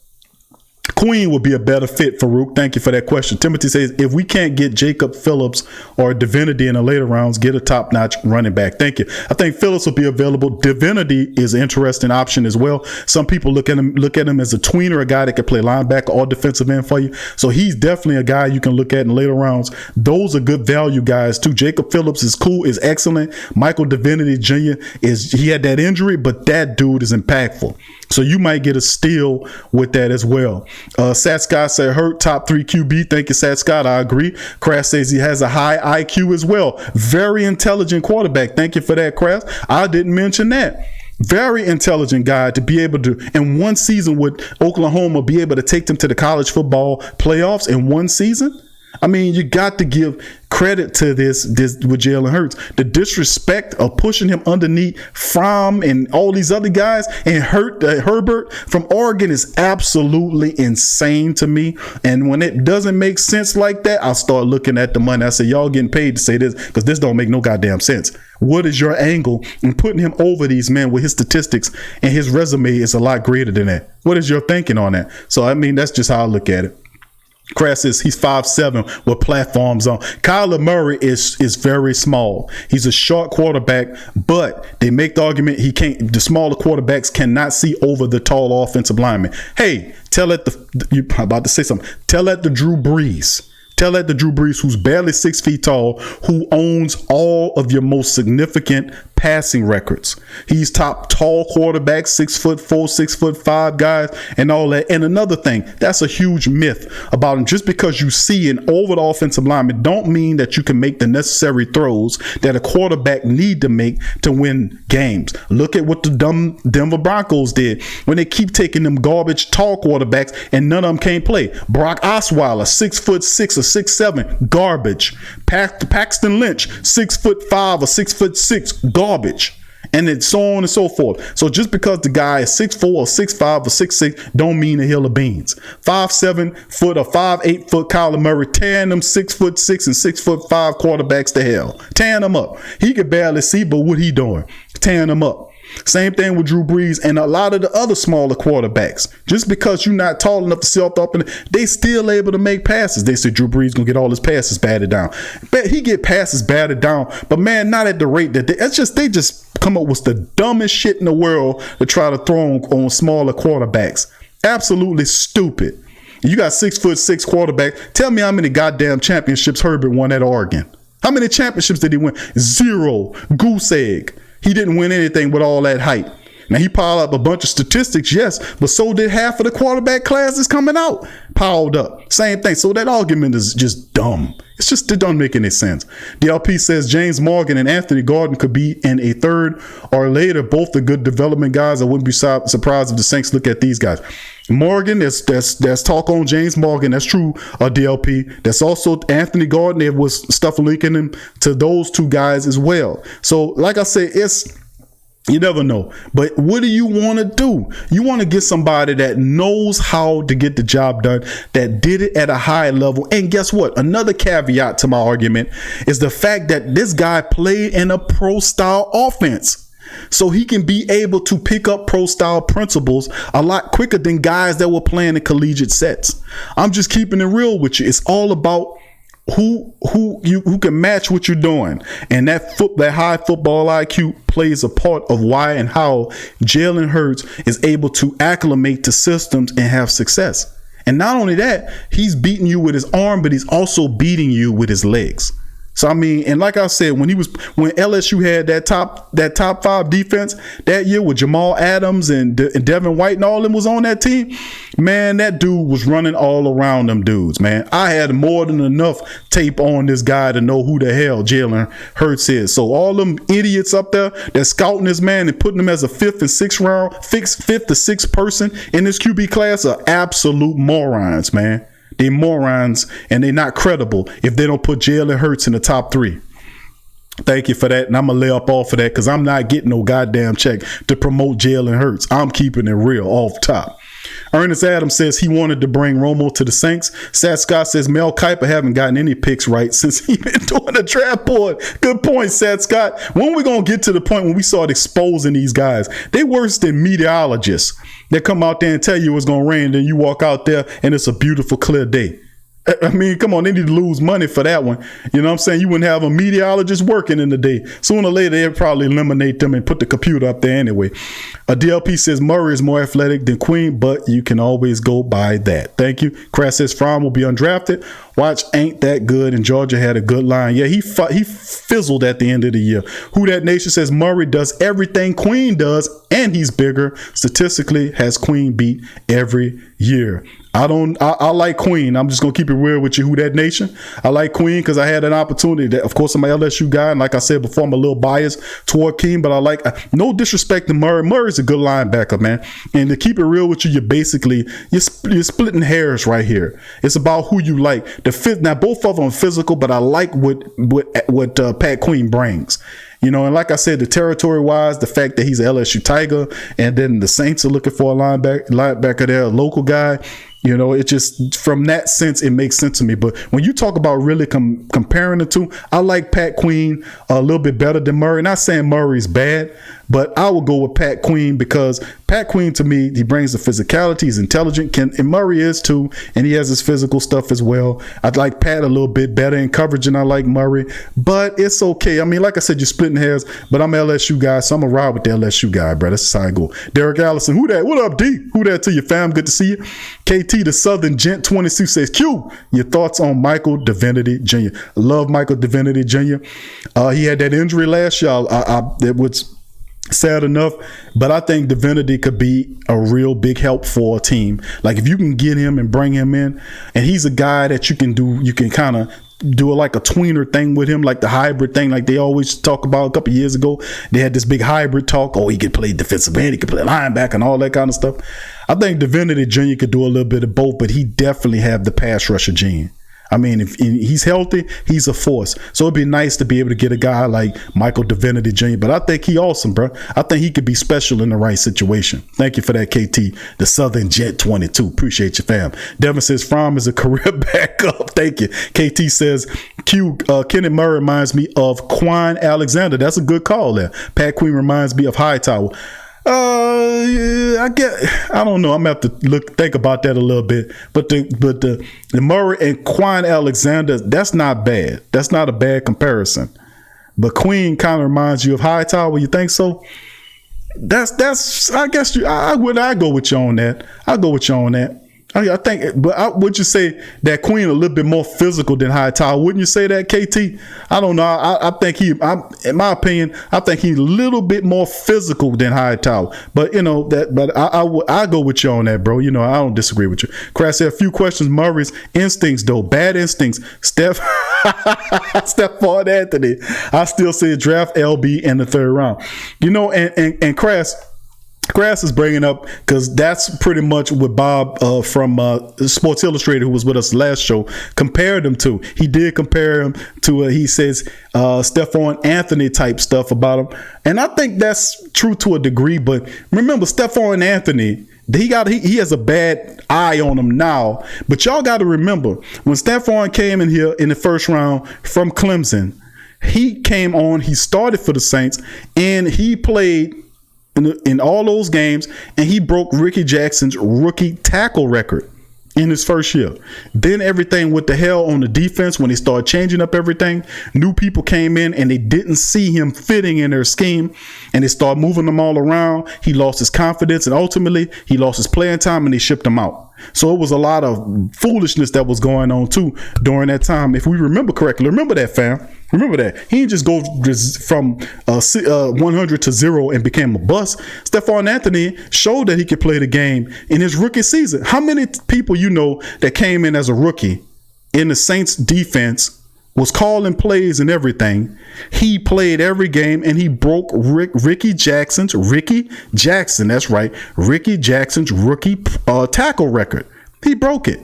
Queen would be a better fit, Farouk. Thank you for that question. Timothy says, if we can't get Jacob Phillips or Divinity in the later rounds, get a top-notch running back. Thank you. I think Phillips will be available. Divinity is an interesting option as well. Some people look at him as a tweener, a guy that can play linebacker or defensive end for you. So he's definitely a guy you can look at in later rounds. Those are good value guys too. Jacob Phillips is cool, is excellent. Michael Divinity Jr. he had that injury, but that dude is impactful. So you might get a steal with that as well. Sat Scott said Hurt top 3 QB. Thank you, Sat Scott. I agree. Crash says he has a high IQ as well. Very intelligent quarterback. Thank you for that, Crash. I didn't mention that. Very intelligent guy to be able to, in one season with Oklahoma, be able to take them to the college football playoffs in one season. I mean, you got to give credit to this with Jalen Hurts. The disrespect of pushing him underneath Fromm and all these other guys and Herbert from Oregon is absolutely insane to me. And when it doesn't make sense like that, I'll start looking at the money. I say, y'all getting paid to say this because this don't make no goddamn sense. What is your angle in putting him over these men with his statistics and his resume is a lot greater than that? What is your thinking on that? So, I mean, that's just how I look at it. Crass says he's 5'7" with platforms on. Kyler Murray is very small. He's a short quarterback, but they make the argument the smaller quarterbacks cannot see over the tall offensive lineman. Hey, tell that I'm about to say something. Tell that to Drew Brees. Tell that to Drew Brees, who's barely 6 feet tall, who owns all of your most significant passing records. He's top tall quarterbacks, 6'4", 6'5" guys, and all that. And another thing, that's a huge myth about him. Just because you see an over the offensive lineman don't mean that you can make the necessary throws that a quarterback need to make to win games. Look at what the dumb Denver Broncos did when they keep taking them garbage tall quarterbacks and none of them can't play. Brock Osweiler, 6'6" or 6'7", garbage. Paxton Lynch, 6'5" or 6'6", garbage. And it's so on and so forth. So just because the guy is 6'4" or 6'5" or 6'6" don't mean a hill of beans. 5'7" or 5'8" Kyler Murray tearing them 6'6" and 6'5" quarterbacks to hell. Tearing them up. He could barely see, but what he doing? Tearing them up. Same thing with Drew Brees and a lot of the other smaller quarterbacks. Just because you're not tall enough to see off the up, they still able to make passes. They say Drew Brees gonna get all his passes batted down. But he get passes batted down, but man, not at the rate that they just come up with the dumbest shit in the world to try to throw on smaller quarterbacks. Absolutely stupid. You got 6'6" quarterback. Tell me how many goddamn championships Herbert won at Oregon. How many championships did he win? 0. Goose egg. He didn't win anything with all that height. Now, he piled up a bunch of statistics, yes, but so did half of the quarterback class that's coming out. Piled up. Same thing. So that argument is just dumb. It don't make any sense. DLP says James Morgan and Anthony Gordon could be in a third or later. Both are good development guys. I wouldn't be surprised if the Saints look at these guys. Morgan, there's talk on James Morgan. That's true, DLP. That's also Anthony Gordon. There was stuff linking him to those two guys as well. So, like I said, you never know. But what do you want to do? You want to get somebody that knows how to get the job done, that did it at a high level. And guess what? Another caveat to my argument is the fact that this guy played in a pro-style offense. So he can be able to pick up pro-style principles a lot quicker than guys that were playing in collegiate sets. I'm just keeping it real with you. It's all about who can match what you're doing. And that high football IQ plays a part of why and how Jalen Hurts is able to acclimate to systems and have success. And not only that, he's beating you with his arm, but he's also beating you with his legs. So, I mean, and like I said, when LSU had that top 5 defense that year with Jamal Adams and Devin White and all them was on that team, man, that dude was running all around them dudes, man. I had more than enough tape on this guy to know who the hell Jalen Hurts is. So all them idiots up there that's scouting this man and putting him as a fifth to sixth person in this QB class are absolute morons, man. They morons and they're not credible if they don't put Jalen Hurts in the top 3. Thank you for that. And I'm going to lay up off of that because I'm not getting no goddamn check to promote Jalen Hurts. I'm keeping it real off top. Ernest Adams says he wanted to bring Romo to the Saints. Sat Scott says Mel Kiper haven't gotten any picks right since he been doing the draft board. Good point, Sat Scott. When we going to get to the point when we start exposing these guys? They worse than meteorologists. They come out there and tell you it's going to rain, then you walk out there and it's a beautiful, clear day. I mean, come on, they need to lose money for that one. You know what I'm saying? You wouldn't have a meteorologist working in the day. Sooner or later, they'd probably eliminate them and put the computer up there anyway. A DLP says Murray is more athletic than Queen, but you can always go by that. Thank you. Crass says Fromm will be undrafted. Watch ain't that good, and Georgia had a good line. Yeah, he fizzled at the end of the year. Who That Nation says Murray does everything Queen does, and he's bigger. Statistically, has Queen beat every year. I like Queen. I'm just gonna keep it real with you, Who That Nation. I like Queen because I had an opportunity. That, of course, I'm an LSU guy, and like I said before, I'm a little biased toward King, but I like, no disrespect to Murray. Murray's a good linebacker, man. And to keep it real with you, you're splitting hairs right here. It's about who you like. Now both of them are physical, but I like what Pat Queen brings. You know, and like I said, the territory-wise, the fact that he's an LSU Tiger, and then the Saints are looking for a linebacker there, a local guy. You know, it just, from that sense, it makes sense to me. But when you talk about really comparing the two, I like Pat Queen a little bit better than Murray. Not saying Murray's bad, but I would go with Pat Queen because Pat Queen, to me, he brings the physicality. He's intelligent, and Murray is too, and he has his physical stuff as well. I'd like Pat a little bit better in coverage than I like Murray, but it's okay. I mean, like I said, you're splitting hairs, but I'm an LSU guy, so I'm going to ride with the LSU guy, bro. That's how I go. Derek Allison, who that? What up, D? Who that to you, fam? Good to see you. KT, the Southern Gent 22 says, Q, your thoughts on Michael Divinity Jr. I love Michael Divinity Jr. He had that injury last year. It was sad enough, but I think Divinity could be a real big help for a team. Like, if you can get him and bring him in, and he's a guy that you can kind of do like a tweener thing with him, like the hybrid thing, like they always talk about a couple years ago. They had this big hybrid talk. Oh, he could play defensive end, he could play linebacker and all that kind of stuff. I think Divinity Jr. could do a little bit of both, but he definitely have the pass rusher gene. I mean, if he's healthy, he's a force. So it'd be nice to be able to get a guy like Michael Divinity Jr. But I think he awesome, bro. I think he could be special in the right situation. Thank you for that, KT. The Southern Jet 22. Appreciate you, fam. Devin says, Fromm is a career backup. Thank you. KT says, Kenneth Murray reminds me of Quan Alexander. That's a good call there. Pat Queen reminds me of Hightower. I don't know. I'm gonna have to think about that a little bit. But the Murray and Quan Alexander, that's not bad. That's not a bad comparison. But Queen kind of reminds you of Hightower. You think so? That's. I guess I go with you on that. I'll go with you on that. I think, but would you say that Queen a little bit more physical than Hightower? Wouldn't you say that, KT? I don't know. I think in my opinion, I think he's a little bit more physical than Hightower. But you know that. But I go with you on that, bro. You know, I don't disagree with you. Crash said a few questions. Murray's instincts, though, bad instincts. Stephon Anthony. I still say draft LB in the third round. You know, and Crash is bringing up, because that's pretty much what Bob from Sports Illustrated, who was with us last show, compared him to. He did compare him to, he says, Stephon Anthony type stuff about him. And I think that's true to a degree. But remember, Stephon Anthony, he has a bad eye on him now. But y'all got to remember, when Stephon came in here in the first round from Clemson, he came on, he started for the Saints, and he played in all those games, and he broke Ricky Jackson's rookie tackle record in his first year. Then everything went to hell on the defense when they started changing up everything. New people came in and they didn't see him fitting in their scheme, and they started moving them all around. He lost his confidence, and ultimately he lost his playing time, and they shipped him out. So it was a lot of foolishness that was going on too during that time. If we remember correctly, remember that, fam. Remember that. He didn't just go from 100 to 0 and became a bust. Stephon Anthony showed that he could play the game in his rookie season. How many people you know that came in as a rookie in the Saints defense, was calling plays and everything? He played every game, and he broke Ricky Jackson's rookie tackle record. He broke it.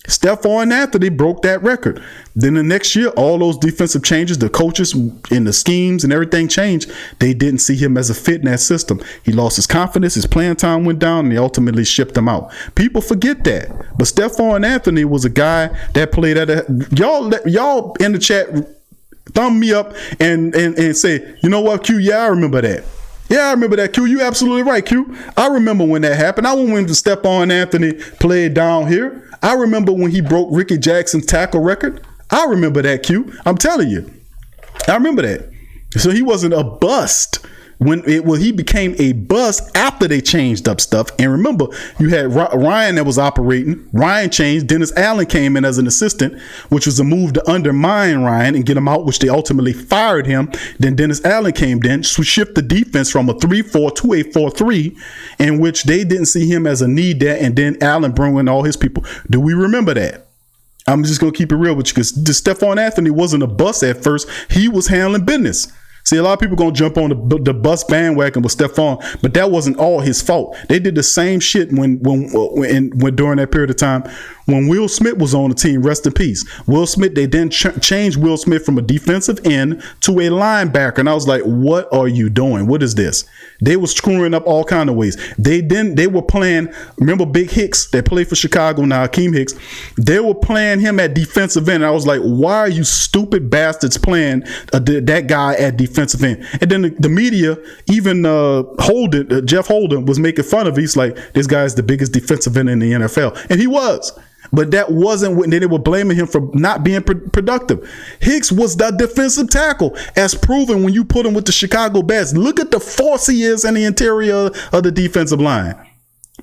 Stephon Anthony broke that record. Then the next year, all those defensive changes, the coaches and the schemes and everything changed. They didn't see him as a fit in that system. He lost his confidence, his playing time went down, and they ultimately shipped him out. People forget that. But Stephon Anthony was a guy that played at y'all in the chat, thumb me up and say, you know what, Q, yeah, I remember that. Yeah, I remember that, Q. You absolutely right, Q. I remember when that happened. I remember when Stephon Anthony played down here. I remember when he broke Ricky Jackson's tackle record. I remember that, Q. I'm telling you. I remember that. So he wasn't a bust. He became a bust after they changed up stuff. And remember, you had Ryan that was operating. Ryan changed. Dennis Allen came in as an assistant, which was a move to undermine Ryan and get him out, which they ultimately fired him. Then Dennis Allen came in, shift the defense from a 3-4 to a 4-3, in which they didn't see him as a need there. And then Allen brought in all his people. Do we remember that? I'm just going to keep it real with you, because Stephon Anthony wasn't a bust at first. He was handling business. See, a lot of people going to jump on the bus bandwagon with Stephon, but that wasn't all his fault. They did the same shit when during that period of time when Will Smith was on the team. Rest in peace. Will Smith, they then changed Will Smith from a defensive end to a linebacker. And I was like, what are you doing? What is this? They were screwing up all kind of ways. They were playing, remember Big Hicks that played for Chicago now, Akeem Hicks? They were playing him at defensive end. I was like, why are you stupid bastards playing that guy at defensive end? And then the media, even Jeff Holden was making fun of it. He's like, this guy's the biggest defensive end in the NFL. And he was. But that wasn't when they were blaming him for not being productive. Hicks was the defensive tackle, as proven when you put him with the Chicago Bears. Look at the force he is in the interior of the defensive line.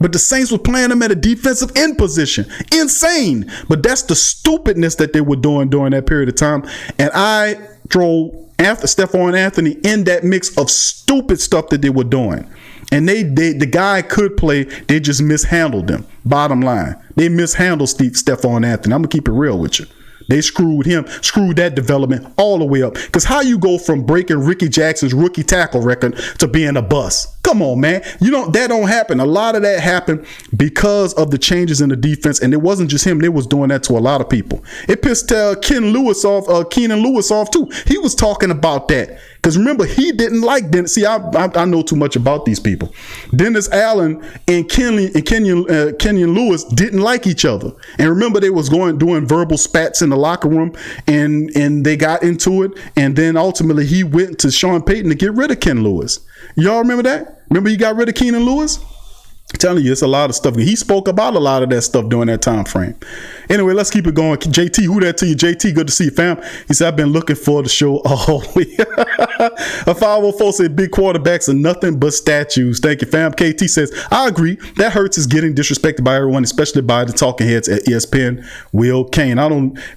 But the Saints were playing him at a defensive end position. Insane. But that's the stupidness that they were doing during that period of time. And I throw Stephon Anthony in that mix of stupid stuff that they were doing. And the guy could play, they just mishandled him. Bottom line, they mishandled Stephon Anthony. I'm gonna keep it real with you. They screwed that development all the way up. Because how you go from breaking Ricky Jackson's rookie tackle record to being a bust? Come on, man. That don't happen. A lot of that happened because of the changes in the defense, and it wasn't just him. They was doing that to a lot of people. It pissed Keenan Lewis off too. He was talking about that. Because remember, he didn't like Dennis. See, I know too much about these people. Dennis Allen and Kenyon Lewis didn't like each other. And remember, they was doing verbal spats in the locker room, and they got into it. And then ultimately, he went to Sean Payton to get rid of Ken Lewis. Y'all remember that? Remember he got rid of Keenan Lewis? I'm telling you, it's a lot of stuff. He spoke about a lot of that stuff during that time frame. Anyway, let's keep it going. JT, who that to you? JT, good to see you, fam. He said, I've been looking for the show all week. A 504 said, big quarterbacks are nothing but statues. Thank you, fam. KT says, I agree. That Hurts is getting disrespected by everyone, especially by the talking heads at ESPN. Will Kane.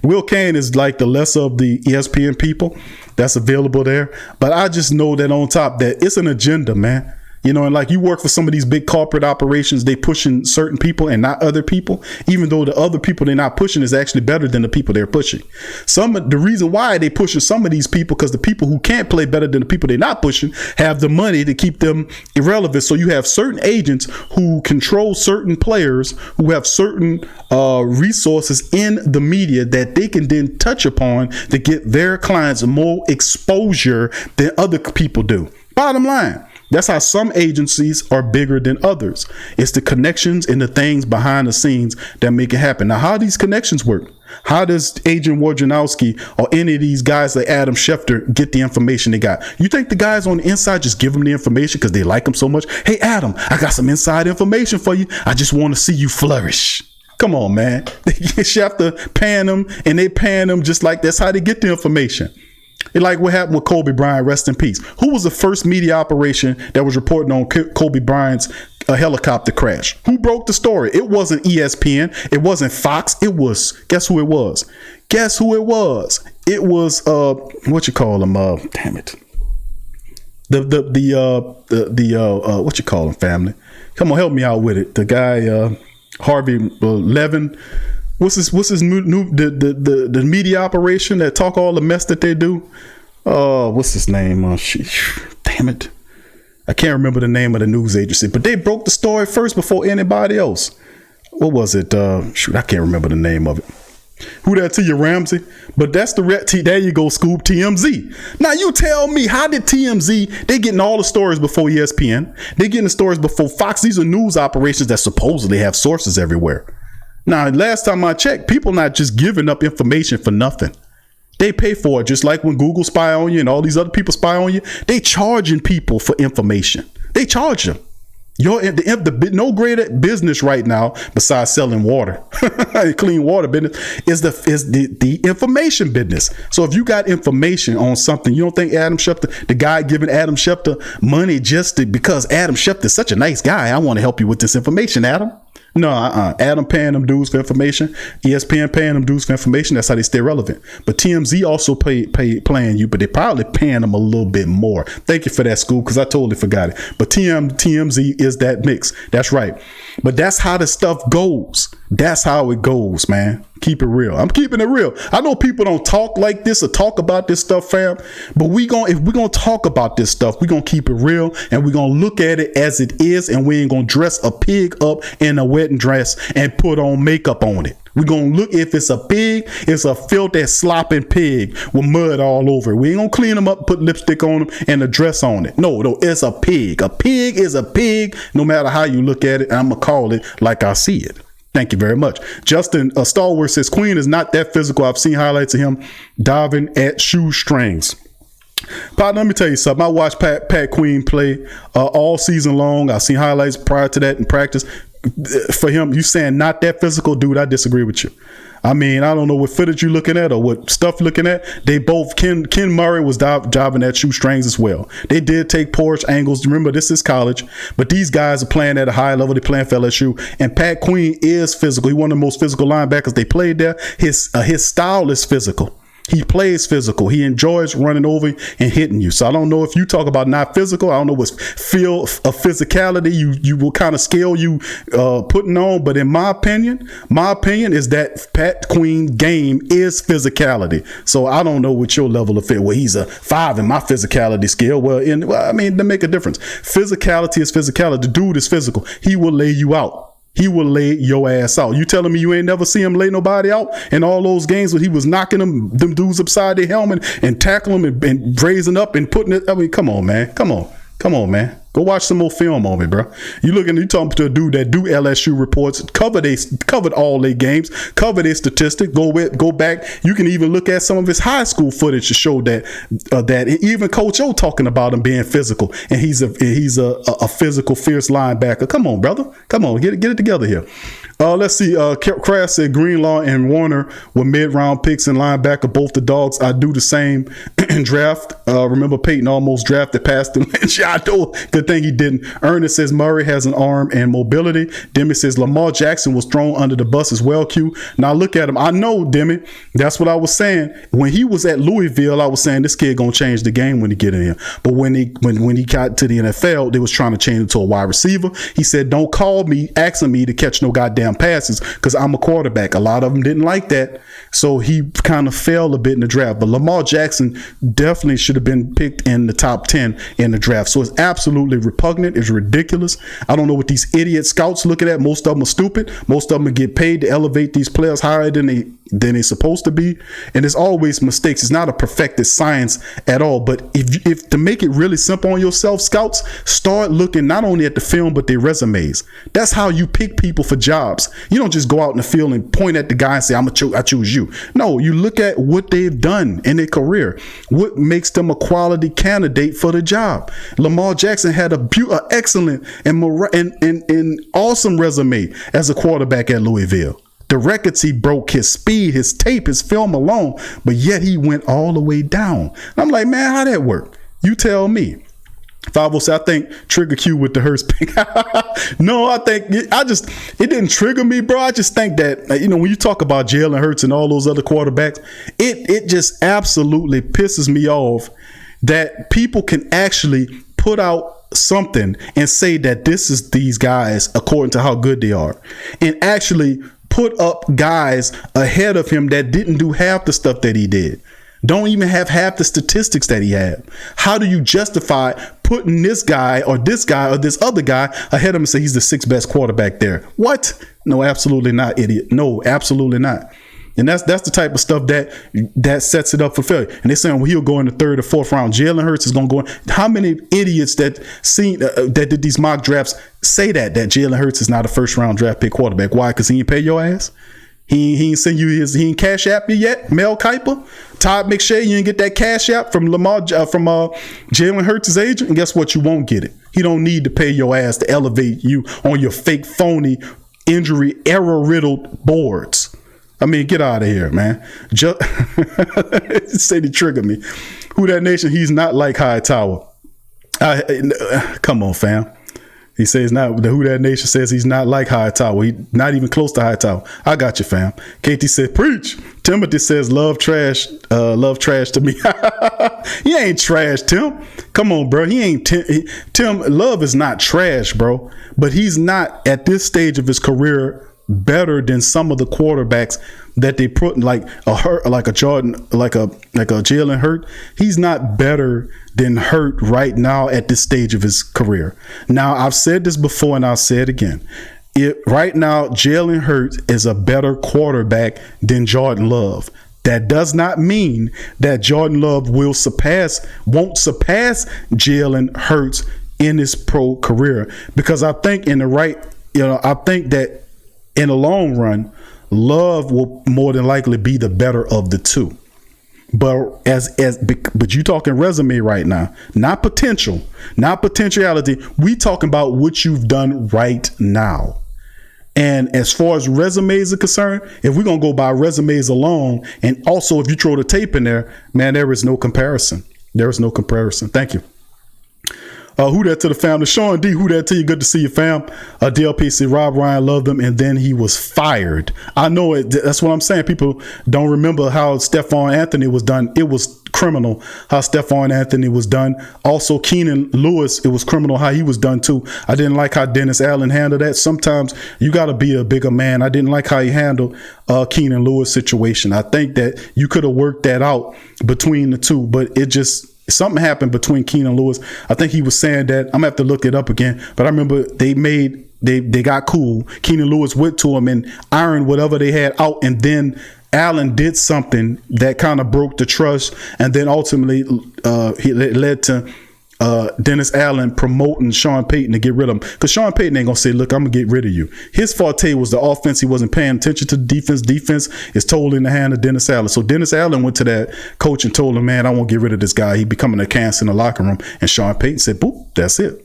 Will Kane is like the lesser of the ESPN people that's available there. But I just know that on top that it's an agenda, man. You know, and like you work for some of these big corporate operations, they pushing certain people and not other people, even though the other people they're not pushing is actually better than the people they're pushing. The reason why they pushing some of these people, because the people who can't play better than the people they're not pushing have the money to keep them irrelevant. So you have certain agents who control certain players who have certain resources in the media that they can then touch upon to get their clients more exposure than other people do. Bottom line. That's how some agencies are bigger than others. It's the connections and the things behind the scenes that make it happen. Now, how do these connections work? How does Agent Wojnarowski or any of these guys like Adam Schefter get the information they got? You think the guys on the inside just give them the information because they like them so much? Hey, Adam, I got some inside information for you. I just want to see you flourish. Come on, man. Schefter paying them, and they paying them just like that's how they get the information. It like what happened with Kobe Bryant, rest in peace. Who was the first media operation that was reporting on Kobe Bryant's helicopter crash? Who broke the story? It wasn't ESPN. It wasn't Fox. It was, guess who it was? Guess who it was? It was, what you call him? Damn it. What you call him, family? Come on, help me out with it. The guy, Harvey Levin. What's his new the media operation that talk all the mess that they do? What's his name? Damn it. I can't remember the name of the news agency, but they broke the story first before anybody else. What was it? I can't remember the name of it. Who that to you, Ramsey? But that's there you go, Scoop, TMZ. Now you tell me, how did TMZ, they getting all the stories before ESPN? They getting the stories before Fox. These are news operations that supposedly have sources everywhere. Now, last time I checked, people not just giving up information for nothing. They pay for it, just like when Google spy on you and all these other people spy on you. They charging people for information. They charge them. No greater business right now besides selling water, clean water business is the information business. So if you got information on something, you don't think Adam Schefter, the guy giving Adam Schefter money because Adam Schefter is such a nice guy, I want to help you with this information, Adam. No, Adam paying them dudes for information. ESPN paying them dudes for information. That's how they stay relevant. But TMZ also paying you, but they probably paying them a little bit more. Thank you for that, Scoop, because I totally forgot it. But TMZ is that mix. That's right. But that's how the stuff goes. That's how it goes, man. Keep it real. I'm keeping it real. I know people don't talk like this or talk about this stuff, fam. But if we're gonna talk about this stuff, we're gonna keep it real and we're gonna look at it as it is, and we ain't gonna dress a pig up in a wedding dress and put on makeup on it. We're gonna look, if it's a pig, it's a filthy, slopping pig with mud all over it. We ain't gonna clean them up, put lipstick on them and a dress on it. No, it's a pig. A pig is a pig, no matter how you look at it. I'm gonna call it like I see it. Thank you very much. Justin Star Wars says Queen is not that physical. I've seen highlights of him diving at shoestrings. Pat, let me tell you something. I watched Pat Queen play all season long. I've seen highlights prior to that in practice. For him, you saying not that physical, dude, I disagree with you. I mean, I don't know what footage you're looking at or what stuff you're looking at. They both, Ken Murray was diving at shoestrings as well. They did take porch angles. Remember, this is college, but these guys are playing at a high level. They're playing for LSU, and Pat Queen is physical. He's one of the most physical linebackers they played there. His style is physical. He plays physical. He enjoys running over and hitting you. So I don't know if you talk about not physical. I don't know what's feel of physicality you will kind of scale you putting on. But in my opinion is that Pat Queen game is physicality. So I don't know what your level of fit. Well, he's a 5 in my physicality scale. Well, I mean, to make a difference. Physicality is physicality. The dude is physical. He will lay you out. He will lay your ass out. You telling me you ain't never see him lay nobody out in all those games when he was knocking them dudes upside their helmet and tackling them and raising up and putting it? I mean, come on, man. Come on, man. Go watch some more film on me, bro. You talking to a dude that do LSU reports, covered all their games, covered their statistics. Go back. You can even look at some of his high school footage to show that even Coach O talking about him being physical, and he's a physical, fierce linebacker. Come on, brother. Come on, get it together here. Let's see. Crash said Greenlaw and Warner were mid-round picks and linebacker. Both the dogs. I do the same in draft. Remember Peyton almost drafted past him. I know. Good thing he didn't. Ernest says Murray has an arm and mobility. Demi says Lamar Jackson was thrown under the bus as well, Q. Now look at him. I know, Demi. That's what I was saying. When he was at Louisville, I was saying this kid gonna change the game when he get in here. But when he got to the NFL, they was trying to change it to a wide receiver. He said, don't call me asking me to catch no goddamn passes because I'm a quarterback. A lot of them didn't like that. So he kind of fell a bit in the draft. But Lamar Jackson definitely should have been picked in the top 10 in the draft. So it's absolutely repugnant. It's ridiculous. I don't know what these idiot scouts looking at. Most of them are stupid. Most of them get paid to elevate these players higher than they're supposed to be. And there's always mistakes. It's not a perfected science at all. But if to make it really simple on yourself, scouts, start looking not only at the film, but their resumes. That's how you pick people for jobs. You don't just go out in the field and point at the guy and say, I choose you. No, you look at what they've done in their career. What makes them a quality candidate for the job. Lamar Jackson had an excellent and awesome resume as a quarterback at Louisville. The records he broke, his speed, his tape, his film alone, but yet he went all the way down. And I'm like, man, how that work? You tell me. 506, I think trigger Q with the Hurts pick. No, I think it didn't trigger me, bro. I just think that, when you talk about Jalen Hurts and all those other quarterbacks, it just absolutely pisses me off that people can actually put out something and say that this is these guys according to how good they are, and actually put up guys ahead of him that didn't do half the stuff that he did. Don't even have half the statistics that he had. How do you justify putting this guy or this other guy ahead of him and say he's the 6th best quarterback there? What? No, absolutely not, idiot. No, absolutely not. And that's the type of stuff that sets it up for failure. And they're saying, well, he'll go in the 3rd or 4th round. Jalen Hurts is going to go in. How many idiots that did these mock drafts say that Jalen Hurts is not a 1st round draft pick quarterback? Why? Because he didn't pay your ass? He ain't send you he ain't cash app you yet, Mel Kiper. Todd McShay, you didn't get that cash app from Jalen Hurts' agent, and guess what? You won't get it. He don't need to pay your ass to elevate you on your fake, phony, injury, error-riddled boards. I mean, get out of here, man. Say to trigger me. Who that nation? He's not like Hightower. Come on, fam. He says not. The Who That Nation says he's not like Hightower. He not even close to Hightower. I got you, fam. KT said, preach. Timothy says, love trash to me. He ain't trash, Tim. Come on, bro. He ain't Tim. Love is not trash, bro. But he's not at this stage of his career better than some of the quarterbacks that they put like a Jordan, like a Jalen Hurts. He's not better than Hurt right now at this stage of his career. Now, I've said this before and I'll say it again. Right now, Jalen Hurts is a better quarterback than Jordan Love. That does not mean that Jordan Love won't surpass Jalen Hurts in his pro career, because I think I think that in the long run, Love will more than likely be the better of the two. But but you talking resume right now, not potential, not potentiality. We talking about what you've done right now. And as far as resumes are concerned, if we're going to go by resumes alone, and also if you throw the tape in there, man, there is no comparison. There is no comparison. Thank you. Who that to the family? Sean D, who that to you? Good to see you, fam. DLP said Rob Ryan loved him, and then he was fired. I know it. That's what I'm saying. People don't remember how Stephon Anthony was done. It was criminal how Stephon Anthony was done. Also, Keenan Lewis, it was criminal how he was done too. I didn't like how Dennis Allen handled that. Sometimes you got to be a bigger man. I didn't like how he handled Keenan Lewis situation. I think that you could have worked that out between the two, but it just, something happened between Keenan Lewis. I think he was saying that. I'm gonna have to look it up again, but I remember they got cool. Keenan Lewis went to him and ironed whatever they had out, and then Allen did something that kind of broke the trust, and then ultimately it led to Dennis Allen promoting Sean Payton to get rid of him, because Sean Payton ain't gonna say, look, I'm gonna get rid of you. His forte was the offense. He wasn't paying attention to the defense. Defense is totally in the hand of Dennis Allen. So Dennis Allen went to that coach and told him, man, I won't get rid of this guy. He becoming a cancer in the locker room. And Sean Payton said, boop, that's it.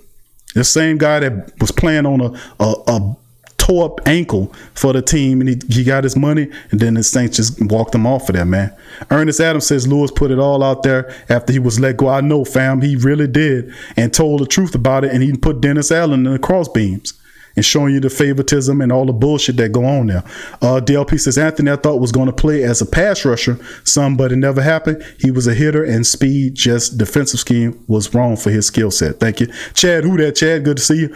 The same guy that was playing on a tore up ankle for the team, and he got his money, and then the Saints just walked him off for that, man. Ernest Adams says Lewis put it all out there after he was let go. I know, fam, he really did, and told the truth about it, and he put Dennis Allen in the cross beams and showing you the favoritism and all the bullshit that go on there. DLP says Anthony, I thought was going to play as a pass rusher but it never happened. He was a hitter, and speed, just defensive scheme was wrong for his skill set. Thank you. Chad, who that? Chad, good to see you.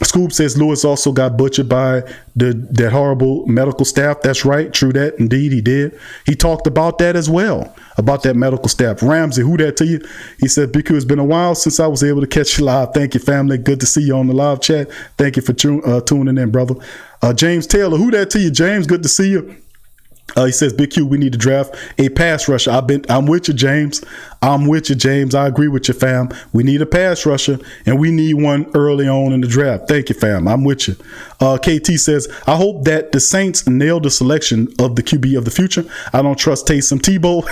Scoop says Lewis also got butchered by that horrible medical staff. That's right. True that. Indeed, he did. He talked about that as well, about that medical staff. Ramsey, who that to you? He said, BQ, it's been a while since I was able to catch you live. Thank you, family. Good to see you on the live chat. Thank you for tuning in, brother. James Taylor, who that to you? James, good to see you. He says, Big Q, we need to draft a pass rusher. I'm with you, James. I'm with you, James. I agree with you, fam. We need a pass rusher, and we need one early on in the draft. Thank you, fam. I'm with you. KT says, I hope that the Saints nail the selection of the QB of the future. I don't trust Taysom Tebow,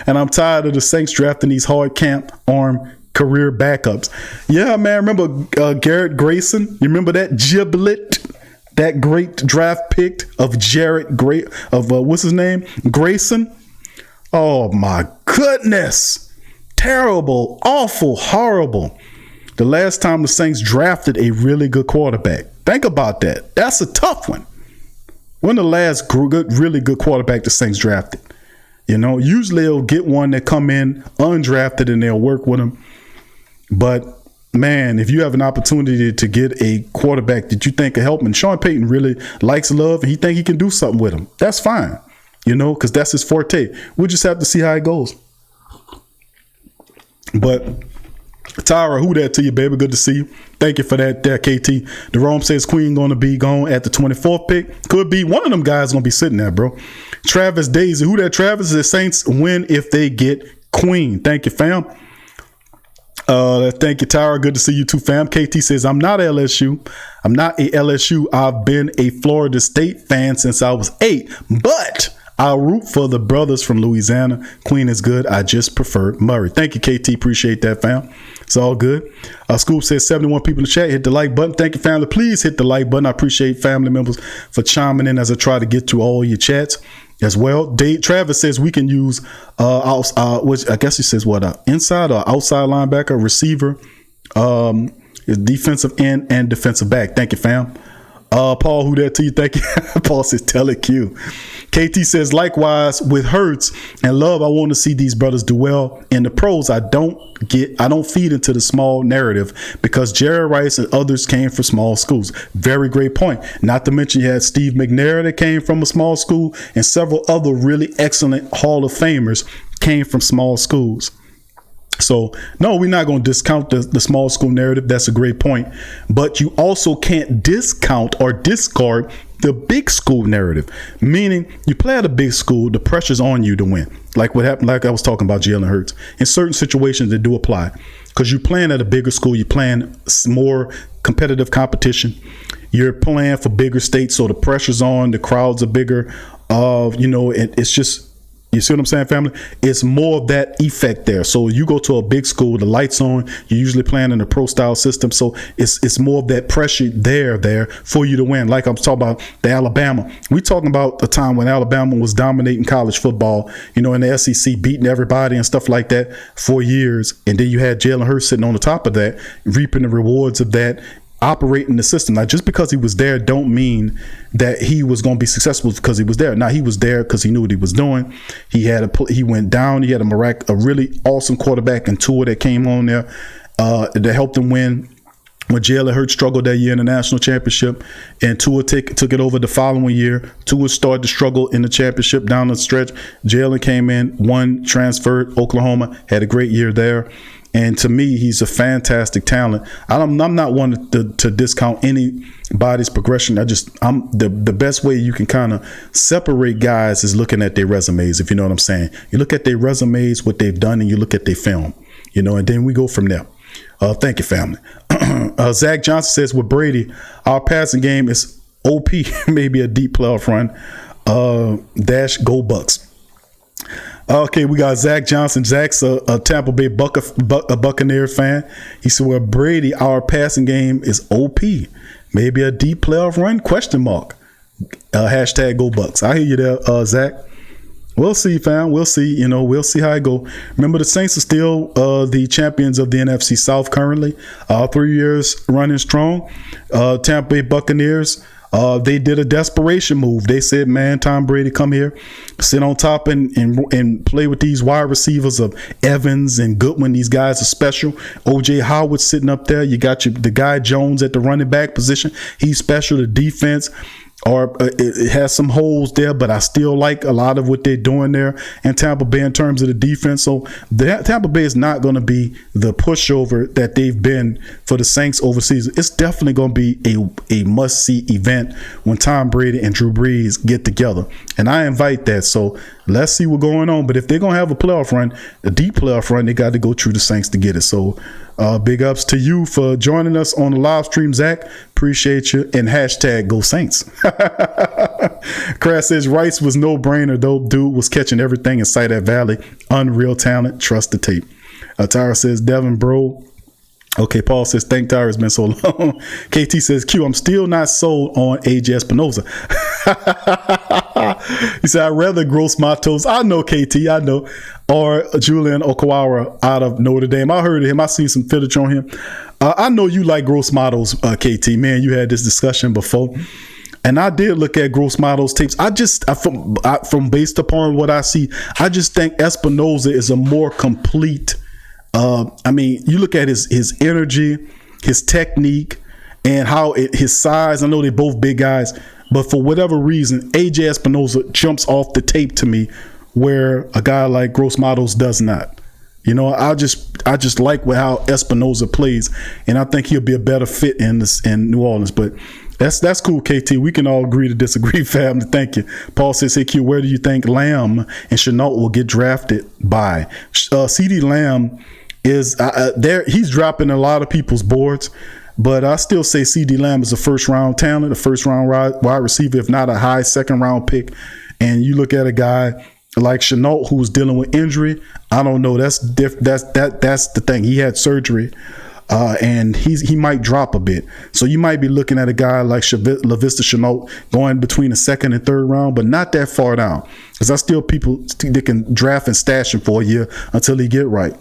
and I'm tired of the Saints drafting these hard camp arm career backups. Yeah, man. Remember Garrett Grayson? You remember that giblet? That great draft pick of what's his name? Grayson. Oh my goodness. Terrible, awful, horrible. The last time the Saints drafted a really good quarterback. Think about that. That's a tough one. When the last really good quarterback the Saints drafted? You know, usually they'll get one that come in undrafted and they'll work with him. But man, if you have an opportunity to get a quarterback that you think can help him, and Sean Payton really likes Love and he think he can do something with him, that's fine, you know, because that's his forte. We'll just have to see how it goes. But Tyra, who that to you, baby? Good to see you. Thank you for that, KT. Jerome says Queen going to be gone at the 24th pick. Could be one of them guys going to be sitting there, bro. Travis Daisy, who that? Travis, the Saints win if they get Queen. Thank you, fam. Thank you, Tyra. Good to see you too, fam. KT says, I'm not LSU. I'm not a LSU. I've been a Florida State fan since I was 8, but I'll root for the brothers from Louisiana. Queen is good. I just prefer Murray. Thank you, KT. Appreciate that, fam. It's all good. Scoop says 71 people in the chat. Hit the like button. Thank you, family. Please hit the like button. I appreciate family members for chiming in as I try to get through all your chats as well. Travis says we can use which I guess he says what, inside or outside linebacker, receiver, defensive end, and defensive back. Thank you, fam. Paul, who that to you? Thank you. Paul says tell it Q. KT says likewise with Hurts and Love. I want to see these brothers do well in the pros. I don't feed into the small narrative because Jerry Rice and others came from small schools. Very great point. Not to mention you had Steve McNair that came from a small school, and several other really excellent Hall of Famers came from small schools. So no, we're not going to discount the small school narrative. That's a great point. But you also can't discount or discard the big school narrative, meaning you play at a big school, the pressure's on you to win. Like what happened, like I was talking about Jalen Hurts. In certain situations, they do apply because you're playing at a bigger school, you're playing more competitive competition, you're playing for bigger states, so the pressure's on, the crowds are bigger. It's just, you see what I'm saying, family? It's more of that effect there. So you go to a big school, the lights on, you're usually playing in a pro style system. So it's more of that pressure there for you to win. Like I'm talking about the Alabama. We talking about the time when Alabama was dominating college football, in the SEC, beating everybody and stuff like that for years. And then you had Jalen Hurts sitting on the top of that, reaping the rewards of that, operating the system. Now, just because he was there don't mean that he was going to be successful because he was there. Now, he was there because he knew what he was doing. He went down. He had a really awesome quarterback and Tua that came on there that helped him win. When Jalen Hurts struggled that year in the national championship and Tua took it over the following year, Tua started to struggle in the championship down the stretch. Jalen came in, won, transferred, Oklahoma, had a great year there. And to me, he's a fantastic talent. I'm not one to discount anybody's progression. I'm the best way you can kind of separate guys is looking at their resumes, if you know what I'm saying. You look at their resumes, what they've done, and you look at their film, and then we go from there. Thank you, family. Zach Johnson says, with Brady, our passing game is OP, maybe a deep playoff run. Go Bucks. Okay, we got Zach Johnson. Zach's a Tampa Bay Buccaneer fan. He said, well, Brady, our passing game is OP. Maybe a deep playoff run? ? Hashtag Go Bucks. I hear you there, Zach. We'll see, fam. We'll see. We'll see how it go. Remember, the Saints are still the champions of the NFC South currently. 3 years running strong. Tampa Bay Buccaneers, they did a desperation move. They said, man, Tom Brady, come here, sit on top and play with these wide receivers of Evans and Goodwin. These guys are special. O.J. Howard sitting up there. You got the guy Jones at the running back position. He's special. The defense, it has some holes there, but I still like a lot of what they're doing there in Tampa Bay in terms of the defense. So Tampa Bay is not going to be the pushover that they've been for the Saints overseas. It's definitely going to be a must-see event when Tom Brady and Drew Brees get together. And I invite that. So let's see what's going on. But if they're going to have a playoff run, a deep playoff run, they got to go through the Saints to get it. So big ups to you for joining us on the live stream, Zach. Appreciate you. And hashtag Go Saints. Crash says Rice was no brainer though. Dude was catching everything in sight at Valley. Unreal talent. Trust the tape. Tyra says Devin, bro. Okay, Paul says, thank Tyra, it's been so long. KT says, Q, I'm still not sold on AJ Espinoza. He said, I'd rather Gross Matos. I know, KT, I know. Or Julian Okwara out of Notre Dame. I heard of him. I seen some footage on him. I know you like Gross Matos, KT. Man, you had this discussion before. And I did look at Gross Matos tapes. From based upon what I see, I just think Espinoza is a more complete. You look at his energy, his technique, and how his size. I know they're both big guys, but for whatever reason, AJ Espinoza jumps off the tape to me, where a guy like Gross Matos does not. I just like how Espinoza plays, and I think he'll be a better fit in New Orleans. But that's cool, KT. We can all agree to disagree, family. Thank you. Paul says, hey, Q, where do you think Lamb and Chenault will get drafted by? CeeDee Lamb is there. He's dropping a lot of people's boards, but I still say CeeDee Lamb is a first round talent, a first round wide receiver, if not a high second round pick. And you look at a guy like Shenault who's dealing with injury. I don't know. That's the thing. He had surgery. And he might drop a bit. So you might be looking at a guy like Laviska Shenault going between the second and third round, but not that far down. Because I still people that can draft and stash him for a year until he get right.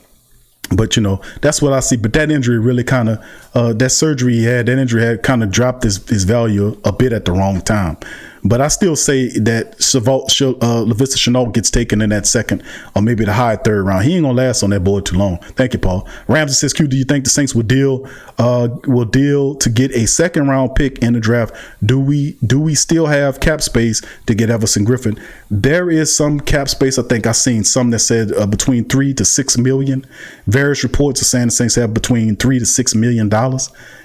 But, that's what I see. But that injury really kind of, that surgery he had, that injury had kind of dropped his value a bit at the wrong time. But I still say that Laviska Shenault gets taken in that second or maybe the high third round. He ain't gonna last on that board too long. Thank you, Paul. Ramsey says, Q, do you think the Saints will deal to get a second round pick in the draft? Do we still have cap space to get Everson Griffin? There is some cap space. I think I've seen some that said between $3 to $6 million. Various reports are saying the Saints have between $3 to $6 million.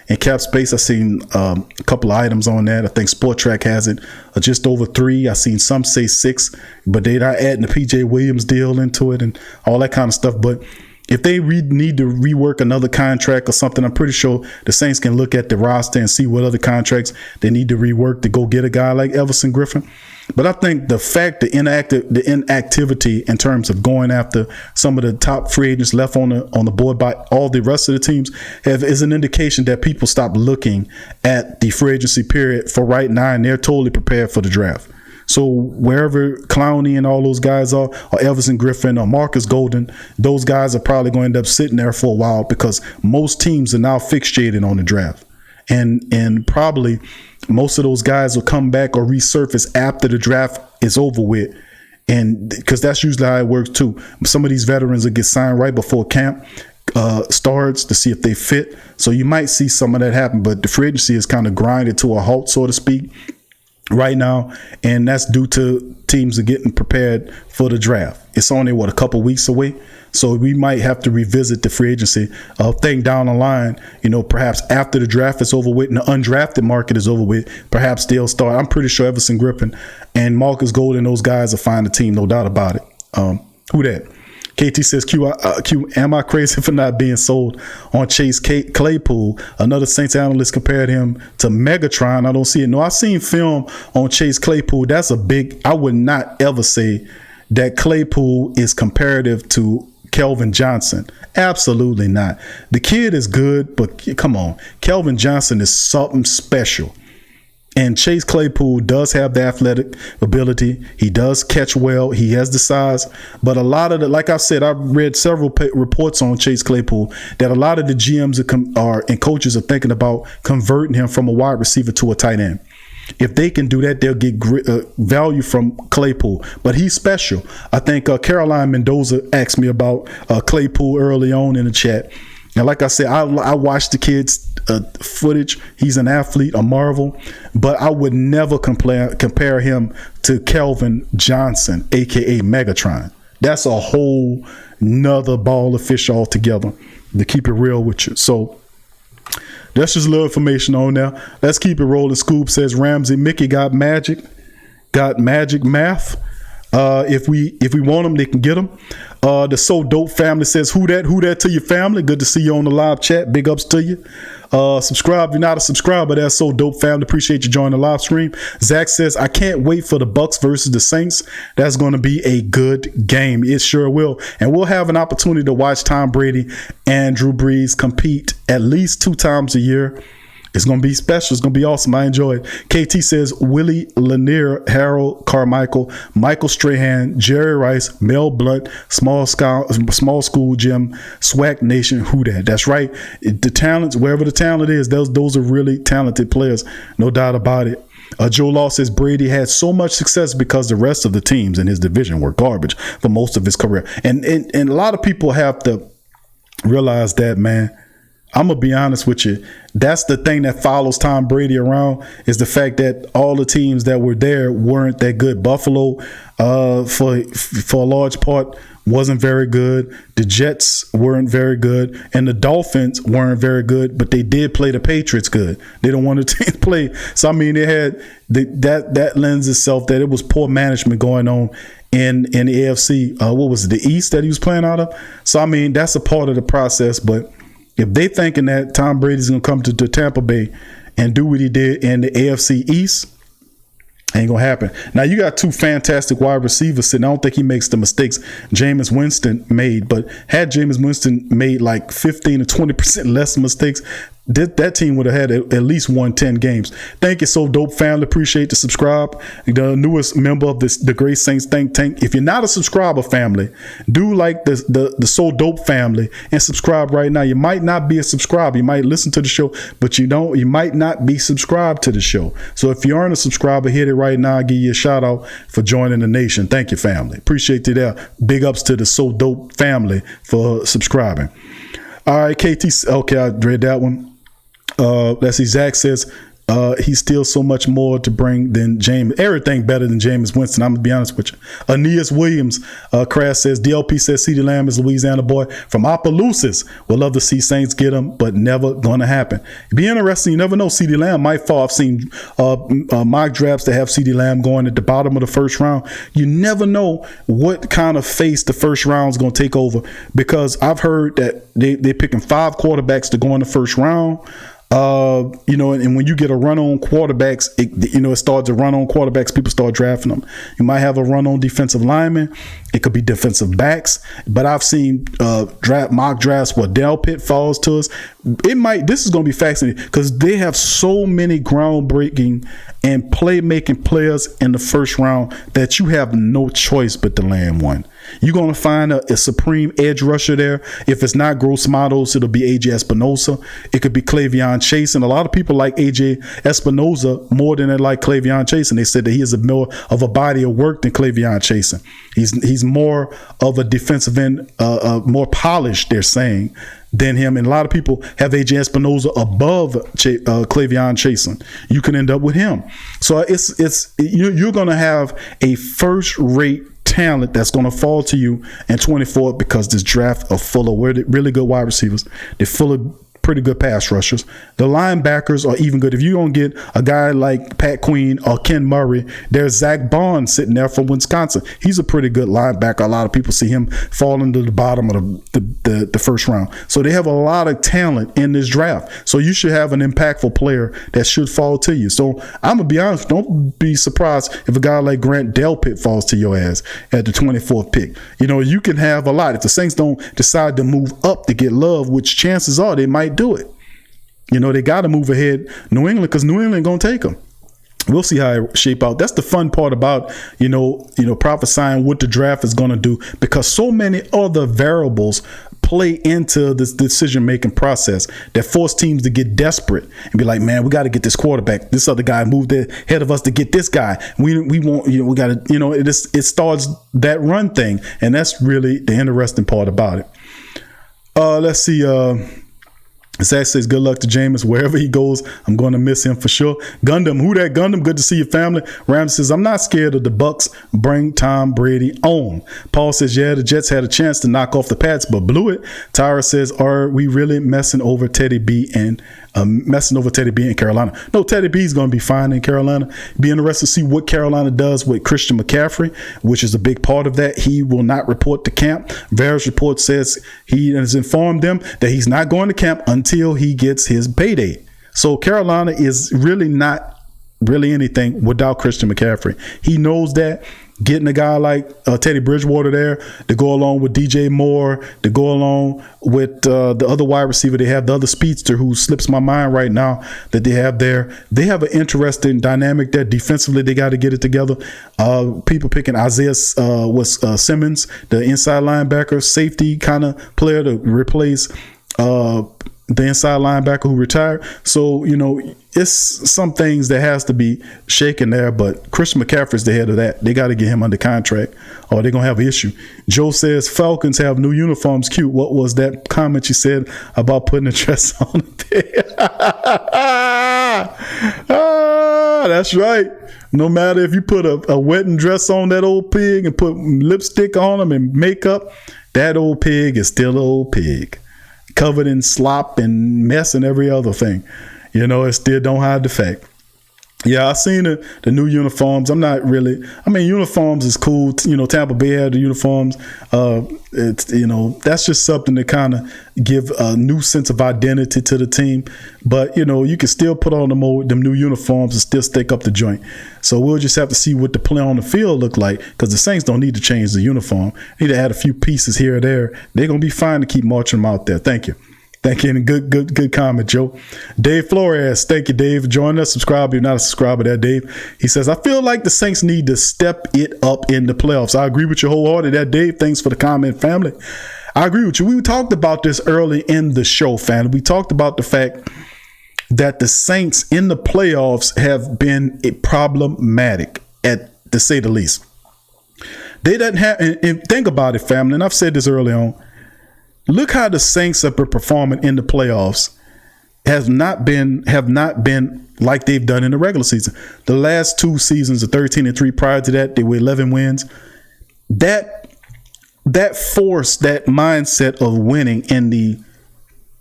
In cap space, I've seen a couple of items on that. I think Sport Track has it just over 3. I've seen some say 6, but they're not adding the PJ Williams deal into it and all that kind of stuff. But if they need to rework another contract or something, I'm pretty sure the Saints can look at the roster and see what other contracts they need to rework to go get a guy like Everson Griffin. But I think the inactivity in terms of going after some of the top free agents left on the board by all the rest of the teams is an indication that people stop looking at the free agency period for right now, and they're totally prepared for the draft. So wherever Clowney and all those guys are, or Everson Griffin or Marcus Golden, those guys are probably going to end up sitting there for a while because most teams are now fixated on the draft. And probably most of those guys will come back or resurface after the draft is over with. And because that's usually how it works too. Some of these veterans will get signed right before camp starts to see if they fit. So you might see some of that happen, but the free agency is kind of grinded to a halt, so to speak, right now. And that's due to teams are getting prepared for the draft. It's only, a couple weeks away. So we might have to revisit the free agency thing down the line, perhaps after the draft is over with and the undrafted market is over with, perhaps they'll start. I'm pretty sure Everson Griffin and Marcus Golden, those guys will find a team, no doubt about it. Who that? KT says, Q, am I crazy for not being sold on Chase Claypool? Another Saints analyst compared him to Megatron. I don't see it. No, I've seen film on Chase Claypool. That's I would not ever say that Claypool is comparative to Kelvin Johnson. Absolutely not. The kid is good, but come on. Kelvin Johnson is something special. And Chase Claypool does have the athletic ability. He does catch well. He has the size. But a lot of like I said, I've read several reports on Chase Claypool that a lot of the GMs and coaches are thinking about converting him from a wide receiver to a tight end. If they can do that, they'll get value from Claypool. But he's special. I think Caroline Mendoza asked me about Claypool early on in the chat. And like I said, I watched the kid's footage. He's an athlete, a marvel. But I would never compare him to Kelvin Johnson, a.k.a. Megatron. That's a whole nother ball of fish altogether, to keep it real with you. So that's just a little information on there. Let's keep it rolling. Scoop says Ramsey Mickey got magic math. If we want them, they can get them. The So Dope family says, who that to your family? Good to see you on the live chat. Big ups to you. Subscribe if you're not a subscriber. That's So Dope family. Appreciate you joining the live stream. Zach says, I can't wait for the Bucks versus the Saints. That's going to be a good game. It sure will. And we'll have an opportunity to watch Tom Brady and Drew Brees compete at least 2 times a year. It's going to be special. It's going to be awesome. I enjoy it. KT says, Willie Lanier, Harold Carmichael, Michael Strahan, Jerry Rice, Mel Blunt, Small School Gym, Swag Nation, who that? That's right. The talents, wherever the talent is, those are really talented players. No doubt about it. Joe Law says Brady had so much success because the rest of the teams in his division were garbage for most of his career. And a lot of people have to realize that, man. I'm going to be honest with you. That's the thing that follows Tom Brady around, is the fact that all the teams that were there weren't that good. Buffalo, for a large part, wasn't very good. The Jets weren't very good, and the Dolphins weren't very good, but they did play the Patriots good. They don't want to play. So, I mean, they had that lends itself that it was poor management going on in the AFC. What was it, the East that he was playing out of? So, I mean, that's a part of the process, but if they thinking that Tom Brady's going to come to Tampa Bay and do what he did in the AFC East, ain't going to happen. Now, you got two fantastic wide receivers sitting. I don't think he makes the mistakes Jameis Winston made, but had Jameis Winston made like 15 to 20% less mistakes, that team would have had at least won 10 games. Thank you, So Dope family. Appreciate the subscribe. The newest member of the Great Saints Think Tank. If you're not a subscriber, family, do like the So Dope family and subscribe right now. You might not be a subscriber. You might listen to the show, but you might not be subscribed to the show. So if you aren't a subscriber, hit it right now. I'll give you a shout out for joining the nation. Thank you, family. Appreciate you there. Big ups to the So Dope family for subscribing. All right, KT. Okay, I read that one. Let's see, Zach says he's still so much more to bring than James. Everything better than Jameis Winston. I'm going to be honest with you. Aeneas Williams, Crash says, DLP says CeeDee Lamb is Louisiana boy from Opelousas. Would love to see Saints get him, but never going to happen. It'd be interesting. You never know. CeeDee Lamb might fall. I've seen mock drafts that have CeeDee Lamb going at the bottom of the first round. You never know what kind of face the first round is going to take over, because I've heard that they're picking 5 quarterbacks to go in the first round. And when you get a run on quarterbacks, it starts to run on quarterbacks. People start drafting them. You might have a run on defensive linemen. It could be defensive backs, but I've seen mock drafts where Del Pitt falls to us. This is going to be fascinating because they have so many groundbreaking and playmaking players in the first round that you have no choice but to land one. You're going to find a supreme edge rusher there. If it's not Gross Matos, it'll be AJ Espinosa. It could be Clavion Chase. And a lot of people like AJ Espinosa more than they like Clavion Chase. And they said that he is more of a body of work than Clavion Chase. He's more of a defensive end, more polished, they're saying, than him. And a lot of people have AJ Espinosa above Clavion Chasen. You can end up with him. So you're going to have a first-rate talent that's going to fall to you in 24 because this draft are full of really good wide receivers. They're full of pretty good pass rushers. The linebackers are even good. If you don't get a guy like Pat Queen or Ken Murray, there's Zach Bond sitting there from Wisconsin. He's a pretty good linebacker. A lot of people see him falling to the bottom of the first round. So they have a lot of talent in this draft. So you should have an impactful player that should fall to you. So I'm going to be honest, don't be surprised if a guy like Grant Delpit falls to your ass at the 24th pick. You can have a lot. If the Saints don't decide to move up to get love, which chances are they might do it. They got to move ahead New England because New England going to take them. We'll see how it shape out. That's the fun part about, prophesying what the draft is going to do, because so many other variables play into this decision-making process that force teams to get desperate and be like, man, we got to get this quarterback. This other guy moved ahead of us to get this guy. We want, we got to, it starts that run thing. And that's really the interesting part about it. Let's see. Zach says, good luck to Jameis wherever he goes. I'm going to miss him for sure. Gundam, who that Gundam? Good to see your family. Ram says, I'm not scared of the Bucks. Bring Tom Brady on. Paul says, yeah, the Jets had a chance to knock off the Pats, but blew it. Tyra says, are we really messing over Teddy B in Carolina? No, Teddy B is going to be fine in Carolina. Be interested to see what Carolina does with Christian McCaffrey, which is a big part of that. He will not report to camp. Various reports says he has informed them that he's not going to camp until he gets his payday. So Carolina is really not really anything without Christian McCaffrey. He knows that. Getting a guy like Teddy Bridgewater there to go along with DJ Moore, to go along with the other wide receiver they have, the other speedster who slips my mind right now that they have there. They have an interesting dynamic there. Defensively, they got to get it together. People picking Isaiah Simmons, the inside linebacker, safety kind of player to replace the inside linebacker who retired. So, it's some things that has to be shaken there, but Christian McCaffrey's the head of that. They got to get him under contract or they're going to have an issue. Joe says Falcons have new uniforms. Cute. What was that comment you said about putting a dress on there? That's right. No matter if you put a wedding dress on that old pig and put lipstick on him and makeup, that old pig is still an old pig. Covered in slop and mess and every other thing. It still don't hide the fact. Yeah, I seen the new uniforms. I'm not really. Uniforms is cool. Tampa Bay had the uniforms. It's that's just something to kind of give a new sense of identity to the team. But you can still put on them new uniforms and still stick up the joint. So we'll just have to see what the play on the field look like, because the Saints don't need to change the uniform. They need to add a few pieces here or there. They're gonna be fine to keep marching them out there. Thank you. Thank you, and good comment, Joe. Dave Flores, thank you, Dave, for joining us. Subscribe if you're not a subscriber there, Dave. He says, I feel like the Saints need to step it up in the playoffs. I agree with you wholeheartedly there, Dave. Thanks for the comment, family. I agree with you. We talked about this early in the show, family. We talked about the fact that the Saints in the playoffs have been problematic, to say the least. They doesn't have, and think about it, family, and I've said this early on. Look how the Saints have been performing in the playoffs. Have not been like they've done in the regular season. The last 2 seasons of 13-3. Prior to that, they were 11 wins. That force, that mindset of winning in the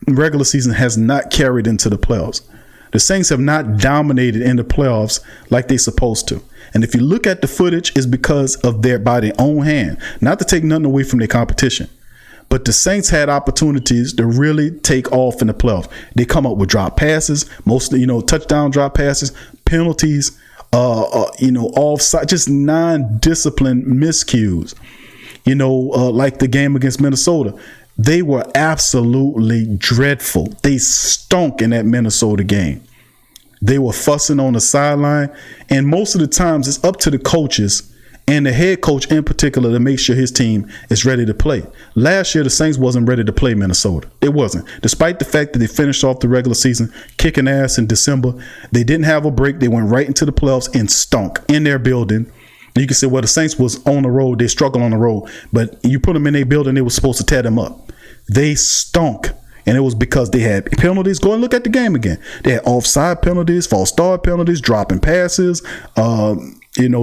regular season has not carried into the playoffs. The Saints have not dominated in the playoffs like they're supposed to. And if you look at the footage, it's because of by their own hand. Not to take nothing away from their competition. But the Saints had opportunities to really take off in the playoffs. They come up with drop passes, mostly, touchdown drop passes, penalties, offside, just non-disciplined miscues. Like the game against Minnesota. They were absolutely dreadful. They stunk in that Minnesota game. They were fussing on the sideline. And most of the times it's up to the coaches and the head coach in particular to make sure his team is ready to play. Last year, the Saints wasn't ready to play Minnesota. It wasn't. Despite the fact that they finished off the regular season kicking ass in December, they didn't have a break. They went right into the playoffs and stunk in their building. You can say, well, the Saints was on the road. They struggled on the road. But you put them in their building, they were supposed to tear them up. They stunk. And it was because they had penalties. Go and look at the game again. They had offside penalties, false start penalties, dropping passes,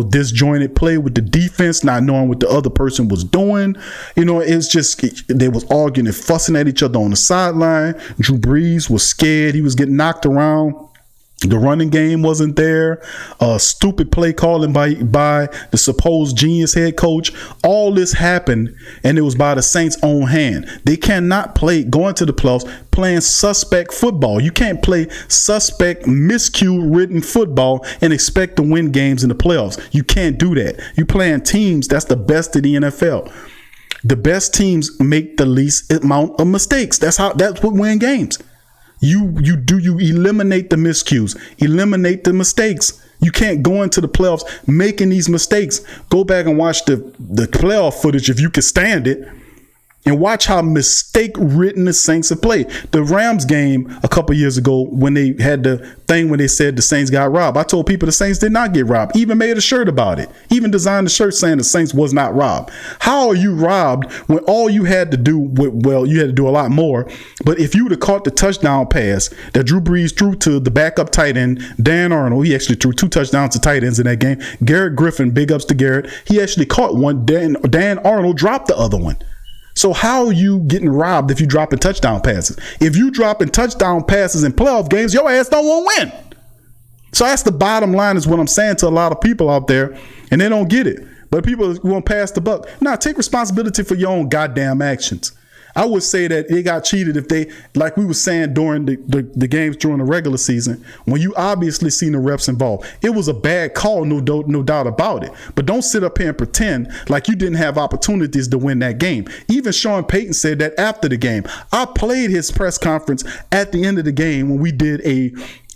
disjointed play with the defense, not knowing what the other person was doing. It's just, they was arguing and fussing at each other on the sideline. Drew Brees was scared. He was getting knocked around. The running game wasn't there. Stupid play calling by the supposed genius head coach. All this happened, and it was by the Saints' own hand. They cannot go into the playoffs playing suspect football. You can't play suspect, miscue-ridden football and expect to win games in the playoffs. You can't do that. You playing teams that's the best of the NFL. The best teams make the least amount of mistakes. That's what win games. You eliminate the miscues, eliminate the mistakes. You can't go into the playoffs making these mistakes. Go back and watch the playoff footage if you can stand it, and watch how mistake-ridden the Saints have played. The Rams game a couple years ago, when they had the thing when they said the Saints got robbed, I told people the Saints did not get robbed. Even made a shirt about it. Even designed a shirt saying the Saints was not robbed. How are you robbed when all you had to do, you had to do a lot more, but if you would have caught the touchdown pass that Drew Brees threw to the backup tight end, Dan Arnold, he actually threw 2 touchdowns to tight ends in that game. Garrett Griffin, big ups to Garrett, he actually caught one. Dan Arnold dropped the other one. So how are you getting robbed if you dropping touchdown passes? If you dropping touchdown passes in playoff games, your ass don't want to win. So that's the bottom line, is what I'm saying to a lot of people out there, and they don't get it. But people want to pass the buck. Now, take responsibility for your own goddamn actions. I would say that they got cheated if they, like we were saying during the games during the regular season, when you obviously seen the refs involved. It was a bad call, no doubt about it. But don't sit up here and pretend like you didn't have opportunities to win that game. Even Sean Payton said that after the game. I played his press conference at the end of the game when we did a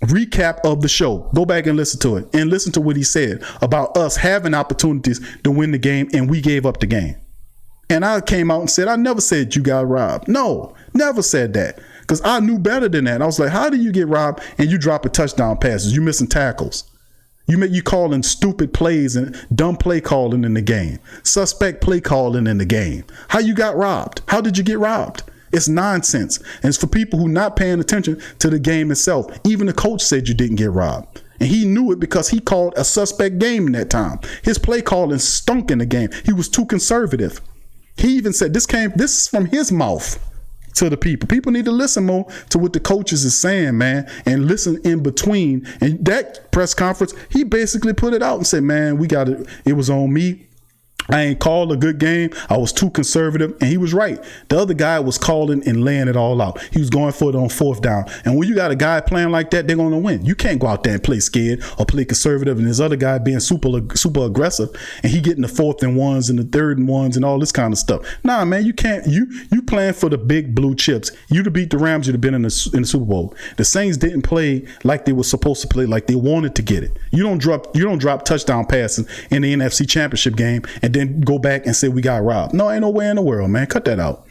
recap of the show. Go back and listen to it, and listen to what he said about us having opportunities to win the game, and we gave up the game. And I came out and said, I never said you got robbed. No, never said that. because I knew better than that. I was like, how do you get robbed and you drop a touchdown passes? You missing tackles. You calling stupid plays and dumb play calling in the game. Suspect play calling in the game. How you got robbed? How did you get robbed? It's nonsense. And it's for people who not paying attention to the game itself. Even the coach said you didn't get robbed. And he knew it because he called a suspect game in that time. His play calling stunk in the game. He was too conservative. He even said this is from his mouth to the people. People need to listen more to what the coaches is saying, man, and listen in between. And that press conference, he basically put it out and said, man, we got it. It was on me. I ain't called a good game. I was too conservative. And he was right. The other guy was calling and laying it all out. He was going for it on fourth down. And when you got a guy playing like that, they're going to win. You can't go out there and play scared or play conservative and this other guy being super aggressive and he getting the 4th and 1s and the 3rd and 1s and all this kind of stuff. Nah, man, you can't. You playing for the big blue chips. You to beat the Rams, you'd have been in the Super Bowl. The Saints didn't play like they were supposed to play, like they wanted to get it. You don't drop touchdown passes in the NFC Championship game and then go back and say we got robbed. No, ain't no way in the world, man. Cut that out.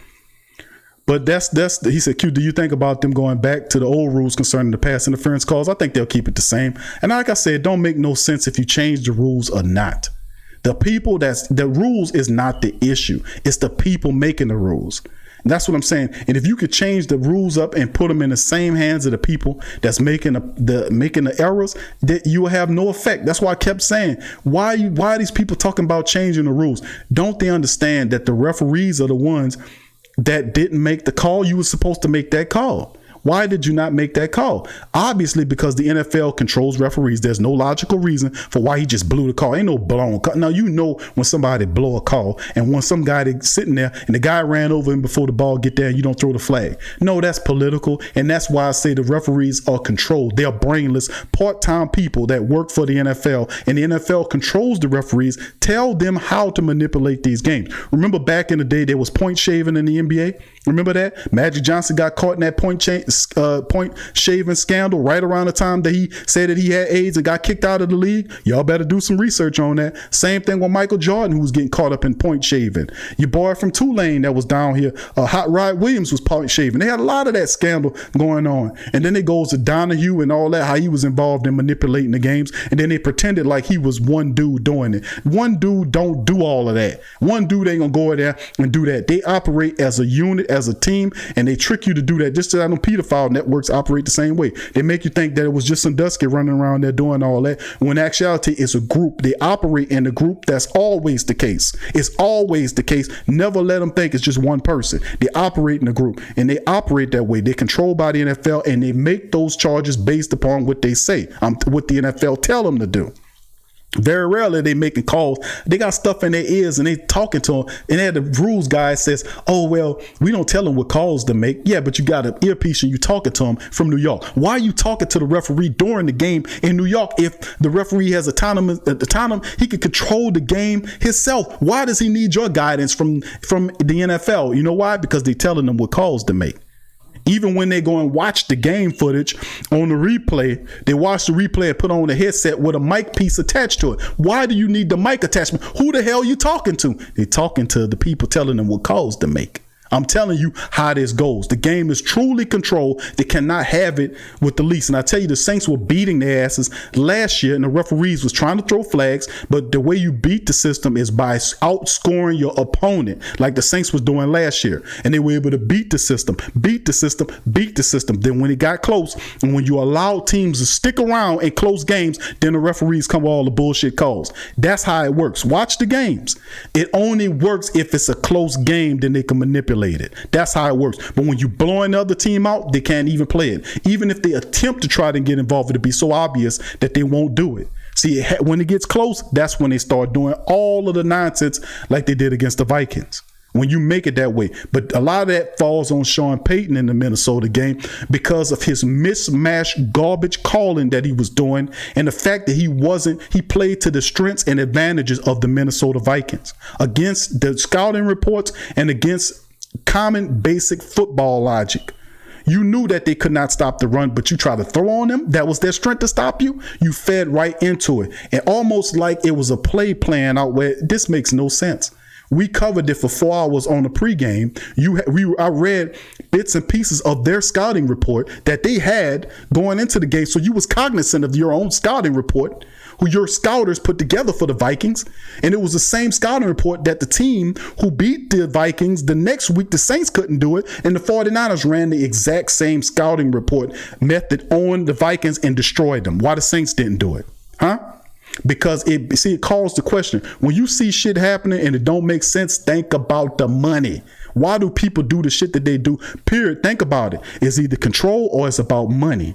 But he said, Q, do you think about them going back to the old rules concerning the pass interference calls? I think they'll keep it the same. And like I said, it don't make no sense if you change the rules or not. The rules is not the issue. It's the people making the rules. And that's what I'm saying. And if you could change the rules up and put them in the same hands of the people that's making the errors, that you will have no effect. That's why I kept saying, why are these people talking about changing the rules? Don't they understand that the referees are the ones that didn't make the call? You were supposed to make that call. Why did you not make that call? Obviously, because the NFL controls referees. There's no logical reason for why he just blew the call. Ain't no blown call. Now, you know when somebody blow a call and when some guy that's sitting there and the guy ran over him before the ball get there and you don't throw the flag. No, that's political. And that's why I say the referees are controlled. They're brainless, part-time people that work for the NFL. And the NFL controls the referees. Tell them how to manipulate these games. Remember back in the day, there was point shaving in the NBA? Remember that? Magic Johnson got caught in that point shaving scandal right around the time that he said that he had AIDS and got kicked out of the league. Y'all better do some research on that. Same thing with Michael Jordan, who was getting caught up in point shaving. Your boy from Tulane that was down here, Hot Rod Williams, was point shaving. They had a lot of that scandal going on. And then it goes to Donahue and all that, how he was involved in manipulating the games. And then they pretended like he was one dude doing it. One dude don't do all of that. One dude ain't gonna go in there and do that. They operate as a unit, as a team, and they trick you to do that. Just as I know pedophile networks operate the same way. They make you think that it was just some dusky running around there doing all that, when in actuality it's a group. They operate in a group. That's always the case. It's always the case. Never let them think it's just one person. They operate in a group, and they operate that way. They're controlled by the NFL, and they make those charges based upon what they say, what the NFL tell them to do. Very rarely they making calls. They got stuff in their ears and they talking to them. And then the rules guy says, oh, well, we don't tell them what calls to make. Yeah, but you got an earpiece and you talking to them from New York. Why are you talking to the referee during the game in New York if the referee has autonomy? He can control the game himself. Why does he need your guidance from the NFL? You know why? Because they telling them what calls to make. Even when they go and watch the game footage on the replay, they watch the replay and put on a headset with a mic piece attached to it. Why do you need the mic attachment? Who the hell are you talking to? They're talking to the people telling them what calls to make. I'm telling you how this goes. The game is truly controlled. They cannot have it with the least. And I tell you, the Saints were beating their asses last year, and the referees was trying to throw flags. But the way you beat the system is by outscoring your opponent, like the Saints was doing last year. And they were able to beat the system. Then when it got close, and when you allow teams to stick around in close games, then the referees come with all the bullshit calls. That's how it works. Watch the games. It only works if it's a close game, then they can manipulate it. That's how it works. But when you blowing the other team out, they can't even play it. Even if they attempt to try to get involved, it'll be so obvious that they won't do it. See, when it gets close, that's when they start doing all of the nonsense like they did against the Vikings. When you make it that way. But a lot of that falls on Sean Payton in the Minnesota game because of his mismatched garbage calling that he was doing, and the fact that he played to the strengths and advantages of the Minnesota Vikings against the scouting reports and against common basic football logic. You knew that they could not stop the run, but you tried to throw on them. That was their strength to stop you. You fed right into it. And almost like it was a play plan out where this makes no sense. We covered it for 4 hours on the pregame. I read bits and pieces of their scouting report that they had going into the game. So you was cognizant of your own scouting report, who your scouters put together for the Vikings. And it was the same scouting report that the team who beat the Vikings the next week, the Saints couldn't do it. And the 49ers ran the exact same scouting report method on the Vikings and destroyed them. Why the Saints didn't do it? Huh? Because it calls the question. When you see shit happening and it don't make sense, think about the money. Why do people do the shit that they do? Period. Think about it. It's either control or it's about money.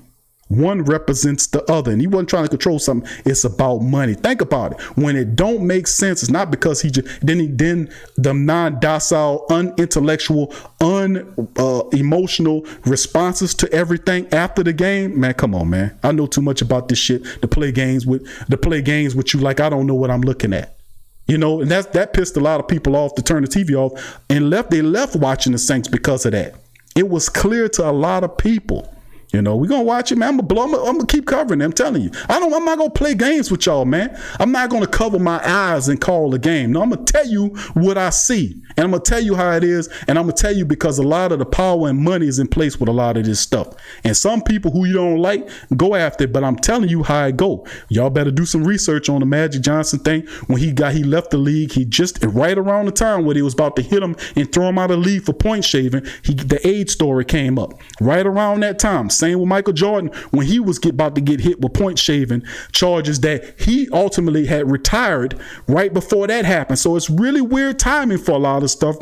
One represents the other, and he wasn't trying to control something. It's about money. Think about it. When it don't make sense, it's not because he just then the non-docile, unintellectual, unemotional responses to everything after the game. Man, come on, man. I know too much about this shit to play games with you like I don't know what I'm looking at. You know, and that pissed a lot of people off to turn the TV off and they left watching the Saints because of that. It was clear to a lot of people. You know, we're going to watch it, man. I'm going to keep covering it. I'm telling you. I'm not going to play games with y'all, man. I'm not going to cover my eyes and call the game. No, I'm going to tell you what I see. And I'm going to tell you how it is. And I'm going to tell you because a lot of the power and money is in place with a lot of this stuff. And some people who you don't like, go after it. But I'm telling you how it go. Y'all better do some research on the Magic Johnson thing. When he left the league, he just right around the time where they was about to hit him and throw him out of the league for point shaving, the AIDS story came up. Right around that time. Same with Michael Jordan when he was about to get hit with point shaving charges that he ultimately had retired right before that happened. So it's really weird timing for a lot of stuff.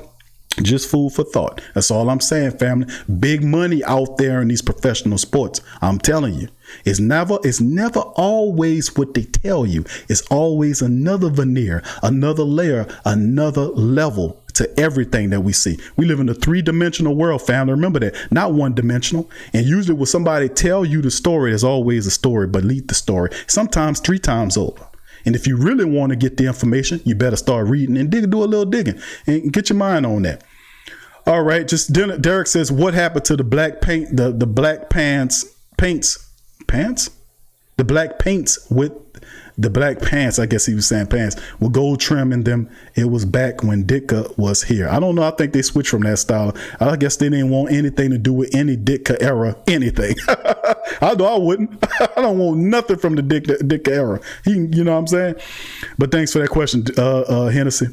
Just food for thought. That's all I'm saying, family. Big money out there in these professional sports. I'm telling you. It's never always what they tell you. It's always another veneer, another layer, another level to everything that we see. We live in a 3-dimensional world, family. Remember that. Not 1-dimensional. And usually when somebody tell you the story, there's always a story beneath the story. Sometimes 3 times over. And if you really want to get the information, you better start reading and do a little digging and get your mind on that. All right. Just Derek says, what happened to the black paint, the black paints with the black pants, I guess he was saying pants, with gold trim in them. It was back when Ditka was here. I don't know. I think they switched from that style. I guess they didn't want anything to do with any Ditka era, anything. I know I wouldn't. I don't want nothing from the Ditka era. You know what I'm saying? But thanks for that question, Hennessy.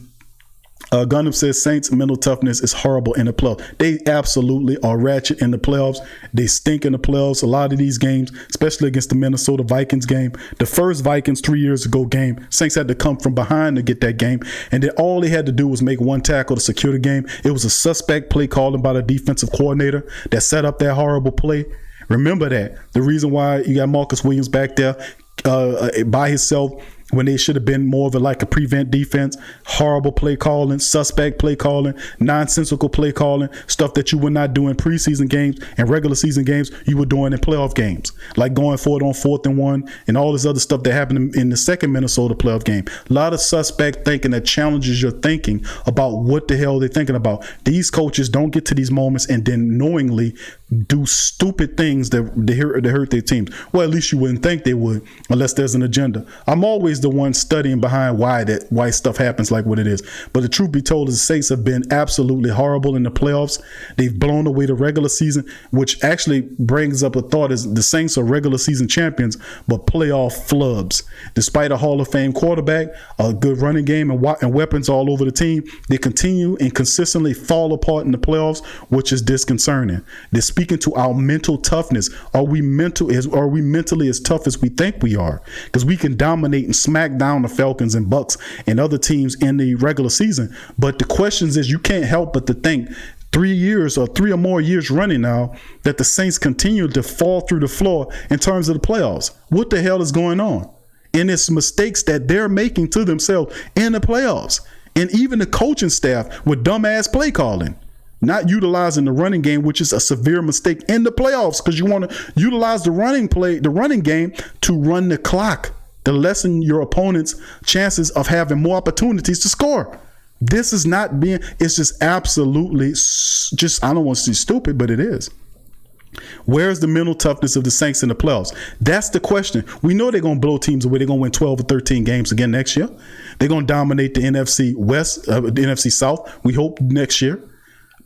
Gundam says Saints mental toughness is horrible in the playoffs. They absolutely are ratchet in the playoffs. They stink in the playoffs. A lot of these games, especially against the Minnesota Vikings game, the first Vikings 3 years ago game, Saints had to come from behind to get that game. And then all they had to do was make one tackle to secure the game. It was a suspect play called by the defensive coordinator that set up that horrible play. Remember that. The reason why you got Marcus Williams back there by himself when they should have been more of a prevent defense, horrible play calling, suspect play calling, nonsensical play calling, stuff that you would not do in preseason games and regular season games, you were doing in playoff games, like going for it on 4th and 1 and all this other stuff that happened in the second Minnesota playoff game. A lot of suspect thinking that challenges your thinking about what the hell they're thinking about. These coaches don't get to these moments and then knowingly do stupid things that hurt their teams. Well, at least you wouldn't think they would unless there's an agenda. I'm always the one studying behind why stuff happens like what it is. But the truth be told is the Saints have been absolutely horrible in the playoffs. They've blown away the regular season, which actually brings up a thought is the Saints are regular season champions, but playoff flubs. Despite a Hall of Fame quarterback, a good running game and weapons all over the team, they continue and consistently fall apart in the playoffs, which is disconcerting. They're speaking to our mental toughness. Are we mentally as tough as we think we are? Because we can dominate and smack down the Falcons and Bucks and other teams in the regular season. But the question is, you can't help but to think 3 years or 3 or more years running now that the Saints continue to fall through the floor in terms of the playoffs. What the hell is going on? And it's mistakes that they're making to themselves in the playoffs. And even the coaching staff with dumbass play calling. Not utilizing the running game, which is a severe mistake in the playoffs, because you want to utilize the running game to run the clock, to lessen your opponent's chances of having more opportunities to score. This is not it's just absolutely I don't want to say stupid, but it is. Where's the mental toughness of the Saints in the playoffs? That's the question. We know they're going to blow teams away. They're going to win 12 or 13 games again next year. They're going to dominate the NFC West, the NFC South, we hope, next year.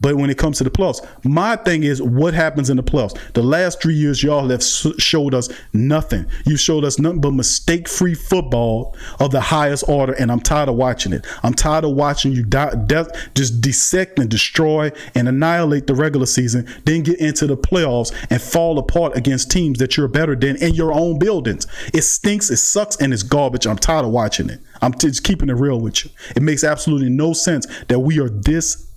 But when it comes to the playoffs, my thing is what happens in the playoffs. The last 3 years, y'all have showed us nothing. You showed us nothing but mistake-free football of the highest order, and I'm tired of watching it. I'm tired of watching you just dissect and destroy and annihilate the regular season, then get into the playoffs and fall apart against teams that you're better than in your own buildings. It stinks, it sucks, and it's garbage. I'm tired of watching it. I'm just keeping it real with you. It makes absolutely no sense that we are this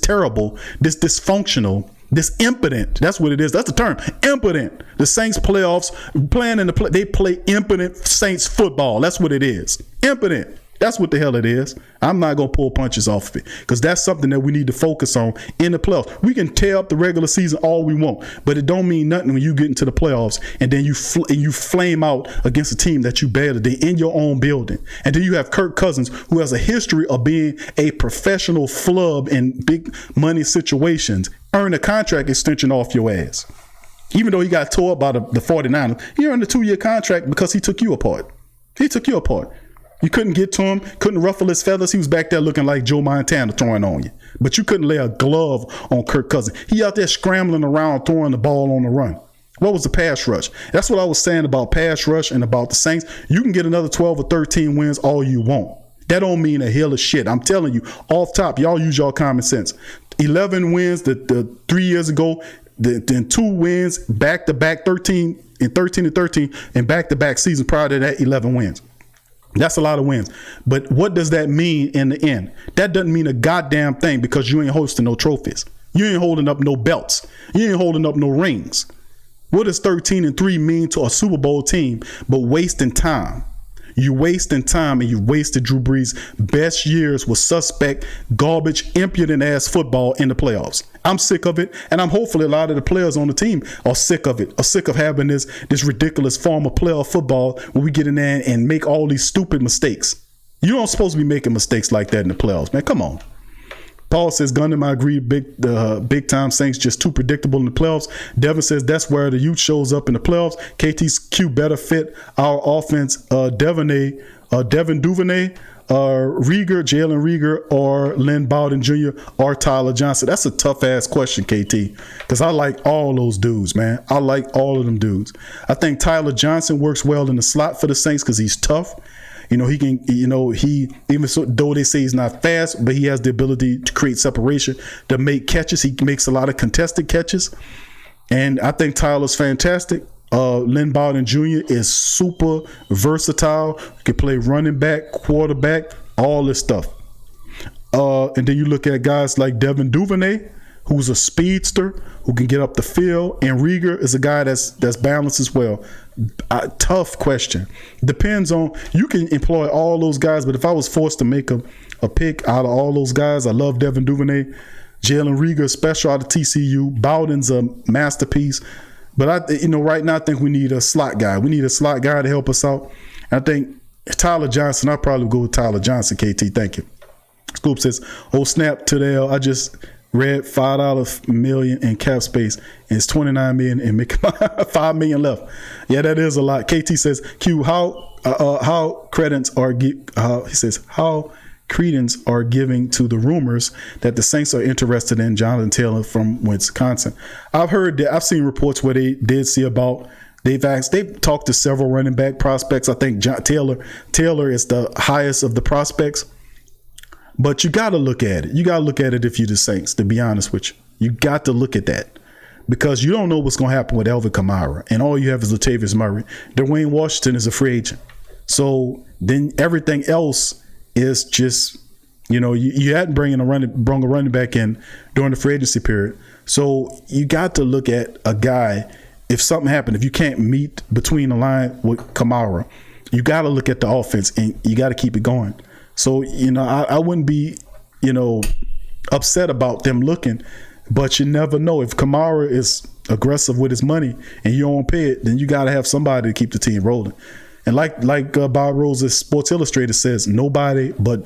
terrible, this dysfunctional, this impotent. That's what it is. That's the term, impotent. The Saints playoffs playing in they play impotent Saints football. That's what it is. Impotent. That's what the hell it is. I'm not going to pull punches off of it because that's something that we need to focus on in the playoffs. We can tear up the regular season all we want, but it don't mean nothing when you get into the playoffs and then you flame out against a team that you better than in your own building. And then you have Kirk Cousins, who has a history of being a professional flub in big money situations, earn a contract extension off your ass. Even though he got tore up by the 49ers, he earned a 2-year contract because he took you apart. He took you apart. You couldn't get to him, couldn't ruffle his feathers. He was back there looking like Joe Montana throwing on you. But you couldn't lay a glove on Kirk Cousins. He out there scrambling around, throwing the ball on the run. What was the pass rush? That's what I was saying about pass rush and about the Saints. You can get another 12 or 13 wins all you want. That don't mean a hill of shit. I'm telling you, off top, y'all use y'all common sense. 11 wins the 3 years ago, then 2 wins back-to-back, 13 and 13, and back-to-back seasons prior to that, 11 wins. That's a lot of wins. But what does that mean in the end? That doesn't mean a goddamn thing because you ain't hosting no trophies. You ain't holding up no belts. You ain't holding up no rings. What does 13-3 mean to a Super Bowl team but wasting time? You wasting time and you wasted Drew Brees' best years with suspect, garbage, impudent ass football in the playoffs. I'm sick of it, and I'm hopefully a lot of the players on the team are sick of it, are sick of having this ridiculous form of playoff football where we get in there and make all these stupid mistakes. You don't supposed to be making mistakes like that in the playoffs, man. Come on. Paul says, Gundam, I agree, big time Saints just too predictable in the playoffs. Devin says that's where the youth shows up in the playoffs. KT's Q better fit our offense. Devin Duvernay, Rieger, Jalen Rieger, or Lynn Bowden Jr., or Tyler Johnson. That's a tough ass question, KT, because I like all those dudes, man. I like all of them dudes. I think Tyler Johnson works well in the slot for the Saints because he's tough. He can, he, even so, though they say he's not fast, but he has the ability to create separation, to make catches. He makes a lot of contested catches. And I think Tyler's fantastic. Lynn Bowden Jr. is super versatile. He can play running back, quarterback, all this stuff. And then you look at guys like Devin Duvernay, who's a speedster, who can get up the field. And Rieger is a guy that's balanced as well. Tough question. Depends on, you can employ all those guys, but if I was forced to make a pick out of all those guys, I love Devin Duvernay. Jalen Rieger, special out of TCU. Bowden's a masterpiece. But right now I think we need a slot guy. We need a slot guy to help us out. I think Tyler Johnson, I'll probably go with Tyler Johnson, KT. Thank you. Scoop says, oh snap, to the L. I just read $5 million in cap space and it's $29 million and make $5 million left. Yeah, that is a lot. KT says, Q, how credence are giving to the rumors that the Saints are interested in Jonathan Taylor from Wisconsin? I've seen reports where they did see about, they've talked to several running back prospects. I think Taylor is the highest of the prospects. But you got to look at it. You got to look at it if you're the Saints, to be honest with you. You got to look at that because you don't know what's going to happen with Alvin Kamara. And all you have is Latavius Murray. Dwayne Washington is a free agent. So then everything else is just, you hadn't brought a running back in during the free agency period. So you got to look at a guy, if something happened, if you can't meet between the line with Kamara, you got to look at the offense and you got to keep it going. So, I wouldn't be, upset about them looking, but you never know. If Kamara is aggressive with his money and you don't pay it, then you got to have somebody to keep the team rolling. And like Bob Rose, Sports Illustrated says, nobody but